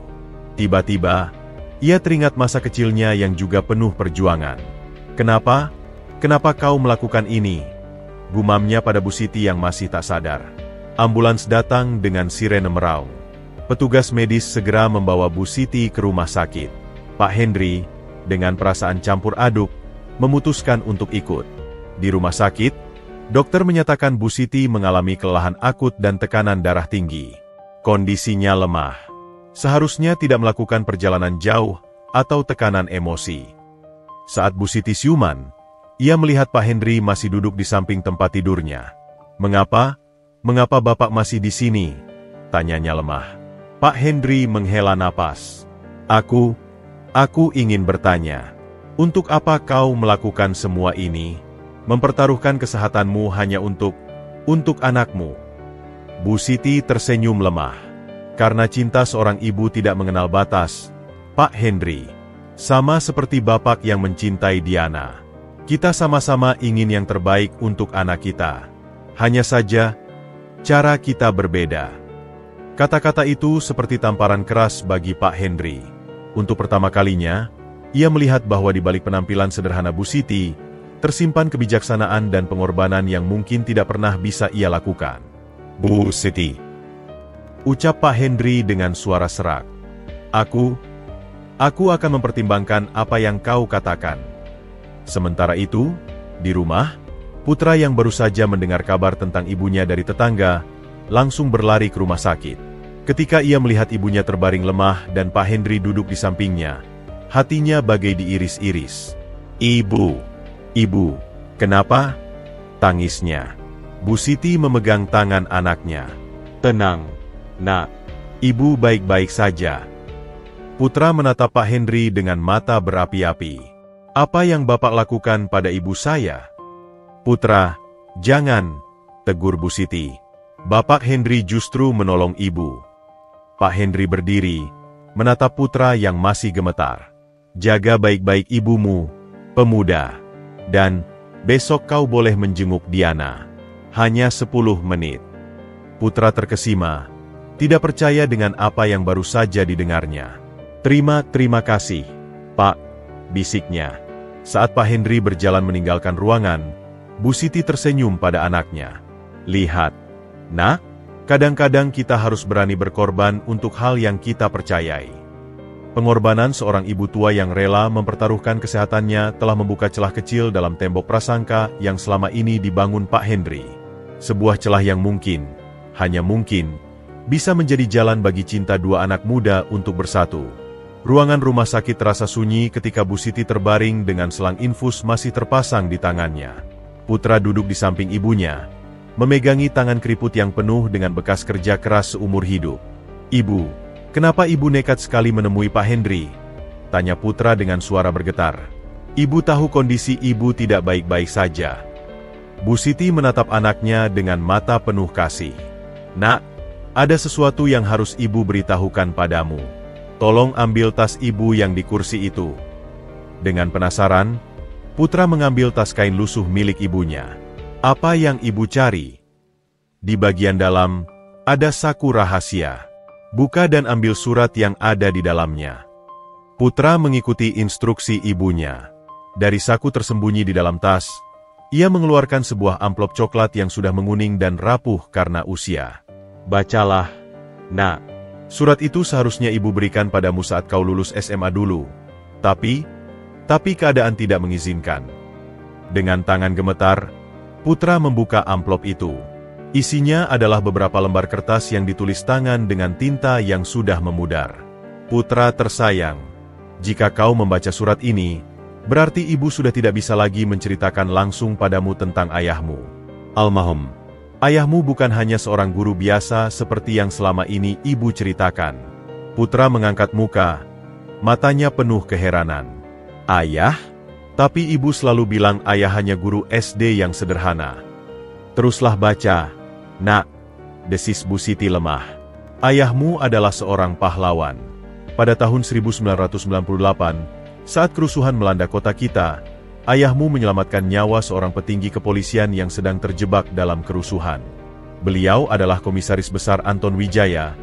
Tiba-tiba, ia teringat masa kecilnya yang juga penuh perjuangan. Kenapa? Kenapa kau melakukan ini? Gumamnya pada Bu Siti yang masih tak sadar. Ambulans datang dengan sirene meraung. Petugas medis segera membawa Bu Siti ke rumah sakit. Pak Henry, dengan perasaan campur aduk, memutuskan untuk ikut. Di rumah sakit, dokter menyatakan Bu Siti mengalami kelelahan akut dan tekanan darah tinggi. Kondisinya lemah. Seharusnya tidak melakukan perjalanan jauh atau tekanan emosi. Saat Bu Siti siuman, ia melihat Pak Henry masih duduk di samping tempat tidurnya. Mengapa Bapak masih di sini? Tanyanya lemah. Pak Henry menghela napas. Aku ingin bertanya. Untuk apa kau melakukan semua ini? Mempertaruhkan kesehatanmu hanya untuk anakmu. Bu Siti tersenyum lemah. Karena cinta seorang ibu tidak mengenal batas, Pak Henry, sama seperti Bapak yang mencintai Diana. Kita sama-sama ingin yang terbaik untuk anak kita. Hanya saja, cara kita berbeda. Kata-kata itu seperti tamparan keras bagi Pak Henry. Untuk pertama kalinya, ia melihat bahwa di balik penampilan sederhana Bu Siti, tersimpan kebijaksanaan dan pengorbanan yang mungkin tidak pernah bisa ia lakukan. Bu Siti, ucap Pak Henry dengan suara serak. Aku akan mempertimbangkan apa yang kau katakan. Sementara itu, di rumah, putra yang baru saja mendengar kabar tentang ibunya dari tetangga, langsung berlari ke rumah sakit. Ketika ia melihat ibunya terbaring lemah dan Pak Henry duduk di sampingnya, hatinya bagai diiris-iris. Ibu, kenapa? Tangisnya. Bu Siti memegang tangan anaknya. Tenang, Nak, Ibu baik-baik saja. Putra menatap Pak Henry dengan mata berapi-api. Apa yang Bapak lakukan pada ibu saya? Putra, jangan, tegur Bu Siti. Bapak Henry justru menolong ibu. Pak Henry berdiri, menatap putra yang masih gemetar. Jaga baik-baik ibumu, pemuda. Dan, besok kau boleh menjenguk Diana. Hanya 10 menit. Putra terkesima, tidak percaya dengan apa yang baru saja didengarnya. Terima kasih, Pak, bisiknya. Saat Pak Henry berjalan meninggalkan ruangan, Bu Siti tersenyum pada anaknya. Lihat, Nak, kadang-kadang kita harus berani berkorban untuk hal yang kita percayai. Pengorbanan seorang ibu tua yang rela mempertaruhkan kesehatannya telah membuka celah kecil dalam tembok prasangka yang selama ini dibangun Pak Henry. Sebuah celah yang mungkin, hanya mungkin, bisa menjadi jalan bagi cinta dua anak muda untuk bersatu. Ruangan rumah sakit terasa sunyi ketika Bu Siti terbaring dengan selang infus masih terpasang di tangannya. Putra duduk di samping ibunya, memegangi tangan keriput yang penuh dengan bekas kerja keras seumur hidup. Ibu, kenapa ibu nekat sekali menemui Pak Henry? Tanya putra dengan suara bergetar. Ibu tahu kondisi ibu tidak baik-baik saja. Bu Siti menatap anaknya dengan mata penuh kasih. Nak, ada sesuatu yang harus ibu beritahukan padamu. Tolong ambil tas ibu yang di kursi itu. Dengan penasaran, putra mengambil tas kain lusuh milik ibunya. Apa yang ibu cari? Di bagian dalam, ada saku rahasia. Buka dan ambil surat yang ada di dalamnya. Putra mengikuti instruksi ibunya. Dari saku tersembunyi di dalam tas, ia mengeluarkan sebuah amplop coklat yang sudah menguning dan rapuh karena usia. Bacalah, nak. Surat itu seharusnya ibu berikan padamu saat kau lulus SMA dulu. Tapi keadaan tidak mengizinkan. Dengan tangan gemetar, Putra membuka amplop itu. Isinya adalah beberapa lembar kertas yang ditulis tangan dengan tinta yang sudah memudar. Putra tersayang, jika kau membaca surat ini, berarti ibu sudah tidak bisa lagi menceritakan langsung padamu tentang ayahmu. Almarhum. Ayahmu bukan hanya seorang guru biasa seperti yang selama ini ibu ceritakan. Putra mengangkat muka, matanya penuh keheranan. Ayah? Tapi ibu selalu bilang ayah hanya guru SD yang sederhana. Teruslah baca, nak, desis Bu Siti lemah. Ayahmu adalah seorang pahlawan. Pada tahun 1998, saat kerusuhan melanda kota kita, ayahmu menyelamatkan nyawa seorang petinggi kepolisian yang sedang terjebak dalam kerusuhan. Beliau adalah Komisaris Besar Anton Wijaya,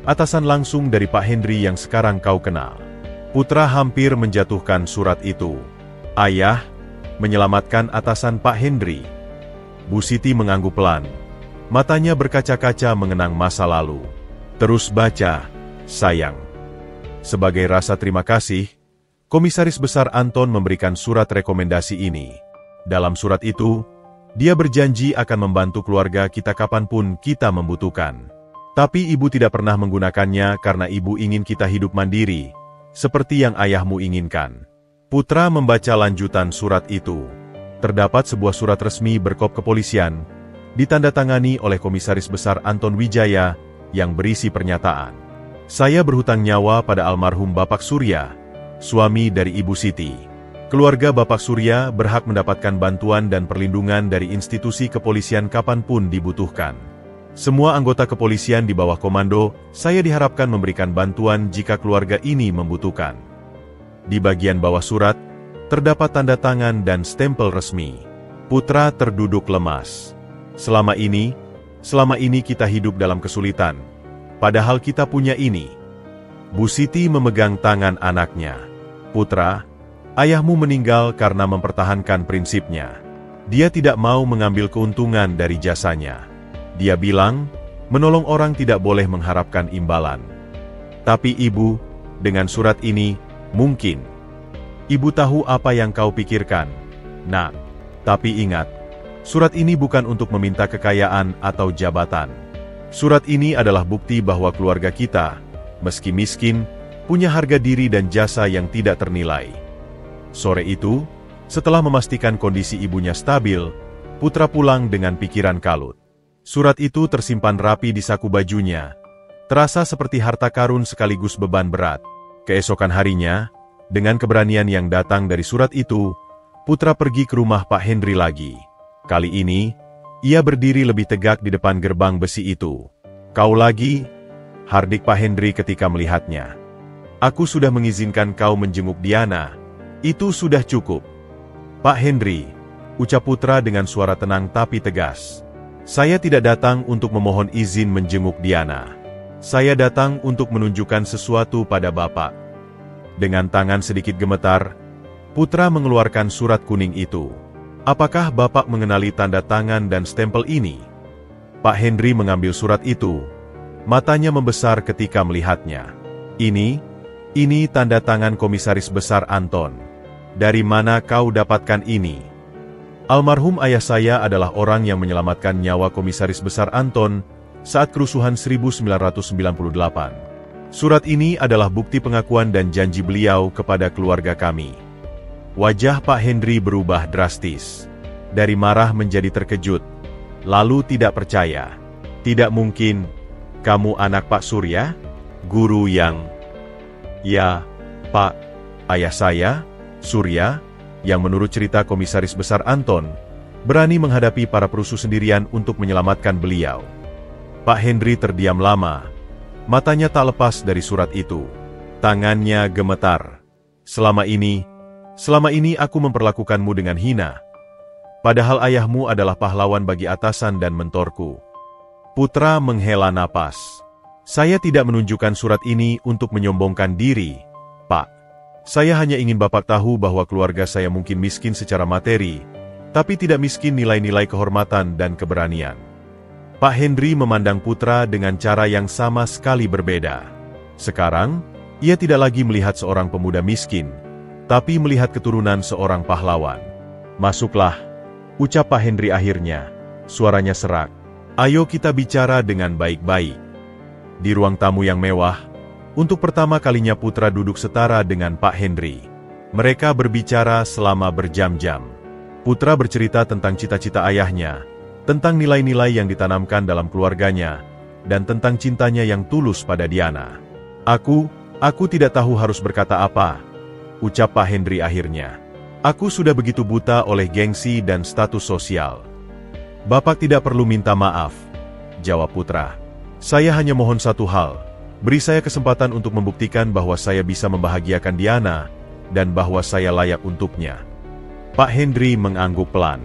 atasan langsung dari Pak Hendri yang sekarang kau kenal. Putra hampir menjatuhkan surat itu. Ayah, menyelamatkan atasan Pak Hendri. Bu Siti mengangguk pelan. Matanya berkaca-kaca mengenang masa lalu. Terus baca, sayang. Sebagai rasa terima kasih, Komisaris Besar Anton memberikan surat rekomendasi ini. Dalam surat itu, dia berjanji akan membantu keluarga kita kapanpun kita membutuhkan. Tapi ibu tidak pernah menggunakannya karena ibu ingin kita hidup mandiri, seperti yang ayahmu inginkan. Putra membaca lanjutan surat itu. Terdapat sebuah surat resmi berkop kepolisian, ditandatangani oleh Komisaris Besar Anton Wijaya, yang berisi pernyataan. Saya berhutang nyawa pada almarhum Bapak Surya, suami dari Ibu Siti. Keluarga Bapak Surya berhak mendapatkan bantuan dan perlindungan dari institusi kepolisian kapanpun dibutuhkan. Semua anggota kepolisian di bawah komando, saya diharapkan memberikan bantuan jika keluarga ini membutuhkan. Di bagian bawah surat, terdapat tanda tangan dan stempel resmi. Putra terduduk lemas. Selama ini kita hidup dalam kesulitan. Padahal kita punya ini. Bu Siti memegang tangan anaknya. Putra, ayahmu meninggal karena mempertahankan prinsipnya. Dia tidak mau mengambil keuntungan dari jasanya. Dia bilang, menolong orang tidak boleh mengharapkan imbalan. Tapi ibu, dengan surat ini, mungkin. Ibu tahu apa yang kau pikirkan, nak. Tapi ingat, surat ini bukan untuk meminta kekayaan atau jabatan. Surat ini adalah bukti bahwa keluarga kita, meski miskin, punya harga diri dan jasa yang tidak ternilai. Sore itu, setelah memastikan kondisi ibunya stabil, Putra pulang dengan pikiran kalut. Surat itu tersimpan rapi di saku bajunya, terasa seperti harta karun sekaligus beban berat. Keesokan harinya, dengan keberanian yang datang dari surat itu, Putra pergi ke rumah Pak Hendri lagi. Kali ini, ia berdiri lebih tegak di depan gerbang besi itu. Kau lagi? Hardik Pak Hendri ketika melihatnya. Aku sudah mengizinkan kau menjenguk Diana. Itu sudah cukup. Pak Hendri, ucap Putra dengan suara tenang tapi tegas. Saya tidak datang untuk memohon izin menjenguk Diana. Saya datang untuk menunjukkan sesuatu pada Bapak. Dengan tangan sedikit gemetar, Putra mengeluarkan surat kuning itu. Apakah Bapak mengenali tanda tangan dan stempel ini? Pak Hendri mengambil surat itu. Matanya membesar ketika melihatnya. Ini tanda tangan Komisaris Besar Anton. Dari mana kau dapatkan ini? Almarhum ayah saya adalah orang yang menyelamatkan nyawa Komisaris Besar Anton saat kerusuhan 1998. Surat ini adalah bukti pengakuan dan janji beliau kepada keluarga kami. Wajah Pak Hendri berubah drastis. Dari marah menjadi terkejut, lalu tidak percaya. Tidak mungkin, kamu anak Pak Surya? Guru yang... Ya, Pak, ayah saya, Surya, yang menurut cerita Komisaris Besar Anton, berani menghadapi para perusuh sendirian untuk menyelamatkan beliau. Pak Hendri terdiam lama, matanya tak lepas dari surat itu. Tangannya gemetar. Selama ini aku memperlakukanmu dengan hina. Padahal ayahmu adalah pahlawan bagi atasan dan mentorku. Putra menghela napas. Saya tidak menunjukkan surat ini untuk menyombongkan diri, Pak. Saya hanya ingin Bapak tahu bahwa keluarga saya mungkin miskin secara materi, tapi tidak miskin nilai-nilai kehormatan dan keberanian. Pak Henry memandang Putra dengan cara yang sama sekali berbeda. Sekarang, ia tidak lagi melihat seorang pemuda miskin, tapi melihat keturunan seorang pahlawan. Masuklah, ucap Pak Henry akhirnya. Suaranya serak. Ayo kita bicara dengan baik-baik. Di ruang tamu yang mewah, untuk pertama kalinya Putra duduk setara dengan Pak Henry. Mereka berbicara selama berjam-jam. Putra bercerita tentang cita-cita ayahnya, tentang nilai-nilai yang ditanamkan dalam keluarganya, dan tentang cintanya yang tulus pada Diana. Aku tidak tahu harus berkata apa, ucap Pak Henry akhirnya. Aku sudah begitu buta oleh gengsi dan status sosial. Bapak tidak perlu minta maaf, jawab Putra. Saya hanya mohon satu hal, beri saya kesempatan untuk membuktikan bahwa saya bisa membahagiakan Diana, dan bahwa saya layak untuknya. Pak Henry mengangguk pelan.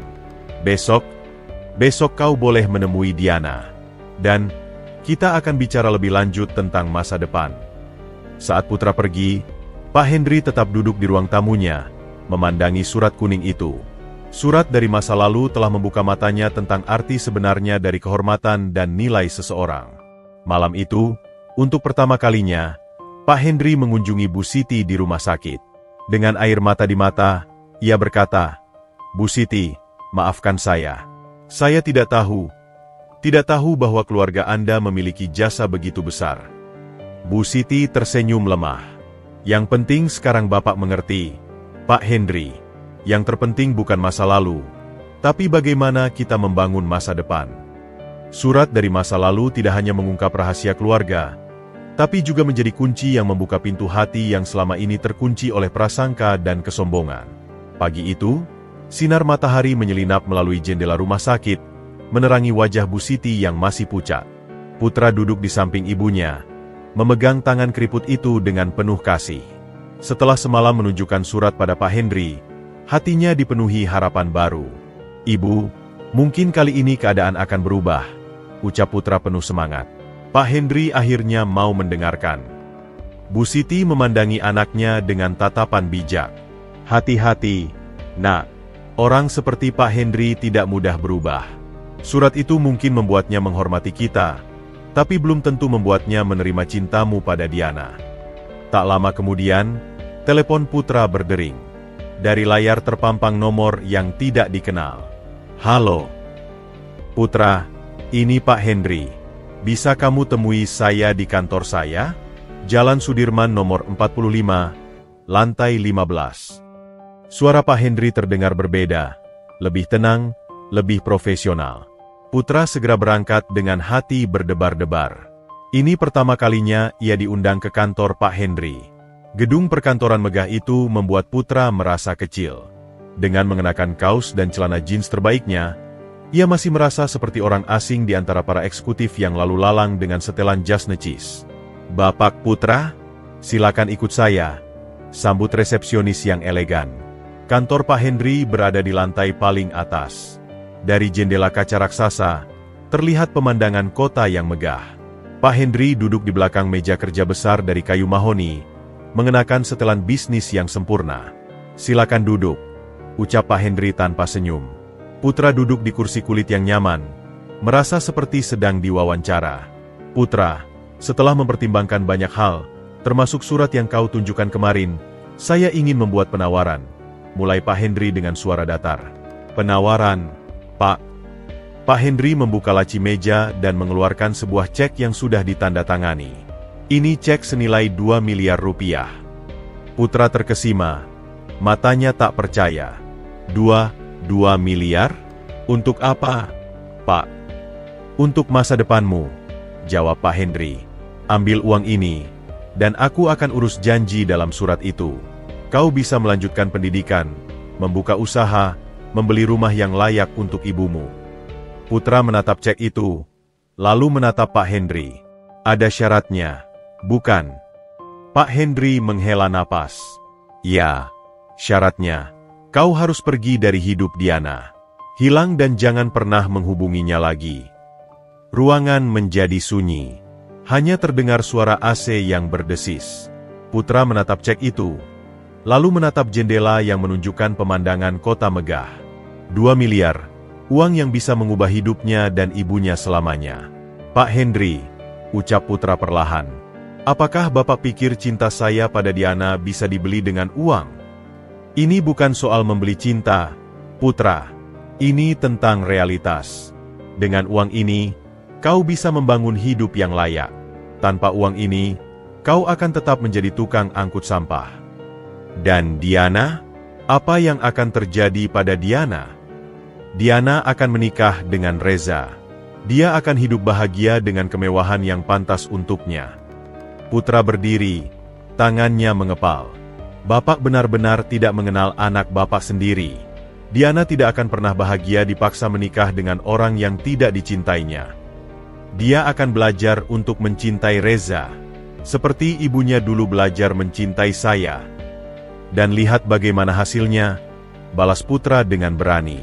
Besok kau boleh menemui Diana. Dan, kita akan bicara lebih lanjut tentang masa depan. Saat Putra pergi, Pak Henry tetap duduk di ruang tamunya, memandangi surat kuning itu. Surat dari masa lalu telah membuka matanya tentang arti sebenarnya dari kehormatan dan nilai seseorang. Malam itu, untuk pertama kalinya, Pak Henry mengunjungi Bu Siti di rumah sakit. Dengan air mata di mata, ia berkata, "Bu Siti, maafkan saya. Saya tidak tahu bahwa keluarga Anda memiliki jasa begitu besar." Bu Siti tersenyum lemah. "Yang penting sekarang Bapak mengerti, Pak Henry. Yang terpenting bukan masa lalu, tapi bagaimana kita membangun masa depan." Surat dari masa lalu tidak hanya mengungkap rahasia keluarga, tapi juga menjadi kunci yang membuka pintu hati yang selama ini terkunci oleh prasangka dan kesombongan. Pagi itu, sinar matahari menyelinap melalui jendela rumah sakit, menerangi wajah Bu Siti yang masih pucat. Putra duduk di samping ibunya, memegang tangan keriput itu dengan penuh kasih. Setelah semalam menunjukkan surat pada Pak Henry, hatinya dipenuhi harapan baru. "Ibu, mungkin kali ini keadaan akan berubah," ucap Putra penuh semangat. Pak Henry akhirnya mau mendengarkan. Bu Siti memandangi anaknya dengan tatapan bijak. "Hati-hati, Nak. Orang seperti Pak Henry tidak mudah berubah. Surat itu mungkin membuatnya menghormati kita, tapi belum tentu membuatnya menerima cintamu pada Diana." Tak lama kemudian, telepon Putra berdering. Dari layar terpampang nomor yang tidak dikenal. "Halo, Putra, ini Pak Henry. Bisa kamu temui saya di kantor saya? Jalan Sudirman nomor 45, lantai 15. Suara Pak Henry terdengar berbeda, lebih tenang, lebih profesional. Putra segera berangkat dengan hati berdebar-debar. Ini pertama kalinya ia diundang ke kantor Pak Henry. Gedung perkantoran megah itu membuat Putra merasa kecil. Dengan mengenakan kaos dan celana jeans terbaiknya, ia masih merasa seperti orang asing di antara para eksekutif yang lalu lalang dengan setelan jas necis. "Bapak Putra, silakan ikut saya," sambut resepsionis yang elegan. Kantor Pak Henry berada di lantai paling atas. Dari jendela kaca raksasa, terlihat pemandangan kota yang megah. Pak Henry duduk di belakang meja kerja besar dari kayu mahoni, mengenakan setelan bisnis yang sempurna. "Silakan duduk," ucap Pak Henry tanpa senyum. Putra duduk di kursi kulit yang nyaman, merasa seperti sedang diwawancara. "Putra, setelah mempertimbangkan banyak hal, termasuk surat yang kau tunjukkan kemarin, saya ingin membuat penawaran," mulai Pak Henry dengan suara datar. "Penawaran, Pak?" Pak Henry membuka laci meja dan mengeluarkan sebuah cek yang sudah ditandatangani. Ini cek senilai 2 miliar rupiah. Putra terkesima, matanya tak percaya. "2 miliar? Untuk apa, Pak?" "Untuk masa depanmu," jawab Pak Henry. "Ambil uang ini, dan aku akan urus janji dalam surat itu. Kau bisa melanjutkan pendidikan, membuka usaha, membeli rumah yang layak untuk ibumu." Putra menatap cek itu, lalu menatap Pak Henry. "Ada syaratnya, bukan?" Pak Henry menghela napas. "Ya, syaratnya, kau harus pergi dari hidup Diana. Hilang dan jangan pernah menghubunginya lagi. Ruangan menjadi sunyi. Hanya terdengar suara AC yang berdesis. Putra menatap cek itu, lalu menatap jendela yang menunjukkan pemandangan kota megah. 2 miliar, uang yang bisa mengubah hidupnya dan ibunya selamanya. Pak Henry, ucap Putra perlahan. Apakah Bapak pikir cinta saya pada Diana bisa dibeli dengan uang? Ini bukan soal membeli cinta, Putra. Ini tentang realitas. Dengan uang ini, kau bisa membangun hidup yang layak. Tanpa uang ini, kau akan tetap menjadi tukang angkut sampah. Dan Diana? Apa yang akan terjadi pada Diana? Diana akan menikah dengan Reza. Dia akan hidup bahagia dengan kemewahan yang pantas untuknya. Putra berdiri, tangannya mengepal. Bapak benar-benar tidak mengenal anak Bapak sendiri. Diana tidak akan pernah bahagia dipaksa menikah dengan orang yang tidak dicintainya. Dia akan belajar untuk mencintai Reza, seperti ibunya dulu belajar mencintai saya. Dan lihat bagaimana hasilnya, balas Putra dengan berani.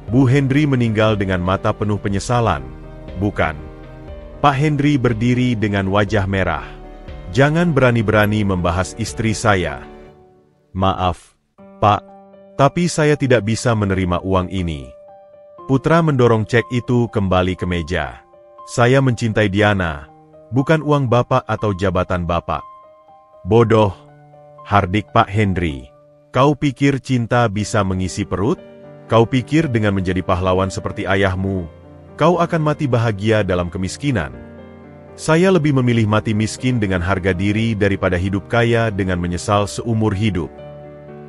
Bu Henry meninggal dengan mata penuh penyesalan, bukan? Pak Henry berdiri dengan wajah merah. Jangan berani-berani membahas istri saya. Maaf, Pak, tapi saya tidak bisa menerima uang ini. Putra mendorong cek itu kembali ke meja. Saya mencintai Diana, bukan uang Bapak atau jabatan Bapak. Bodoh, hardik Pak Henry. Kau pikir cinta bisa mengisi perut? Kau pikir dengan menjadi pahlawan seperti ayahmu, kau akan mati bahagia dalam kemiskinan? Saya lebih memilih mati miskin dengan harga diri daripada hidup kaya dengan menyesal seumur hidup.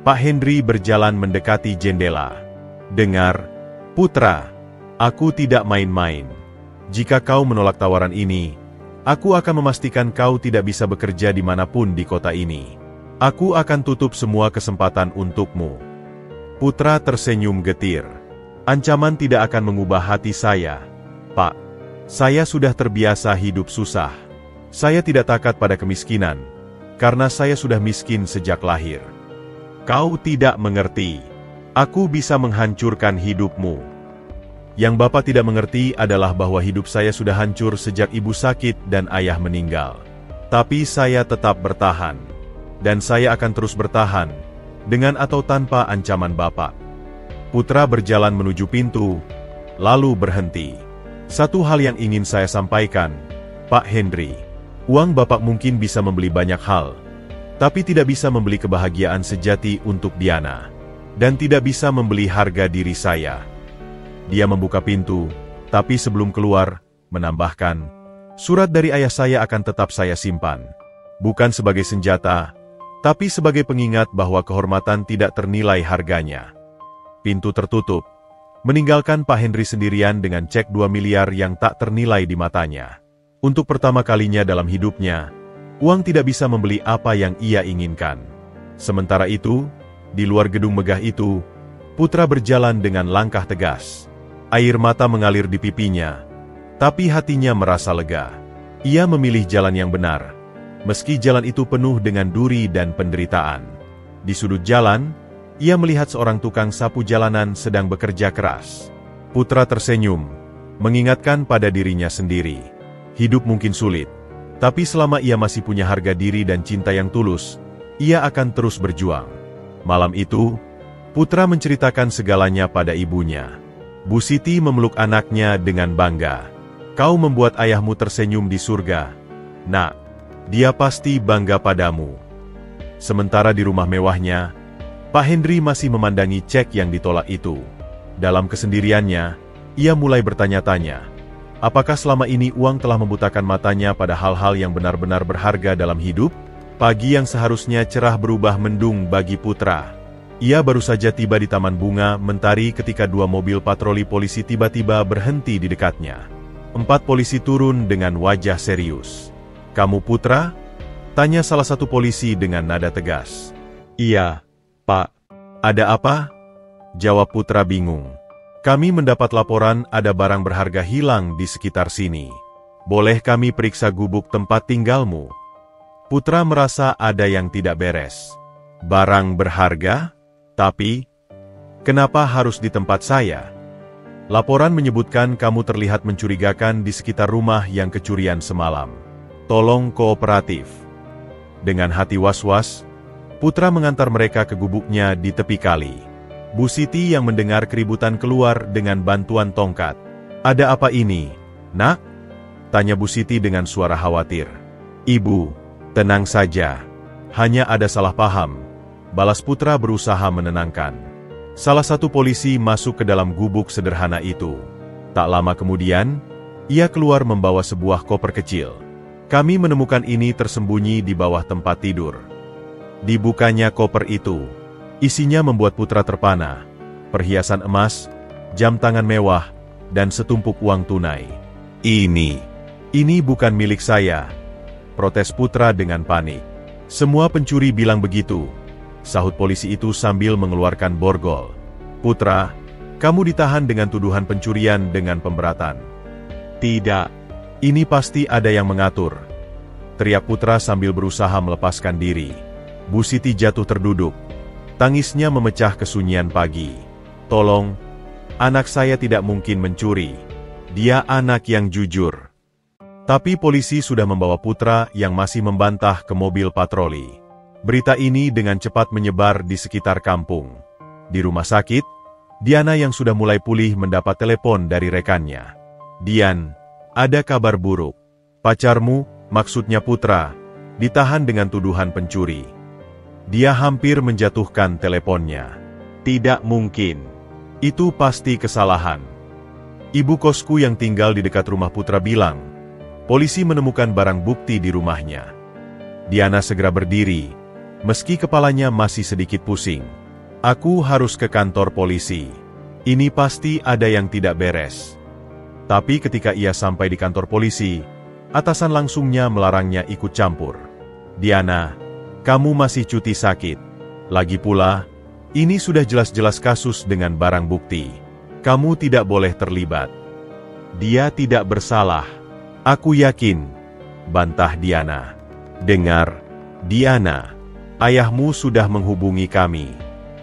Pak Henry berjalan mendekati jendela. Dengar, Putra, aku tidak main-main. Jika kau menolak tawaran ini, aku akan memastikan kau tidak bisa bekerja dimanapun di kota ini. Aku akan tutup semua kesempatan untukmu. Putra tersenyum getir. Ancaman tidak akan mengubah hati saya, Pak. Saya sudah terbiasa hidup susah. Saya tidak takat pada kemiskinan, karena saya sudah miskin sejak lahir. Kau tidak mengerti. Aku bisa menghancurkan hidupmu. Yang Bapak tidak mengerti adalah bahwa hidup saya sudah hancur sejak ibu sakit dan ayah meninggal. Tapi saya tetap bertahan. Dan saya akan terus bertahan, dengan atau tanpa ancaman Bapak. Putra berjalan menuju pintu, lalu berhenti. Satu hal yang ingin saya sampaikan, Pak Henry. Uang Bapak mungkin bisa membeli banyak hal, tapi tidak bisa membeli kebahagiaan sejati untuk Diana. Dan tidak bisa membeli harga diri saya. Dia membuka pintu, tapi sebelum keluar, menambahkan, surat dari ayah saya akan tetap saya simpan. Bukan sebagai senjata, tapi sebagai pengingat bahwa kehormatan tidak ternilai harganya. Pintu tertutup, meninggalkan Pak Henry sendirian dengan cek 2 miliar yang tak ternilai di matanya. Untuk pertama kalinya dalam hidupnya, uang tidak bisa membeli apa yang ia inginkan. Sementara itu, di luar gedung megah itu, Putra berjalan dengan langkah tegas. Air mata mengalir di pipinya, tapi hatinya merasa lega. Ia memilih jalan yang benar, meski jalan itu penuh dengan duri dan penderitaan. Di sudut jalan, ia melihat seorang tukang sapu jalanan sedang bekerja keras. Putra tersenyum, mengingatkan pada dirinya sendiri. Hidup mungkin sulit, tapi selama ia masih punya harga diri dan cinta yang tulus, ia akan terus berjuang. Malam itu, Putra menceritakan segalanya pada ibunya. Bu Siti memeluk anaknya dengan bangga. Kau membuat ayahmu tersenyum di surga. Nak, dia pasti bangga padamu. Sementara di rumah mewahnya, Pak Henry masih memandangi cek yang ditolak itu. Dalam kesendiriannya, ia mulai bertanya-tanya, apakah selama ini uang telah membutakan matanya pada hal-hal yang benar-benar berharga dalam hidup? Pagi yang seharusnya cerah berubah mendung bagi Putra. Ia baru saja tiba di Taman Bunga Mentari ketika 2 mobil patroli polisi tiba-tiba berhenti di dekatnya. 4 polisi turun dengan wajah serius. Kamu Putra? Tanya salah satu polisi dengan nada tegas. Iya, Pak. Ada apa? Jawab Putra bingung. Kami mendapat laporan ada barang berharga hilang di sekitar sini. Boleh kami periksa gubuk tempat tinggalmu? Putra merasa ada yang tidak beres. Barang berharga? Tapi, kenapa harus di tempat saya? Laporan menyebutkan kamu terlihat mencurigakan di sekitar rumah yang kecurian semalam. Tolong kooperatif. Dengan hati was-was, Putra mengantar mereka ke gubuknya di tepi kali. Bu Siti yang mendengar keributan keluar dengan bantuan tongkat. Ada apa ini, nak? Tanya Bu Siti dengan suara khawatir. Ibu, tenang saja. Hanya ada salah paham. Balas Putra berusaha menenangkan. Salah satu polisi masuk ke dalam gubuk sederhana itu. Tak lama kemudian, ia keluar membawa sebuah koper kecil. Kami menemukan ini tersembunyi di bawah tempat tidur. Dibukanya koper itu. Isinya membuat Putra terpana. Perhiasan emas, jam tangan mewah, dan setumpuk uang tunai. Ini bukan milik saya. Protes Putra dengan panik. Semua pencuri bilang begitu. Sahut polisi itu sambil mengeluarkan borgol. Putra, kamu ditahan dengan tuduhan pencurian dengan pemberatan. Tidak, ini pasti ada yang mengatur. Teriak Putra sambil berusaha melepaskan diri. Bu Siti jatuh terduduk. Tangisnya memecah kesunyian pagi. Tolong, anak saya tidak mungkin mencuri. Dia anak yang jujur. Tapi polisi sudah membawa Putra yang masih membantah ke mobil patroli. Berita ini dengan cepat menyebar di sekitar kampung. Di rumah sakit, Diana yang sudah mulai pulih mendapat telepon dari rekannya. Dian, ada kabar buruk. Pacarmu, maksudnya Putra, ditahan dengan tuduhan pencuri. Dia hampir menjatuhkan teleponnya. Tidak mungkin. Itu pasti kesalahan. Ibu kosku yang tinggal di dekat rumah Putra bilang, polisi menemukan barang bukti di rumahnya. Diana segera berdiri. Meski kepalanya masih sedikit pusing. Aku harus ke kantor polisi. Ini pasti ada yang tidak beres. Tapi ketika ia sampai di kantor polisi, atasan langsungnya melarangnya ikut campur. Diana, kamu masih cuti sakit. Lagi pula, ini sudah jelas-jelas kasus dengan barang bukti. Kamu tidak boleh terlibat. Dia tidak bersalah. Aku yakin, bantah Diana. Dengar, Diana. Ayahmu sudah menghubungi kami.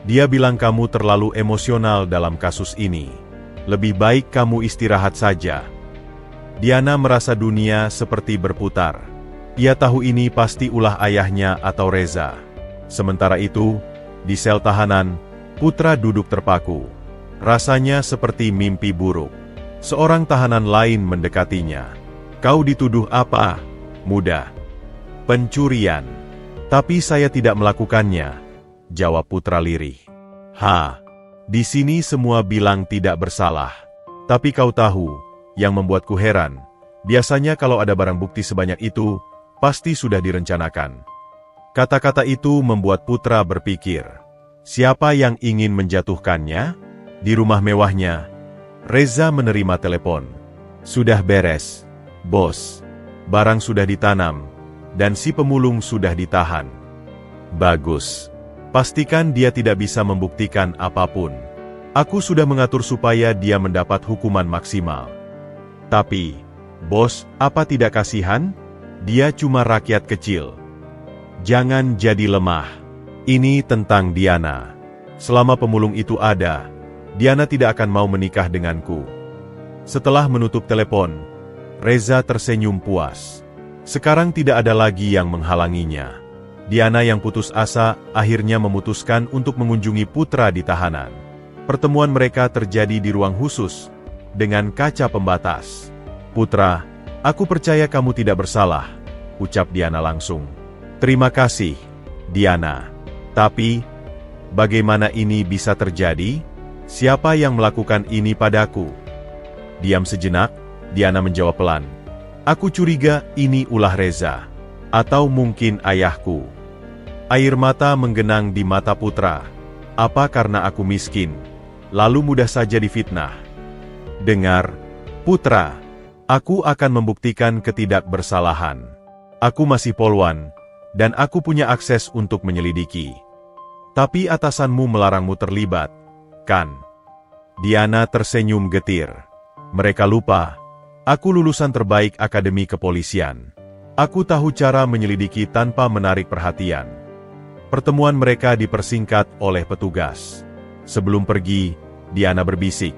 Dia bilang kamu terlalu emosional dalam kasus ini. Lebih baik kamu istirahat saja. Diana merasa dunia seperti berputar. Ia tahu ini pasti ulah ayahnya atau Reza. Sementara itu, di sel tahanan, Putra duduk terpaku. Rasanya seperti mimpi buruk. Seorang tahanan lain mendekatinya. Kau dituduh apa, muda? Pencurian. Tapi saya tidak melakukannya, jawab Putra lirih. Di sini semua bilang tidak bersalah. Tapi kau tahu, yang membuatku heran, biasanya kalau ada barang bukti sebanyak itu, pasti sudah direncanakan. Kata-kata itu membuat Putra berpikir, siapa yang ingin menjatuhkannya? Di rumah mewahnya, Reza menerima telepon. Sudah beres, bos. Barang sudah ditanam. Dan si pemulung sudah ditahan. Bagus. Pastikan dia tidak bisa membuktikan apapun. Aku sudah mengatur supaya dia mendapat hukuman maksimal. Tapi, bos, apa tidak kasihan? Dia cuma rakyat kecil. Jangan jadi lemah. Ini tentang Diana. Selama pemulung itu ada, Diana tidak akan mau menikah denganku. Setelah menutup telepon, Reza tersenyum puas. Sekarang tidak ada lagi yang menghalanginya. Diana yang putus asa akhirnya memutuskan untuk mengunjungi Putra di tahanan. Pertemuan mereka terjadi di ruang khusus, dengan kaca pembatas. Putra, aku percaya kamu tidak bersalah, ucap Diana langsung. Terima kasih, Diana. Tapi, bagaimana ini bisa terjadi? Siapa yang melakukan ini padaku? Diam sejenak, Diana menjawab pelan. Aku curiga ini ulah Reza. Atau mungkin ayahku. Air mata menggenang di mata Putra. Apa karena aku miskin? Lalu mudah saja difitnah. Dengar, Putra. Aku akan membuktikan ketidakbersalahan. Aku masih polwan, dan aku punya akses untuk menyelidiki. Tapi atasanmu melarangmu terlibat, kan? Diana tersenyum getir. Mereka lupa. Aku lulusan terbaik Akademi Kepolisian. Aku tahu cara menyelidiki tanpa menarik perhatian. Pertemuan mereka dipersingkat oleh petugas. Sebelum pergi, Diana berbisik.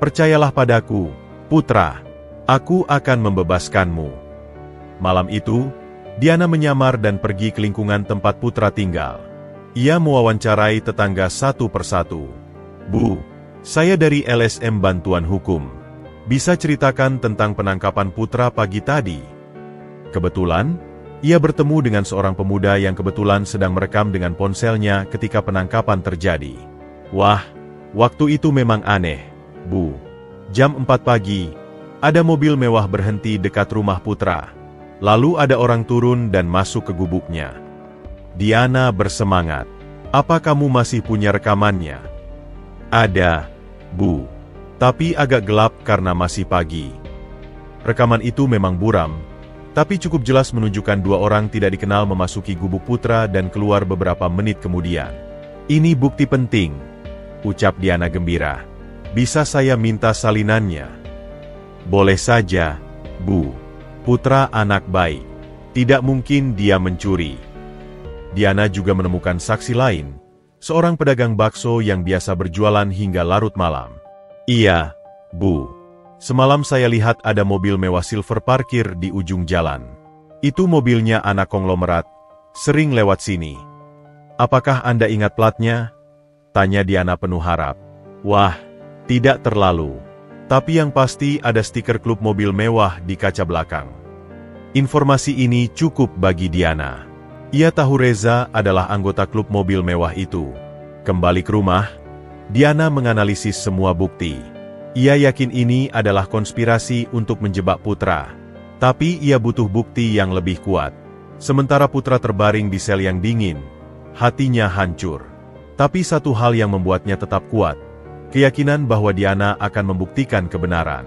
Percayalah padaku, putra. Aku akan membebaskanmu. Malam itu, Diana menyamar dan pergi ke lingkungan tempat putra tinggal. Ia mewawancarai tetangga satu persatu. Bu, saya dari LSM Bantuan Hukum. Bisa ceritakan tentang penangkapan putra pagi tadi? Kebetulan, ia bertemu dengan seorang pemuda yang kebetulan sedang merekam dengan ponselnya ketika penangkapan terjadi. Wah, waktu itu memang aneh, Bu. Jam 4 pagi, ada mobil mewah berhenti dekat rumah putra. Lalu ada orang turun dan masuk ke gubuknya. Diana bersemangat. Apa kamu masih punya rekamannya? Ada, Bu. Tapi agak gelap karena masih pagi. Rekaman itu memang buram, tapi cukup jelas menunjukkan dua orang tidak dikenal memasuki gubuk putra dan keluar beberapa menit kemudian. Ini bukti penting, ucap Diana gembira. Bisa saya minta salinannya? Boleh saja, Bu. Putra anak baik. Tidak mungkin dia mencuri. Diana juga menemukan saksi lain, seorang pedagang bakso yang biasa berjualan hingga larut malam. Iya, Bu. Semalam saya lihat ada mobil mewah silver parkir di ujung jalan. Itu mobilnya anak konglomerat, sering lewat sini. Apakah Anda ingat platnya? Tanya Diana penuh harap. Wah, tidak terlalu. Tapi yang pasti ada stiker klub mobil mewah di kaca belakang. Informasi ini cukup bagi Diana. Ia tahu Reza adalah anggota klub mobil mewah itu. Kembali ke rumah, Diana menganalisis semua bukti. Ia yakin ini adalah konspirasi untuk menjebak putra. Tapi ia butuh bukti yang lebih kuat. Sementara putra terbaring di sel yang dingin, hatinya hancur. Tapi satu hal yang membuatnya tetap kuat. Keyakinan bahwa Diana akan membuktikan kebenaran.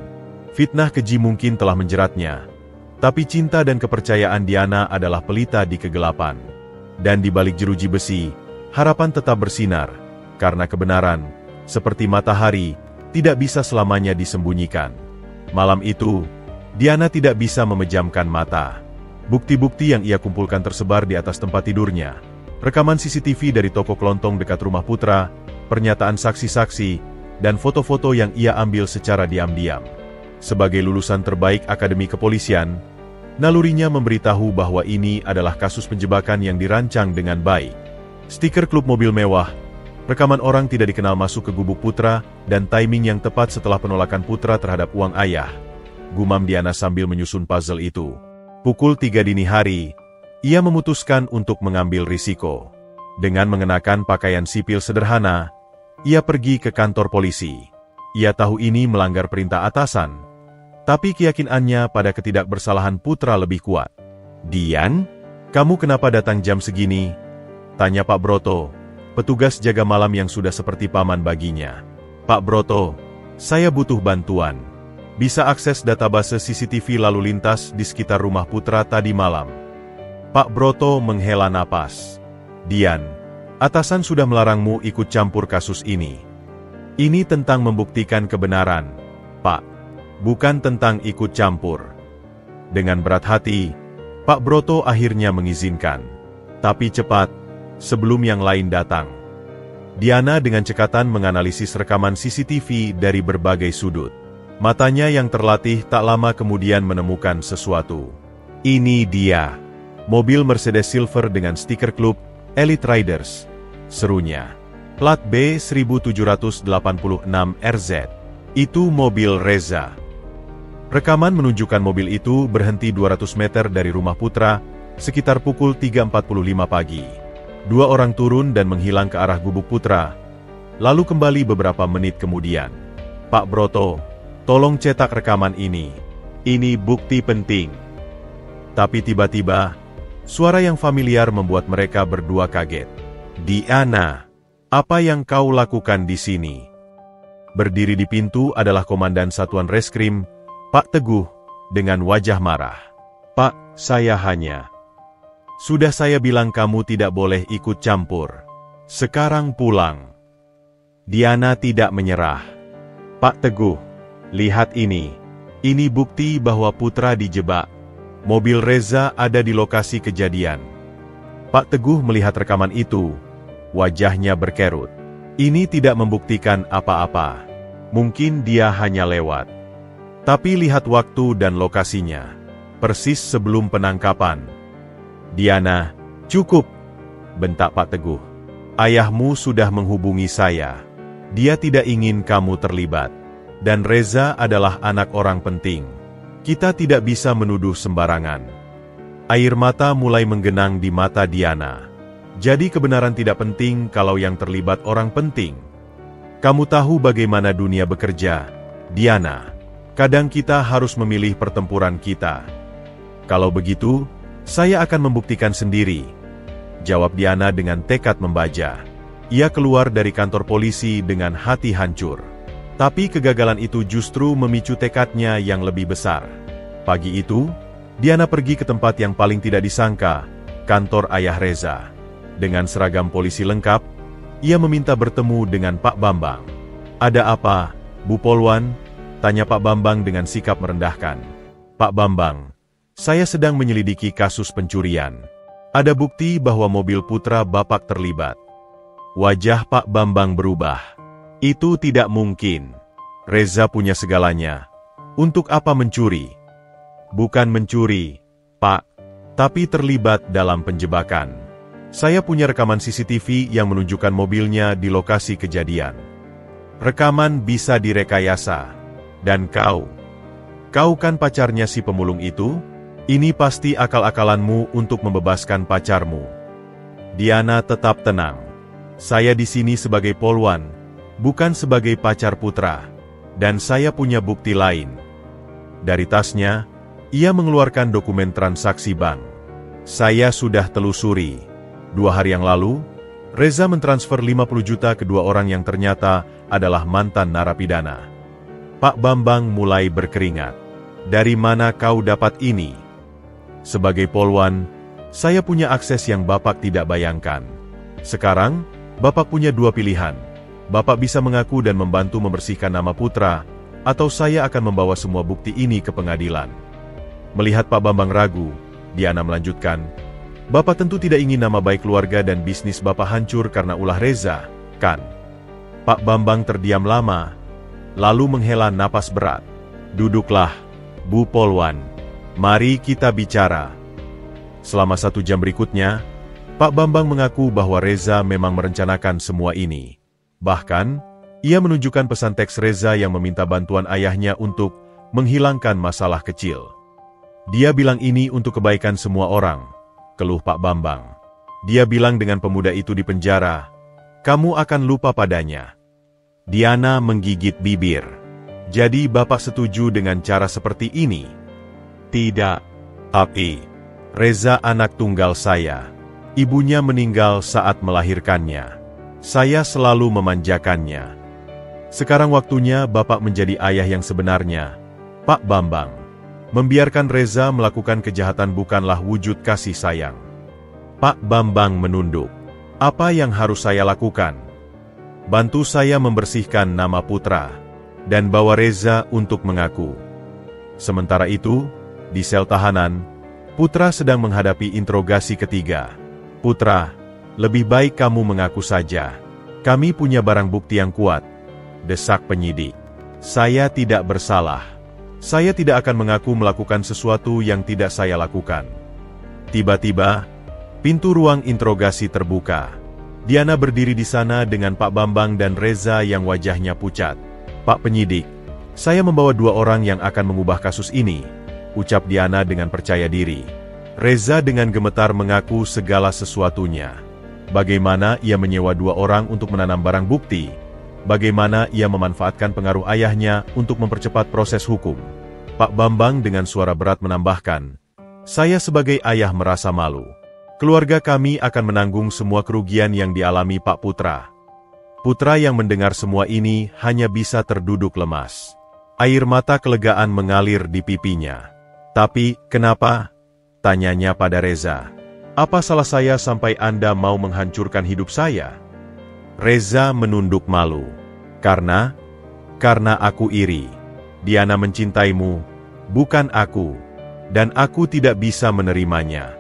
Fitnah keji mungkin telah menjeratnya, tapi cinta dan kepercayaan Diana adalah pelita di kegelapan. Dan di balik jeruji besi, harapan tetap bersinar, karena kebenaran, seperti matahari, tidak bisa selamanya disembunyikan. Malam itu, Diana tidak bisa memejamkan mata. Bukti-bukti yang ia kumpulkan tersebar di atas tempat tidurnya. Rekaman CCTV dari toko kelontong dekat rumah putra, pernyataan saksi-saksi, dan foto-foto yang ia ambil secara diam-diam. Sebagai lulusan terbaik Akademi Kepolisian, nalurinya memberitahu bahwa ini adalah kasus penjebakan yang dirancang dengan baik. Stiker klub mobil mewah, rekaman orang tidak dikenal masuk ke gubuk putra, dan timing yang tepat setelah penolakan putra terhadap uang ayah. Gumam Diana sambil menyusun puzzle itu. Pukul 3 dini hari, ia memutuskan untuk mengambil risiko. Dengan mengenakan pakaian sipil sederhana, ia pergi ke kantor polisi. Ia tahu ini melanggar perintah atasan, tapi keyakinannya pada ketidakbersalahan putra lebih kuat. Dian, kamu kenapa datang jam segini? Tanya Pak Broto, petugas jaga malam yang sudah seperti paman baginya. Pak Broto, saya butuh bantuan. Bisa akses database CCTV lalu lintas di sekitar rumah putra tadi malam. Pak Broto menghela napas. Dian, atasan sudah melarangmu ikut campur kasus ini. Ini tentang membuktikan kebenaran, Pak. Bukan tentang ikut campur. Dengan berat hati, Pak Broto akhirnya mengizinkan. Tapi cepat, sebelum yang lain datang. Diana dengan cekatan menganalisis rekaman CCTV dari berbagai sudut. Matanya yang terlatih tak lama kemudian menemukan sesuatu. Ini dia, mobil Mercedes Silver dengan stiker klub Elite Riders. Serunya. Plat B 1786 RZ. Itu mobil Reza. Rekaman menunjukkan mobil itu berhenti 200 meter dari rumah putra, sekitar pukul 3.45 pagi. Dua orang turun dan menghilang ke arah gubuk putra, lalu kembali beberapa menit kemudian. Pak Broto, tolong cetak rekaman ini. Ini bukti penting. Tapi tiba-tiba, suara yang familiar membuat mereka berdua kaget. Diana, apa yang kau lakukan di sini? Berdiri di pintu adalah Komandan Satuan Reskrim, Pak Teguh, dengan wajah marah. Pak, saya hanya... Sudah saya bilang kamu tidak boleh ikut campur. Sekarang pulang. Diana tidak menyerah. Pak Teguh, lihat ini. Ini bukti bahwa putra dijebak. Mobil Reza ada di lokasi kejadian. Pak Teguh melihat rekaman itu. Wajahnya berkerut. Ini tidak membuktikan apa-apa. Mungkin dia hanya lewat. Tapi lihat waktu dan lokasinya. Persis sebelum penangkapan. Diana, cukup, bentak Pak Teguh. Ayahmu sudah menghubungi saya. Dia tidak ingin kamu terlibat. Dan Reza adalah anak orang penting. Kita tidak bisa menuduh sembarangan. Air mata mulai menggenang di mata Diana. Jadi kebenaran tidak penting kalau yang terlibat orang penting. Kamu tahu bagaimana dunia bekerja, Diana. Kadang kita harus memilih pertempuran kita. Kalau begitu, saya akan membuktikan sendiri. Jawab Diana dengan tekad membaja. Ia keluar dari kantor polisi dengan hati hancur. Tapi kegagalan itu justru memicu tekadnya yang lebih besar. Pagi itu, Diana pergi ke tempat yang paling tidak disangka, kantor ayah Reza. Dengan seragam polisi lengkap, ia meminta bertemu dengan Pak Bambang. Ada apa, Bu Polwan? Tanya Pak Bambang dengan sikap merendahkan. Pak Bambang, saya sedang menyelidiki kasus pencurian. Ada bukti bahwa mobil putra Bapak terlibat. Wajah Pak Bambang berubah. Itu tidak mungkin. Reza punya segalanya. Untuk apa mencuri? Bukan mencuri, Pak, tapi terlibat dalam penjebakan. Saya punya rekaman CCTV yang menunjukkan mobilnya di lokasi kejadian. Rekaman bisa direkayasa. Dan kau kan pacarnya si pemulung itu? Ini pasti akal-akalanmu untuk membebaskan pacarmu. Diana tetap tenang. Saya di sini sebagai polwan, bukan sebagai pacar putra. Dan saya punya bukti lain. Dari tasnya, ia mengeluarkan dokumen transaksi bank. Saya sudah telusuri. 2 hari yang lalu, Reza mentransfer 50 juta ke 2 orang yang ternyata adalah mantan narapidana. Pak Bambang mulai berkeringat. Dari mana kau dapat ini? Sebagai polwan, saya punya akses yang Bapak tidak bayangkan. Sekarang, Bapak punya 2 pilihan. Bapak bisa mengaku dan membantu membersihkan nama putra, atau saya akan membawa semua bukti ini ke pengadilan. Melihat Pak Bambang ragu, Diana melanjutkan, Bapak tentu tidak ingin nama baik keluarga dan bisnis Bapak hancur karena ulah Reza, kan? Pak Bambang terdiam lama, lalu menghela napas berat. Duduklah, Bu Polwan. Mari kita bicara. Selama 1 jam berikutnya, Pak Bambang mengaku bahwa Reza memang merencanakan semua ini. Bahkan, ia menunjukkan pesan teks Reza yang meminta bantuan ayahnya untuk menghilangkan masalah kecil. Dia bilang ini untuk kebaikan semua orang, keluh Pak Bambang. Dia bilang dengan pemuda itu di penjara, kamu akan lupa padanya. Diana menggigit bibir. Jadi Bapak setuju dengan cara seperti ini? Tidak. Tapi, Reza anak tunggal saya. Ibunya meninggal saat melahirkannya. Saya selalu memanjakannya. Sekarang waktunya Bapak menjadi ayah yang sebenarnya. Pak Bambang, membiarkan Reza melakukan kejahatan bukanlah wujud kasih sayang. Pak Bambang menunduk. Apa yang harus saya lakukan? Bantu saya membersihkan nama putra, dan bawa Reza untuk mengaku. Sementara itu, di sel tahanan, Putra sedang menghadapi interogasi ketiga. Putra, lebih baik kamu mengaku saja. Kami punya barang bukti yang kuat, desak penyidik. Saya tidak bersalah. Saya tidak akan mengaku melakukan sesuatu yang tidak saya lakukan. Tiba-tiba, pintu ruang interogasi terbuka. Diana berdiri di sana dengan Pak Bambang dan Reza yang wajahnya pucat. Pak penyidik, saya membawa 2 orang yang akan mengubah kasus ini, ucap Diana dengan percaya diri. Reza dengan gemetar mengaku segala sesuatunya. Bagaimana ia menyewa 2 orang untuk menanam barang bukti, bagaimana ia memanfaatkan pengaruh ayahnya untuk mempercepat proses hukum. Pak Bambang dengan suara berat menambahkan, saya sebagai ayah merasa malu. Keluarga kami akan menanggung semua kerugian yang dialami Pak Putra. Putra yang mendengar semua ini hanya bisa terduduk lemas. Air mata kelegaan mengalir di pipinya. Tapi, kenapa? Tanyanya pada Reza. Apa salah saya sampai Anda mau menghancurkan hidup saya? Reza menunduk malu. Karena aku iri. Diana mencintaimu, bukan aku. Dan aku tidak bisa menerimanya.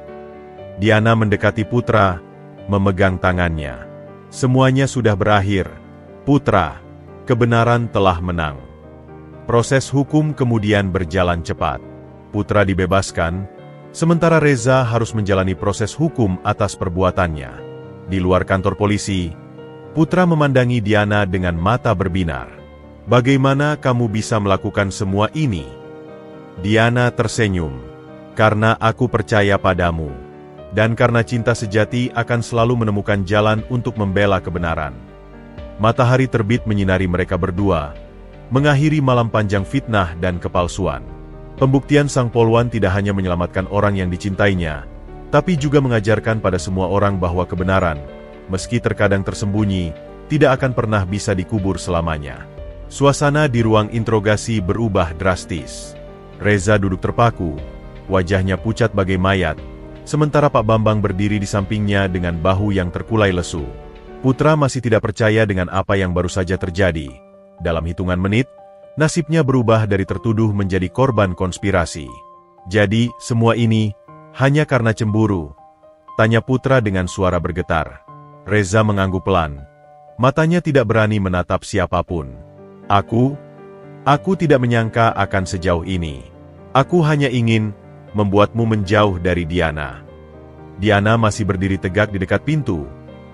Diana mendekati Putra, memegang tangannya. Semuanya sudah berakhir. Putra, kebenaran telah menang. Proses hukum kemudian berjalan cepat. Putra dibebaskan, sementara Reza harus menjalani proses hukum atas perbuatannya. Di luar kantor polisi, Putra memandangi Diana dengan mata berbinar. "Bagaimana kamu bisa melakukan semua ini?" Diana tersenyum. "Karena aku percaya padamu. Dan karena cinta sejati akan selalu menemukan jalan untuk membela kebenaran." Matahari terbit menyinari mereka berdua, mengakhiri malam panjang fitnah dan kepalsuan. Pembuktian sang polwan tidak hanya menyelamatkan orang yang dicintainya, tapi juga mengajarkan pada semua orang bahwa kebenaran, meski terkadang tersembunyi, tidak akan pernah bisa dikubur selamanya. Suasana di ruang interogasi berubah drastis. Reza duduk terpaku, wajahnya pucat bagai mayat, sementara Pak Bambang berdiri di sampingnya dengan bahu yang terkulai lesu. Putra masih tidak percaya dengan apa yang baru saja terjadi. Dalam hitungan menit, nasibnya berubah dari tertuduh menjadi korban konspirasi. "Jadi, semua ini hanya karena cemburu?" tanya Putra dengan suara bergetar. Reza mengangguk pelan. Matanya tidak berani menatap siapapun. Aku tidak menyangka akan sejauh ini. Aku hanya ingin membuatmu menjauh dari Diana." Diana masih berdiri tegak di dekat pintu.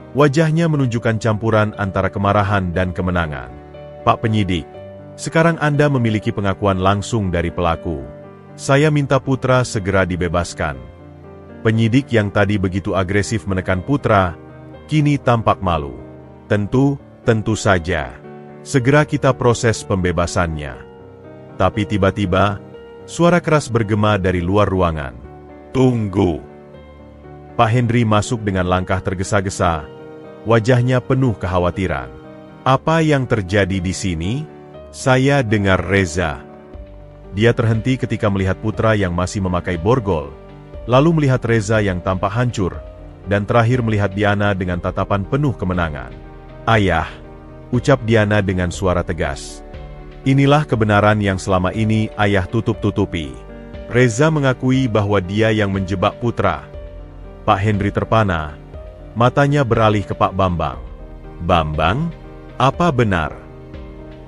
Wajahnya menunjukkan campuran antara kemarahan dan kemenangan. "Pak Penyidik, sekarang Anda memiliki pengakuan langsung dari pelaku. Saya minta Putra segera dibebaskan." Penyidik yang tadi begitu agresif menekan Putra, kini tampak malu. Tentu saja. Segera kita proses pembebasannya." Tapi tiba-tiba, suara keras bergema dari luar ruangan. "Tunggu!" Pak Hendri masuk dengan langkah tergesa-gesa, wajahnya penuh kekhawatiran. "Apa yang terjadi di sini?" "Saya dengar Reza." Dia terhenti ketika melihat Putra yang masih memakai borgol, lalu melihat Reza yang tampak hancur, dan terakhir melihat Diana dengan tatapan penuh kemenangan. "Ayah," ucap Diana dengan suara tegas. "Inilah kebenaran yang selama ini ayah tutup-tutupi." Reza mengakui bahwa dia yang menjebak Putra. Pak Hendri terpana, matanya beralih ke Pak Bambang. "Bambang, apa benar?"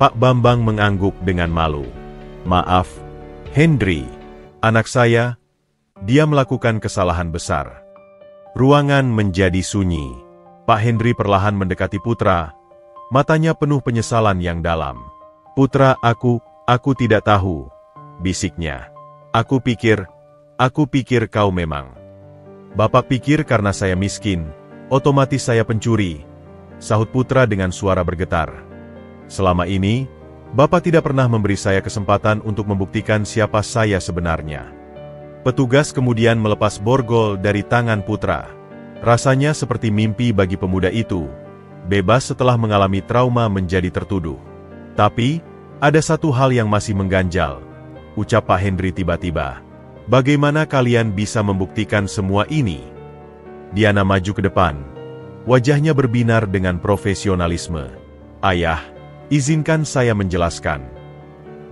Pak Bambang mengangguk dengan malu. "Maaf, Hendri, anak saya, dia melakukan kesalahan besar." Ruangan menjadi sunyi. Pak Hendri perlahan mendekati Putra, matanya penuh penyesalan yang dalam. "Putra, aku tidak tahu," bisiknya. Aku pikir kau memang." "Bapak pikir karena saya miskin, otomatis saya pencuri," sahut Putra dengan suara bergetar. "Selama ini, Bapak tidak pernah memberi saya kesempatan untuk membuktikan siapa saya sebenarnya." Petugas kemudian melepas borgol dari tangan Putra. Rasanya seperti mimpi bagi pemuda itu, bebas setelah mengalami trauma menjadi tertuduh. "Tapi, ada satu hal yang masih mengganjal," ucap Pak Hendri tiba-tiba. "Bagaimana kalian bisa membuktikan semua ini?" Diana maju ke depan. Wajahnya berbinar dengan profesionalisme. "Ayah, izinkan saya menjelaskan."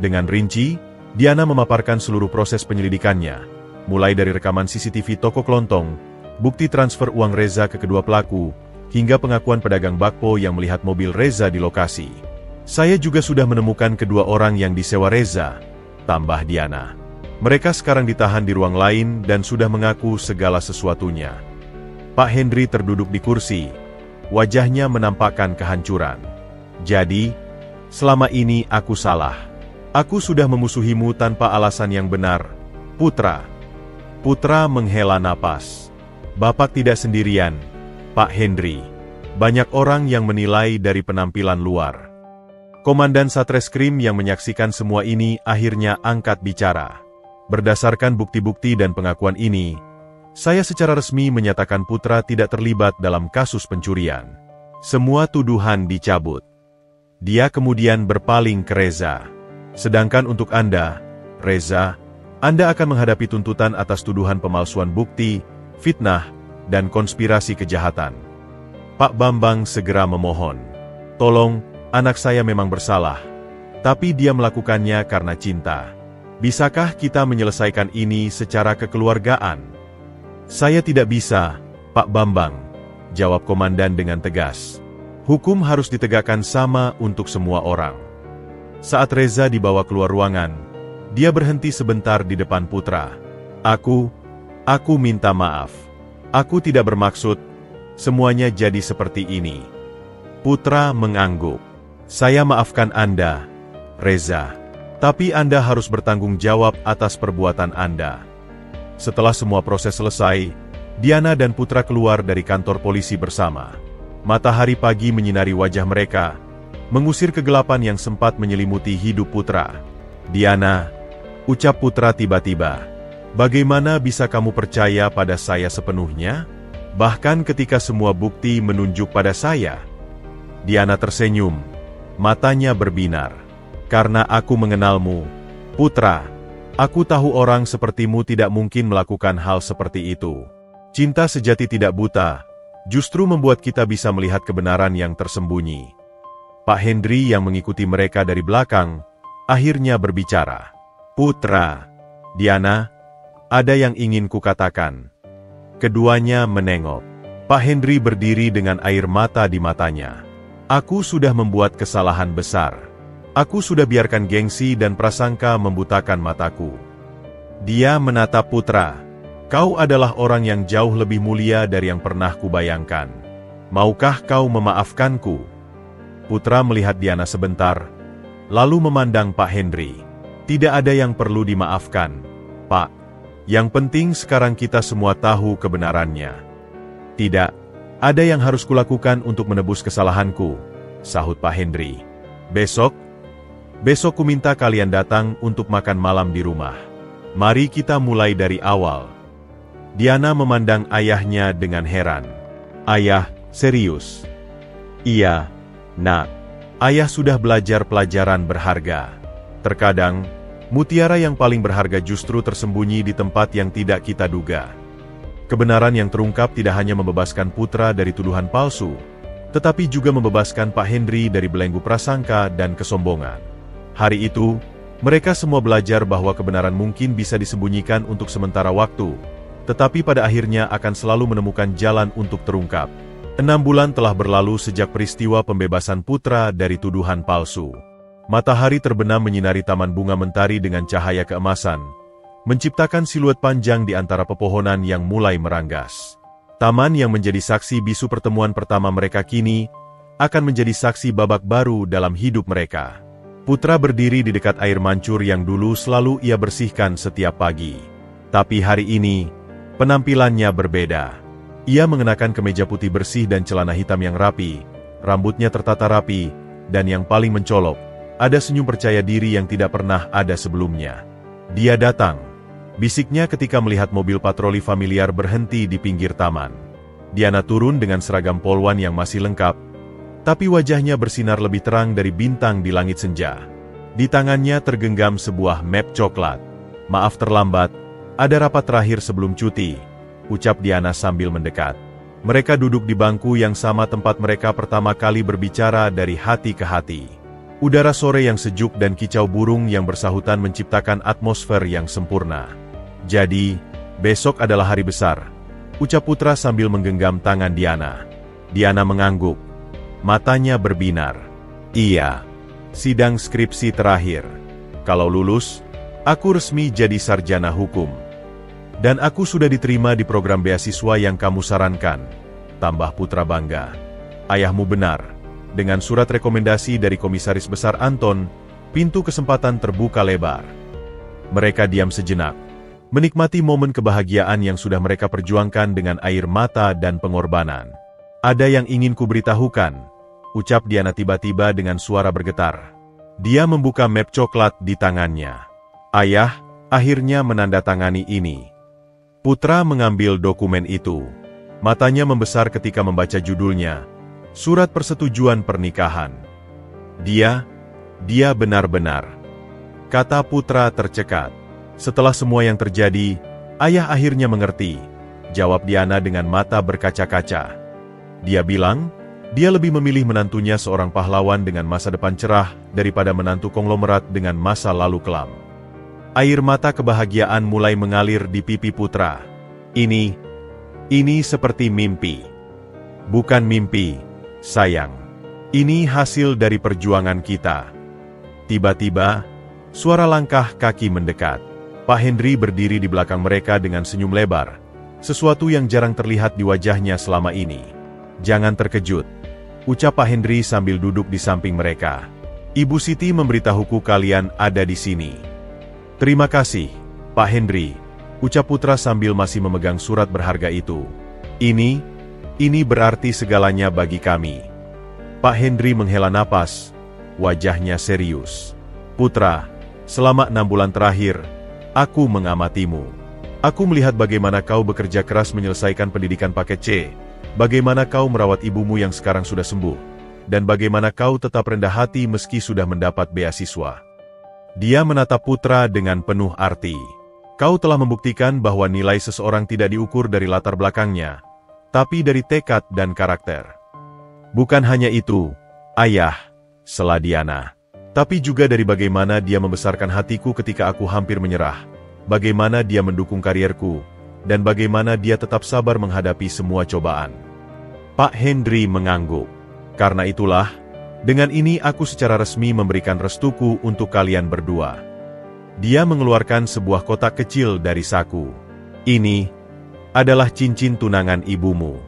Dengan rinci, Diana memaparkan seluruh proses penyelidikannya, mulai dari rekaman CCTV toko kelontong, bukti transfer uang Reza ke kedua pelaku, hingga pengakuan pedagang bakpo yang melihat mobil Reza di lokasi. "Saya juga sudah menemukan kedua orang yang disewa Reza," tambah Diana. "Mereka sekarang ditahan di ruang lain dan sudah mengaku segala sesuatunya." Pak Hendri terduduk di kursi, wajahnya menampakkan kehancuran. "Jadi, selama ini aku salah. Aku sudah memusuhimu tanpa alasan yang benar, Putra." Putra menghela napas. "Bapak tidak sendirian, Pak Hendri. Banyak orang yang menilai dari penampilan luar." Komandan Satreskrim yang menyaksikan semua ini akhirnya angkat bicara. "Berdasarkan bukti-bukti dan pengakuan ini, saya secara resmi menyatakan Putra tidak terlibat dalam kasus pencurian. Semua tuduhan dicabut." Dia kemudian berpaling ke Reza. "Sedangkan untuk Anda, Reza, Anda akan menghadapi tuntutan atas tuduhan pemalsuan bukti, fitnah, dan konspirasi kejahatan." Pak Bambang segera memohon. "Tolong, anak saya memang bersalah, tapi dia melakukannya karena cinta. Bisakah kita menyelesaikan ini secara kekeluargaan?" "Saya tidak bisa, Pak Bambang," jawab komandan dengan tegas. Hukum harus ditegakkan sama untuk semua orang. Saat Reza dibawa keluar ruangan, dia berhenti sebentar di depan Putra. Aku minta maaf. Aku tidak bermaksud semuanya jadi seperti ini. Putra mengangguk. Saya maafkan Anda, Reza. Tapi Anda harus bertanggung jawab atas perbuatan Anda. Setelah semua proses selesai, Diana dan Putra keluar dari kantor polisi bersama. Matahari pagi menyinari wajah mereka, mengusir kegelapan yang sempat menyelimuti hidup Putra. Diana, ucap Putra tiba-tiba, bagaimana bisa kamu percaya pada saya sepenuhnya? Bahkan ketika semua bukti menunjuk pada saya. Diana tersenyum, matanya berbinar. Karena aku mengenalmu, Putra, aku tahu orang sepertimu tidak mungkin melakukan hal seperti itu. Cinta sejati tidak buta, justru membuat kita bisa melihat kebenaran yang tersembunyi. Pak Hendri yang mengikuti mereka dari belakang, akhirnya berbicara. Putra, Diana, ada yang ingin kukatakan. Keduanya menengok. Pak Hendri berdiri dengan air mata di matanya. Aku sudah membuat kesalahan besar. Aku sudah biarkan gengsi dan prasangka membutakan mataku. Dia menatap Putra. Kau adalah orang yang jauh lebih mulia dari yang pernah kubayangkan. Maukah kau memaafkanku? Putra melihat Diana sebentar, lalu memandang Pak Hendri. Tidak ada yang perlu dimaafkan, Pak. Yang penting sekarang kita semua tahu kebenarannya. Tidak, ada yang harus kulakukan untuk menebus kesalahanku, sahut Pak Hendri. Besok ku minta kalian datang untuk makan malam di rumah. Mari kita mulai dari awal. Diana memandang ayahnya dengan heran. Ayah, serius? Iya, Nak. Ayah sudah belajar pelajaran berharga. Terkadang, mutiara yang paling berharga justru tersembunyi di tempat yang tidak kita duga. Kebenaran yang terungkap tidak hanya membebaskan Putra dari tuduhan palsu, tetapi juga membebaskan Pak Hendri dari belenggu prasangka dan kesombongan. Hari itu, mereka semua belajar bahwa kebenaran mungkin bisa disembunyikan untuk sementara waktu, tetapi pada akhirnya akan selalu menemukan jalan untuk terungkap. 6 bulan telah berlalu sejak peristiwa pembebasan Putra dari tuduhan palsu. Matahari terbenam menyinari taman bunga mentari dengan cahaya keemasan, menciptakan siluet panjang di antara pepohonan yang mulai meranggas. Taman yang menjadi saksi bisu pertemuan pertama mereka kini, akan menjadi saksi babak baru dalam hidup mereka. Putra berdiri di dekat air mancur yang dulu selalu ia bersihkan setiap pagi. Tapi hari ini, penampilannya berbeda. Ia mengenakan kemeja putih bersih dan celana hitam yang rapi, rambutnya tertata rapi, dan yang paling mencolok, ada senyum percaya diri yang tidak pernah ada sebelumnya. Dia datang, bisiknya ketika melihat mobil patroli familiar berhenti di pinggir taman. Diana turun dengan seragam polwan yang masih lengkap, tapi wajahnya bersinar lebih terang dari bintang di langit senja. Di tangannya tergenggam sebuah map coklat. Maaf terlambat, ada rapat terakhir sebelum cuti, ucap Diana sambil mendekat. Mereka duduk di bangku yang sama tempat mereka pertama kali berbicara dari hati ke hati. Udara sore yang sejuk dan kicau burung yang bersahutan menciptakan atmosfer yang sempurna. Jadi, besok adalah hari besar, ucap Putra sambil menggenggam tangan Diana. Diana mengangguk. Matanya berbinar. Iya, sidang skripsi terakhir. Kalau lulus, aku resmi jadi sarjana hukum. Dan aku sudah diterima di program beasiswa yang kamu sarankan, tambah Putra bangga. Ayahmu benar. Dengan surat rekomendasi dari Komisaris Besar Anton, pintu kesempatan terbuka lebar. Mereka diam sejenak, menikmati momen kebahagiaan yang sudah mereka perjuangkan dengan air mata dan pengorbanan. Ada yang ingin kuberitahukan, ucap Diana tiba-tiba dengan suara bergetar. Dia membuka map coklat di tangannya. Ayah, akhirnya menandatangani ini. Putra mengambil dokumen itu. Matanya membesar ketika membaca judulnya, Surat Persetujuan Pernikahan. Dia benar-benar. Kata Putra tercekat. Setelah semua yang terjadi, ayah akhirnya mengerti, jawab Diana dengan mata berkaca-kaca. Dia bilang, dia lebih memilih menantunya seorang pahlawan dengan masa depan cerah daripada menantu konglomerat dengan masa lalu kelam. Air mata kebahagiaan mulai mengalir di pipi Putra. Ini seperti mimpi. Bukan mimpi, sayang. Ini hasil dari perjuangan kita. Tiba-tiba, suara langkah kaki mendekat. Pak Hendri berdiri di belakang mereka dengan senyum lebar, sesuatu yang jarang terlihat di wajahnya selama ini. "Jangan terkejut," ucap Pak Hendri sambil duduk di samping mereka. "Ibu Siti memberitahuku kalian ada di sini." "Terima kasih, Pak Hendri," ucap Putra sambil masih memegang surat berharga itu. Ini berarti segalanya bagi kami." Pak Hendri menghela napas, wajahnya serius. "Putra, selama 6 bulan terakhir, aku mengamatimu. Aku melihat bagaimana kau bekerja keras menyelesaikan pendidikan paket C, bagaimana kau merawat ibumu yang sekarang sudah sembuh, dan bagaimana kau tetap rendah hati meski sudah mendapat beasiswa." Dia menatap Putra dengan penuh arti. "Kau telah membuktikan bahwa nilai seseorang tidak diukur dari latar belakangnya, tapi dari tekad dan karakter. Bukan hanya itu, Ayah," sela Diana, "tapi juga dari bagaimana dia membesarkan hatiku ketika aku hampir menyerah, bagaimana dia mendukung karierku, dan bagaimana dia tetap sabar menghadapi semua cobaan." Pak Hendri mengangguk. "Karena itulah, dengan ini aku secara resmi memberikan restuku untuk kalian berdua." Dia mengeluarkan sebuah kotak kecil dari saku. "Ini adalah cincin tunangan ibumu."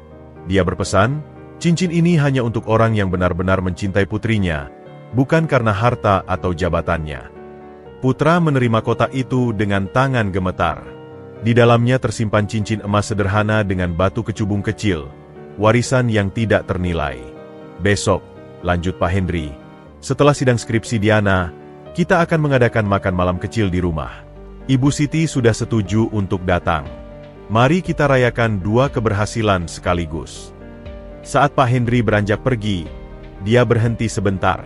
Dia berpesan, cincin ini hanya untuk orang yang benar-benar mencintai putrinya, bukan karena harta atau jabatannya. Putra menerima kotak itu dengan tangan gemetar. Di dalamnya tersimpan cincin emas sederhana dengan batu kecubung kecil, warisan yang tidak ternilai. "Besok," lanjut Pak Hendri, "setelah sidang skripsi Diana, kita akan mengadakan makan malam kecil di rumah. Ibu Siti sudah setuju untuk datang. Mari kita rayakan 2 keberhasilan sekaligus." Saat Pak Hendri beranjak pergi, dia berhenti sebentar.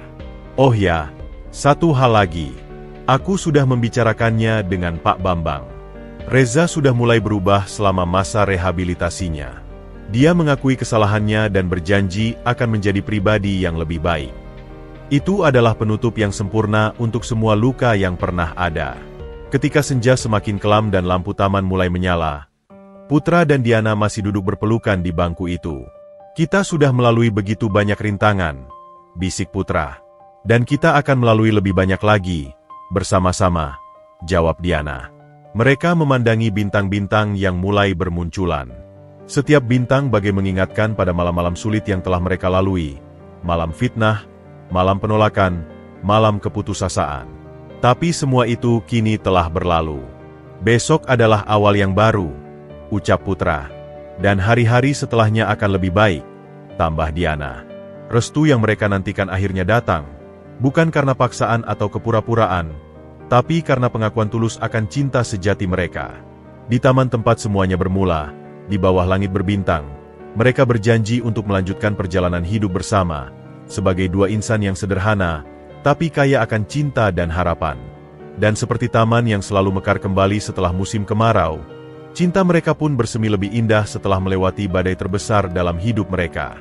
"Oh ya, satu hal lagi. Aku sudah membicarakannya dengan Pak Bambang. Reza sudah mulai berubah selama masa rehabilitasinya. Dia mengakui kesalahannya dan berjanji akan menjadi pribadi yang lebih baik. Itu adalah penutup yang sempurna untuk semua luka yang pernah ada." Ketika senja semakin kelam dan lampu taman mulai menyala, Putra dan Diana masih duduk berpelukan di bangku itu. "Kita sudah melalui begitu banyak rintangan," bisik Putra. "Dan kita akan melalui lebih banyak lagi, bersama-sama," jawab Diana. Mereka memandangi bintang-bintang yang mulai bermunculan. Setiap bintang bagai mengingatkan pada malam-malam sulit yang telah mereka lalui. Malam fitnah, malam penolakan, malam keputusasaan. Tapi semua itu kini telah berlalu. "Besok adalah awal yang baru," ucap Putra. "Dan hari-hari setelahnya akan lebih baik," tambah Diana. Restu yang mereka nantikan akhirnya datang, bukan karena paksaan atau kepura-puraan, tapi karena pengakuan tulus akan cinta sejati mereka. Di taman tempat semuanya bermula, di bawah langit berbintang, mereka berjanji untuk melanjutkan perjalanan hidup bersama, sebagai 2 insan yang sederhana, tapi kaya akan cinta dan harapan. Dan seperti taman yang selalu mekar kembali setelah musim kemarau, cinta mereka pun bersemi lebih indah setelah melewati badai terbesar dalam hidup mereka.